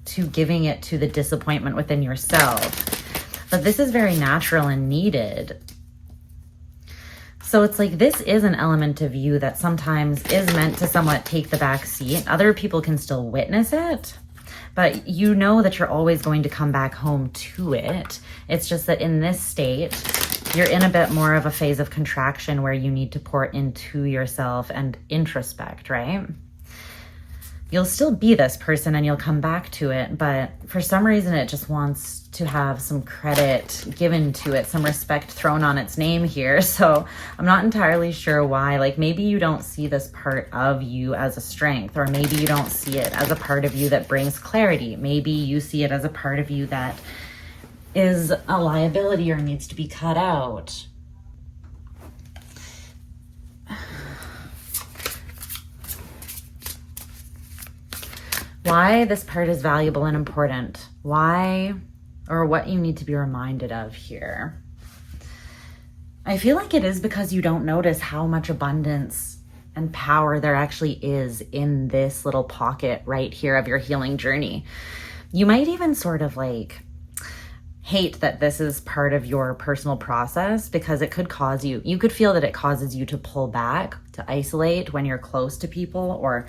S1: to giving it to the disappointment within yourself. But this is very natural and needed. So it's like, this is an element of you that sometimes is meant to somewhat take the back seat. Other people can still witness it, but you know that you're always going to come back home to it. It's just that in this state, you're in a bit more of a phase of contraction where you need to pour into yourself and introspect, right? You'll still be this person and you'll come back to it, but for some reason it just wants to have some credit given to it, some respect thrown on its name here. So I'm not entirely sure why. Like, maybe you don't see this part of you as a strength, or maybe you don't see it as a part of you that brings clarity. Maybe you see it as a part of you that is a liability or needs to be cut out. Why this part is valuable and important. Why, or what you need to be reminded of here. I feel like it is because you don't notice how much abundance and power there actually is in this little pocket right here of your healing journey. You might even sort of like hate that this is part of your personal process, because it could cause you could feel that it causes you to pull back, to isolate when you're close to people, or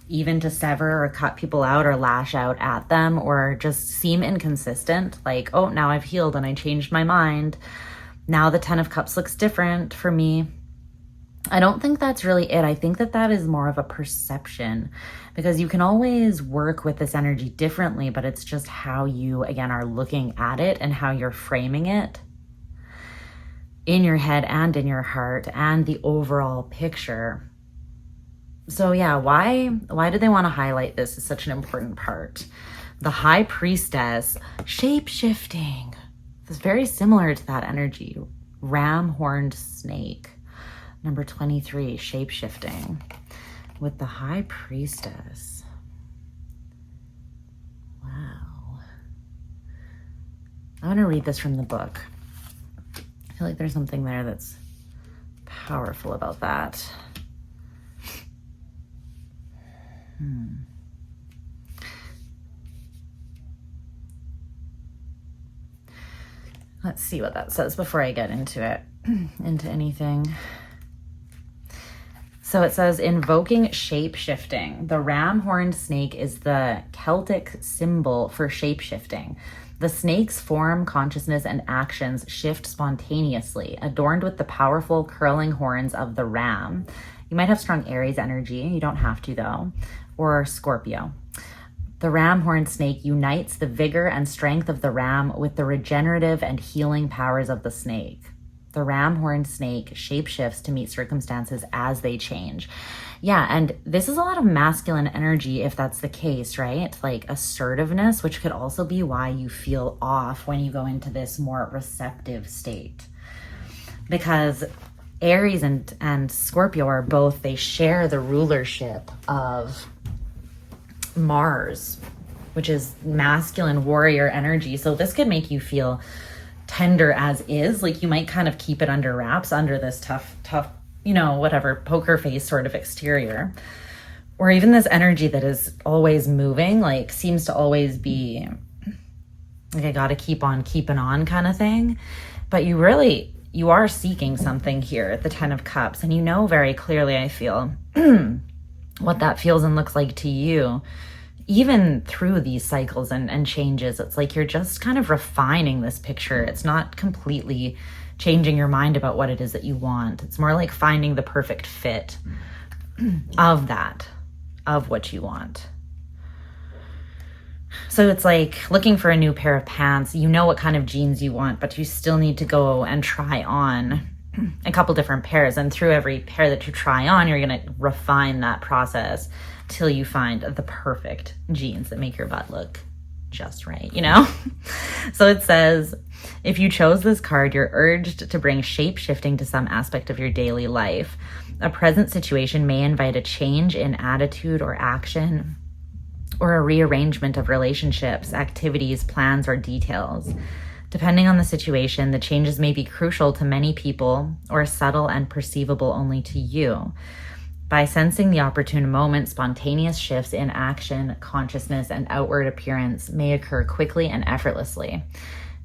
S1: even to sever or cut people out or lash out at them, or just seem inconsistent. Like, oh, now I've healed and I changed my mind. Now the 10 of Cups looks different for me. I don't think that's really it. I think that is more of a perception, because you can always work with this energy differently, but it's just how you, again, are looking at it and how you're framing it in your head and in your heart and the overall picture. So why do they want to highlight this as such an important part? The High Priestess, shape-shifting. It's very similar to that energy. Ram-horned snake. Number 23, shape-shifting. With the High Priestess. Wow. I'm going to read this from the book. I feel like there's something there that's powerful about that. Let's see what that says before I get into it, into anything. So it says, invoking shape-shifting. The ram-horned snake is the Celtic symbol for shape-shifting. The snake's form, consciousness, and actions shift spontaneously, adorned with the powerful curling horns of the ram. You might have strong Aries energy. You don't have to though. Or Scorpio. The ram horn snake unites the vigor and strength of the ram with the regenerative and healing powers of the snake. The ram horn snake shapeshifts to meet circumstances as they change. Yeah, and this is a lot of masculine energy if that's the case, right? Like assertiveness, which could also be why you feel off when you go into this more receptive state. Because Aries and Scorpio are both, they share the rulership of Mars, which is masculine warrior energy. So this could make you feel tender as is. Like you might kind of keep it under wraps under this tough, you know, whatever, poker face sort of exterior. Or even this energy that is always moving, like seems to always be like, I gotta keep on keeping on kind of thing. But you are seeking something here at the 10 of Cups. And you know very clearly, I feel, what that feels and looks like to you, even through these cycles and changes. It's like you're just kind of refining this picture. It's not completely changing your mind about what it is that you want. It's more like finding the perfect fit of what you want. So it's like looking for a new pair of pants. You know what kind of jeans you want, but you still need to go and try on a couple different pairs. And through every pair that you try on, you're going to refine that process till you find the perfect jeans that make your butt look just right, you know? So it says, if you chose this card, you're urged to bring shape-shifting to some aspect of your daily life. A present situation may invite a change in attitude or action, or a rearrangement of relationships, activities, plans, or details. Depending on the situation, the changes may be crucial to many people or subtle and perceivable only to you. By sensing the opportune moment, spontaneous shifts in action, consciousness, and outward appearance may occur quickly and effortlessly.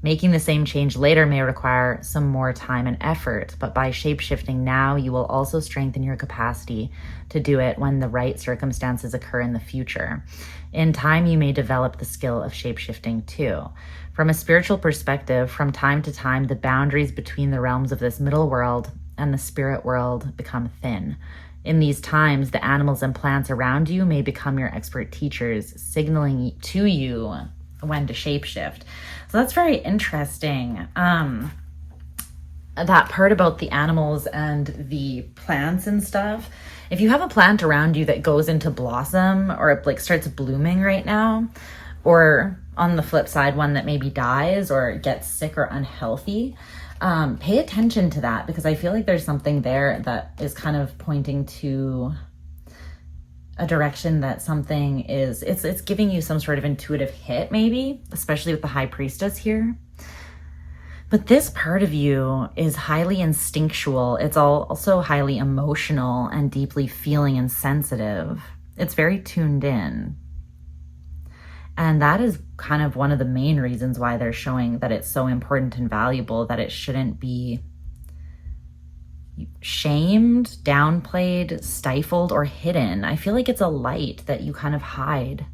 S1: Making the same change later may require some more time and effort, but by shape-shifting now, you will also strengthen your capacity to do it when the right circumstances occur in the future. In time, you may develop the skill of shape-shifting too. From a spiritual perspective, from time to time, the boundaries between the realms of this middle world and the spirit world become thin. In these times, the animals and plants around you may become your expert teachers, signaling to you when to shapeshift. So that's very interesting. That part about the animals and the plants and stuff. If you have a plant around you that goes into blossom or it like starts blooming right now, or on the flip side, one that maybe dies or gets sick or unhealthy, pay attention to that, because I feel like there's something there that is kind of pointing to a direction that something is, it's giving you some sort of intuitive hit maybe, especially with the High Priestess here. But this part of you is highly instinctual. It's also highly emotional and deeply feeling and sensitive. It's very tuned in. And that is kind of one of the main reasons why they're showing that it's so important and valuable, that it shouldn't be shamed, downplayed, stifled, or hidden. I feel like it's a light that you kind of hide.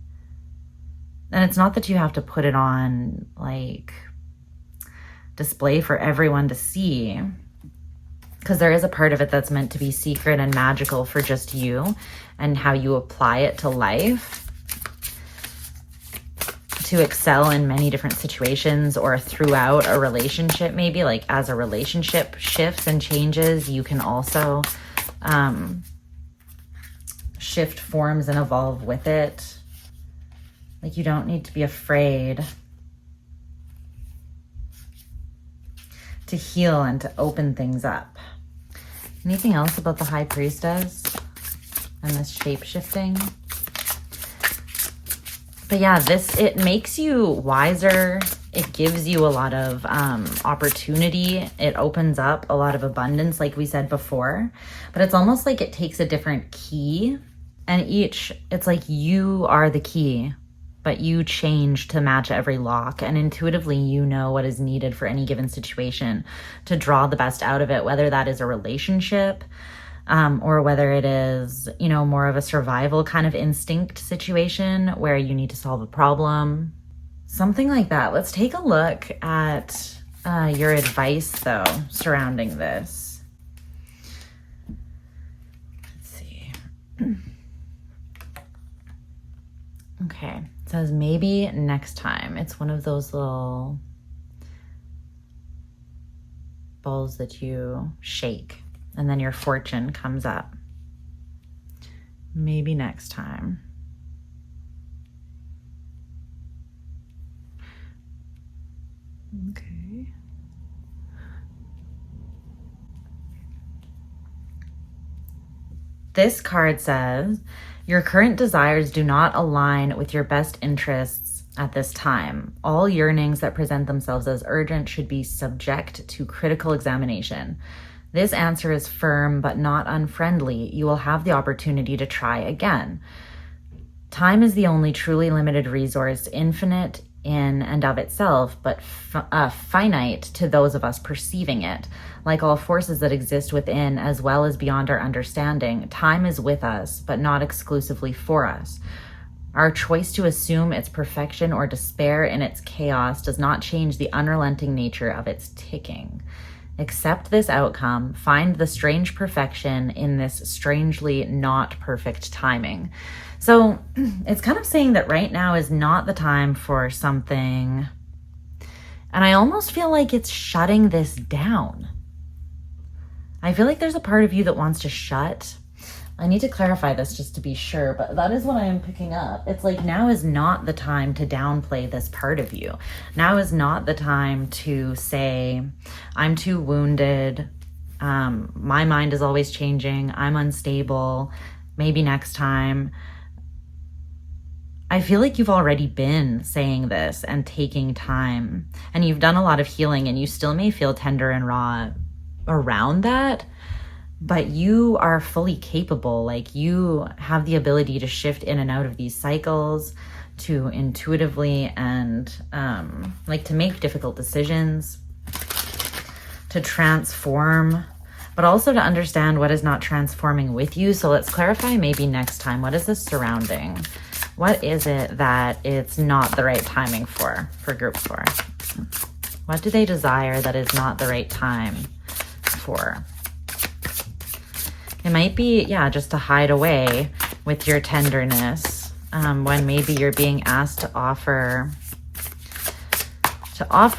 S1: And it's not that you have to put it on like display for everyone to see, because there is a part of it that's meant to be secret and magical for just you and how you apply it to life to excel in many different situations or throughout a relationship. Maybe like as a relationship shifts and changes, you can also shift forms and evolve with it. Like you don't need to be afraid to heal and to open things up. Anything else about the High Priestess and this shape-shifting? But yeah, it makes you wiser. It gives you a lot of opportunity. It opens up a lot of abundance, like we said before. But it's almost like it takes a different key. And it's like you are the key, but you change to match every lock. And intuitively, you know what is needed for any given situation to draw the best out of it, whether that is a relationship, or whether it is, you know, more of a survival kind of instinct situation where you need to solve a problem, something like that. Let's take a look at your advice, though, surrounding this. Let's Okay, it says maybe next time. It's one of those little balls that you shake and then your fortune comes up. Maybe next time. Okay. This card says, your current desires do not align with your best interests at this time. All yearnings that present themselves as urgent should be subject to critical examination. This answer is firm but not unfriendly. You will have the opportunity to try again. Time is the only truly limited resource, infinite in and of itself, but finite to those of us perceiving it. Like all forces that exist within as well as beyond our understanding, time is with us, but not exclusively for us. Our choice to assume its perfection or despair in its chaos does not change the unrelenting nature of its ticking. Accept this outcome, find the strange perfection in this strangely not perfect timing. So it's kind of saying that right now is not the time for something. And I almost feel like it's shutting this down. I feel like there's a part of you that wants to shut. I need to clarify this just to be sure, but that is what I am picking up. It's like now is not the time to downplay this part of you. Now is not the time to say, I'm too wounded. My mind is always changing. I'm unstable. Maybe next time. I feel like you've already been saying this and taking time, and you've done a lot of healing, and you still may feel tender and raw around that, but you are fully capable. Like, you have the ability to shift in and out of these cycles, to intuitively and like to make difficult decisions, to transform, but also to understand what is not transforming with you. So let's clarify maybe next time. What is this surrounding? What is it that it's not the right timing for group 4? What do they desire that is not the right time for? It might be, yeah, just to hide away with your tenderness when maybe you're being asked to offer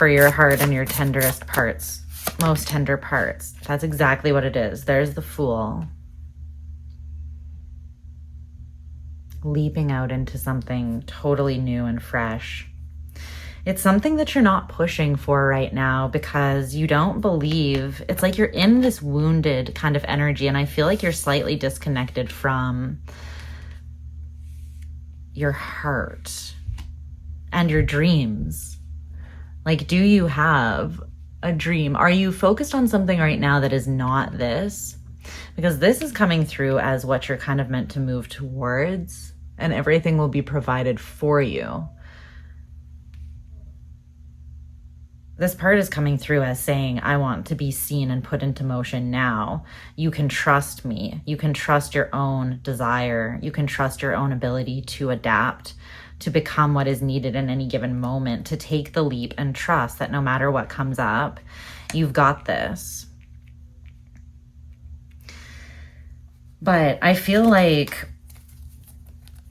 S1: your heart and your tenderest parts, most tender parts. That's exactly what it is. There's the Fool. Leaping out into something totally new and fresh. It's something that you're not pushing for right now because you don't believe. It's like you're in this wounded kind of energy, and I feel like you're slightly disconnected from your heart and your dreams. Like, do you have a dream? Are you focused on something right now that is not this? Because this is coming through as what you're kind of meant to move towards, and everything will be provided for you. This part is coming through as saying, I want to be seen and put into motion now. You can trust me. You can trust your own desire. You can trust your own ability to adapt, to become what is needed in any given moment, to take the leap and trust that no matter what comes up, you've got this. But I feel like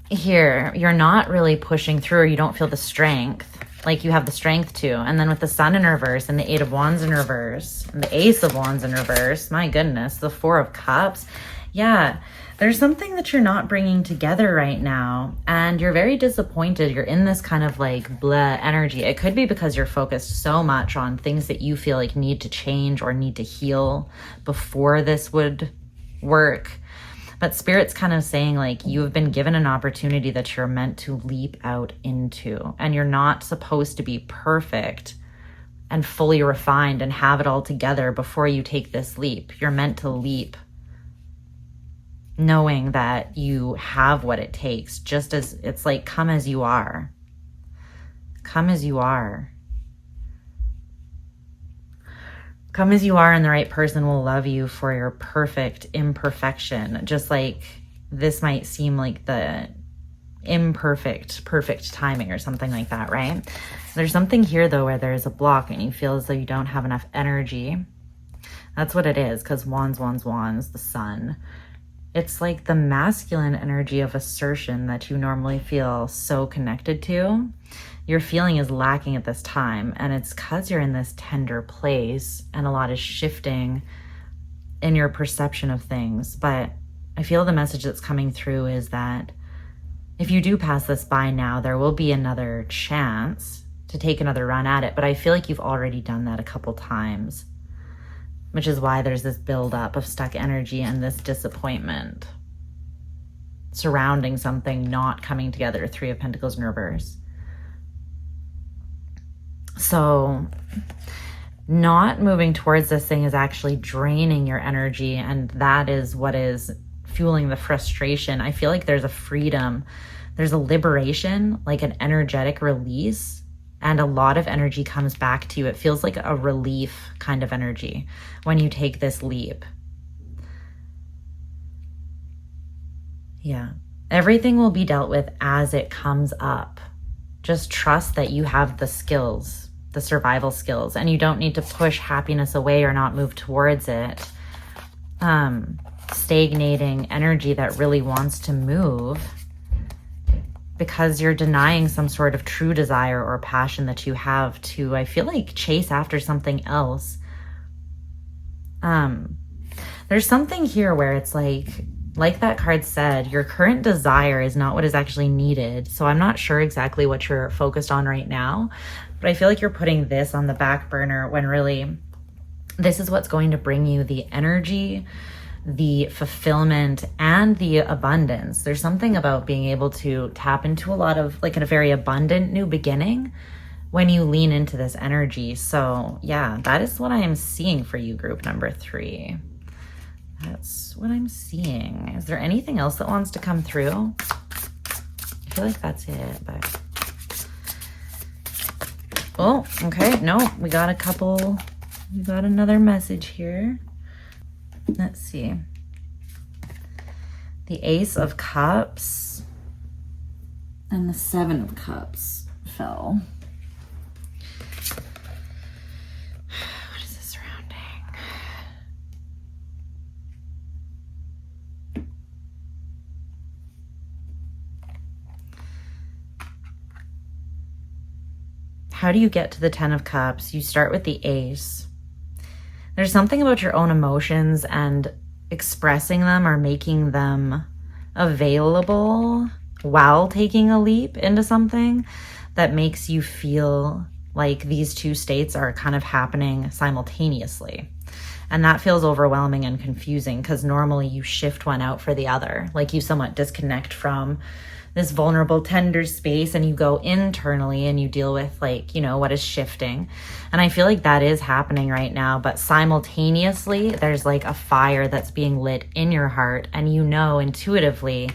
S1: here, you're not really pushing through, or you don't feel the strength like you have the strength to. And then with the Sun in reverse and the 8 of Wands in reverse and the Ace of Wands in reverse, my goodness, the 4 of Cups. Yeah, there's something that you're not bringing together right now, and you're very disappointed. You're in this kind of like blah energy. It could be because you're focused so much on things that you feel like need to change or need to heal before this would work. But Spirit's kind of saying, like, you have been given an opportunity that you're meant to leap out into, and you're not supposed to be perfect and fully refined and have it all together before you take this leap. You're meant to leap knowing that you have what it takes, just as it's like, come as you are. Come as you are. Come as you are, and the right person will love you for your perfect imperfection. Just like this might seem like the perfect timing or something like that, right? There's something here though where there's a block and you feel as though you don't have enough energy. That's what it is, because wands, the sun. It's like the masculine energy of assertion that you normally feel so connected to. Your feeling is lacking at this time, and it's because you're in this tender place and a lot is shifting in your perception of things. But I feel the message that's coming through is that if you do pass this by now, there will be another chance to take another run at it. But I feel like you've already done that a couple times, which is why there's this buildup of stuck energy and this disappointment surrounding something not coming together. Three of Pentacles in reverse. So not moving towards this thing is actually draining your energy, and that is what is fueling the frustration. I feel like there's a freedom, there's a liberation, like an energetic release, and a lot of energy comes back to you. It feels like a relief kind of energy when you take this leap. Yeah. Everything will be dealt with as it comes up. Just trust that you have the skills, the survival skills, and you don't need to push happiness away or not move towards it. Stagnating energy that really wants to move because you're denying some sort of true desire or passion that you have to, I feel like, chase after something else. There's something here where it's like that card said, your current desire is not what is actually needed. So I'm not sure exactly what you're focused on right now, but I feel like you're putting this on the back burner when really this is what's going to bring you the energy, the fulfillment, and the abundance. There's something about being able to tap into a lot of, like, a very abundant new beginning when you lean into this energy. So yeah, that is what I am seeing for you, group number 3. That's what I'm seeing. Is there anything else that wants to come through? I feel like that's it, but... Oh, okay. No, we got a couple. We got another message here. Let's see. The Ace of Cups and the 7 of Cups fell. What is this surrounding? How do you get to the 10 of Cups? You start with the Ace. There's something about your own emotions and expressing them or making them available while taking a leap into something that makes you feel like these two states are kind of happening simultaneously. And that feels overwhelming and confusing because normally you shift one out for the other. Like you somewhat disconnect from this vulnerable, tender space and you go internally and you deal with, like, you know, what is shifting. And I feel like that is happening right now, but simultaneously there's like a fire that's being lit in your heart, and you know intuitively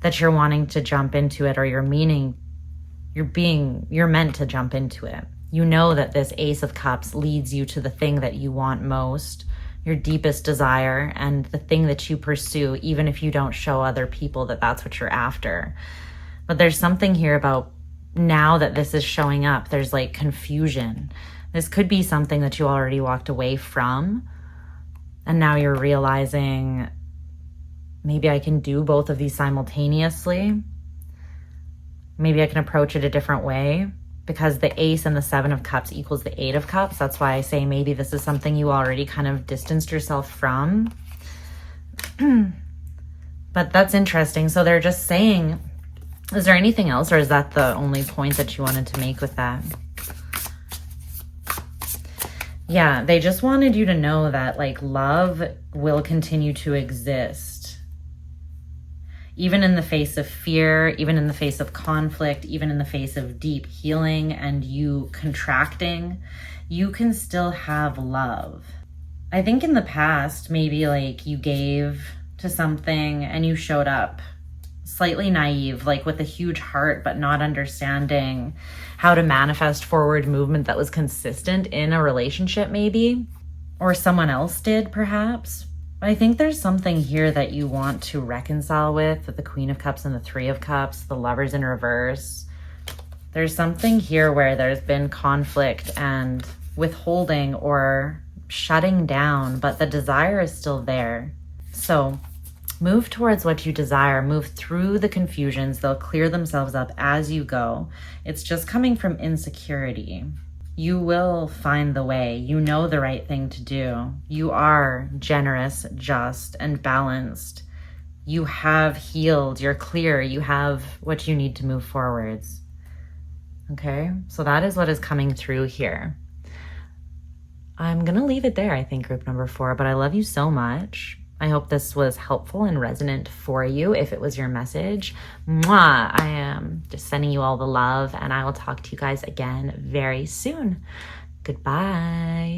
S1: that you're wanting to jump into it, or you're meant to jump into it. You know that this Ace of Cups leads you to the thing that you want most, your deepest desire, and the thing that you pursue, even if you don't show other people that that's what you're after. But there's something here about now that this is showing up, there's like confusion. This could be something that you already walked away from, and now you're realizing maybe I can do both of these simultaneously. Maybe I can approach it a different way. Because the Ace and the 7 of Cups equals the 8 of Cups. That's why I say maybe this is something you already kind of distanced yourself from. But that's interesting. So they're just saying, is there anything else, or is that the only point that you wanted to make with that? Yeah, they just wanted you to know that, like, love will continue to exist. Even in the face of fear, even in the face of conflict, even in the face of deep healing and you contracting, you can still have love. I think in the past, maybe like you gave to something and you showed up slightly naive, like with a huge heart, but not understanding how to manifest forward movement that was consistent in a relationship maybe, or someone else did perhaps. I think there's something here that you want to reconcile with the Queen of Cups and the 3 of Cups, the Lovers in reverse. There's something here where there's been conflict and withholding or shutting down, but the desire is still there. So Move towards what you desire. Move through the confusions. They'll clear themselves up as you go. It's just coming from insecurity. You will find the way. You know the right thing to do. You are generous, just, and balanced. You have healed. You're clear. You have what you need to move forwards. Okay? So that is what is coming through here. I'm going to leave it there, I think, group number 4, but I love you so much. I hope this was helpful and resonant for you. If it was your message, mwah, I am just sending you all the love, and I will talk to you guys again very soon. Goodbye.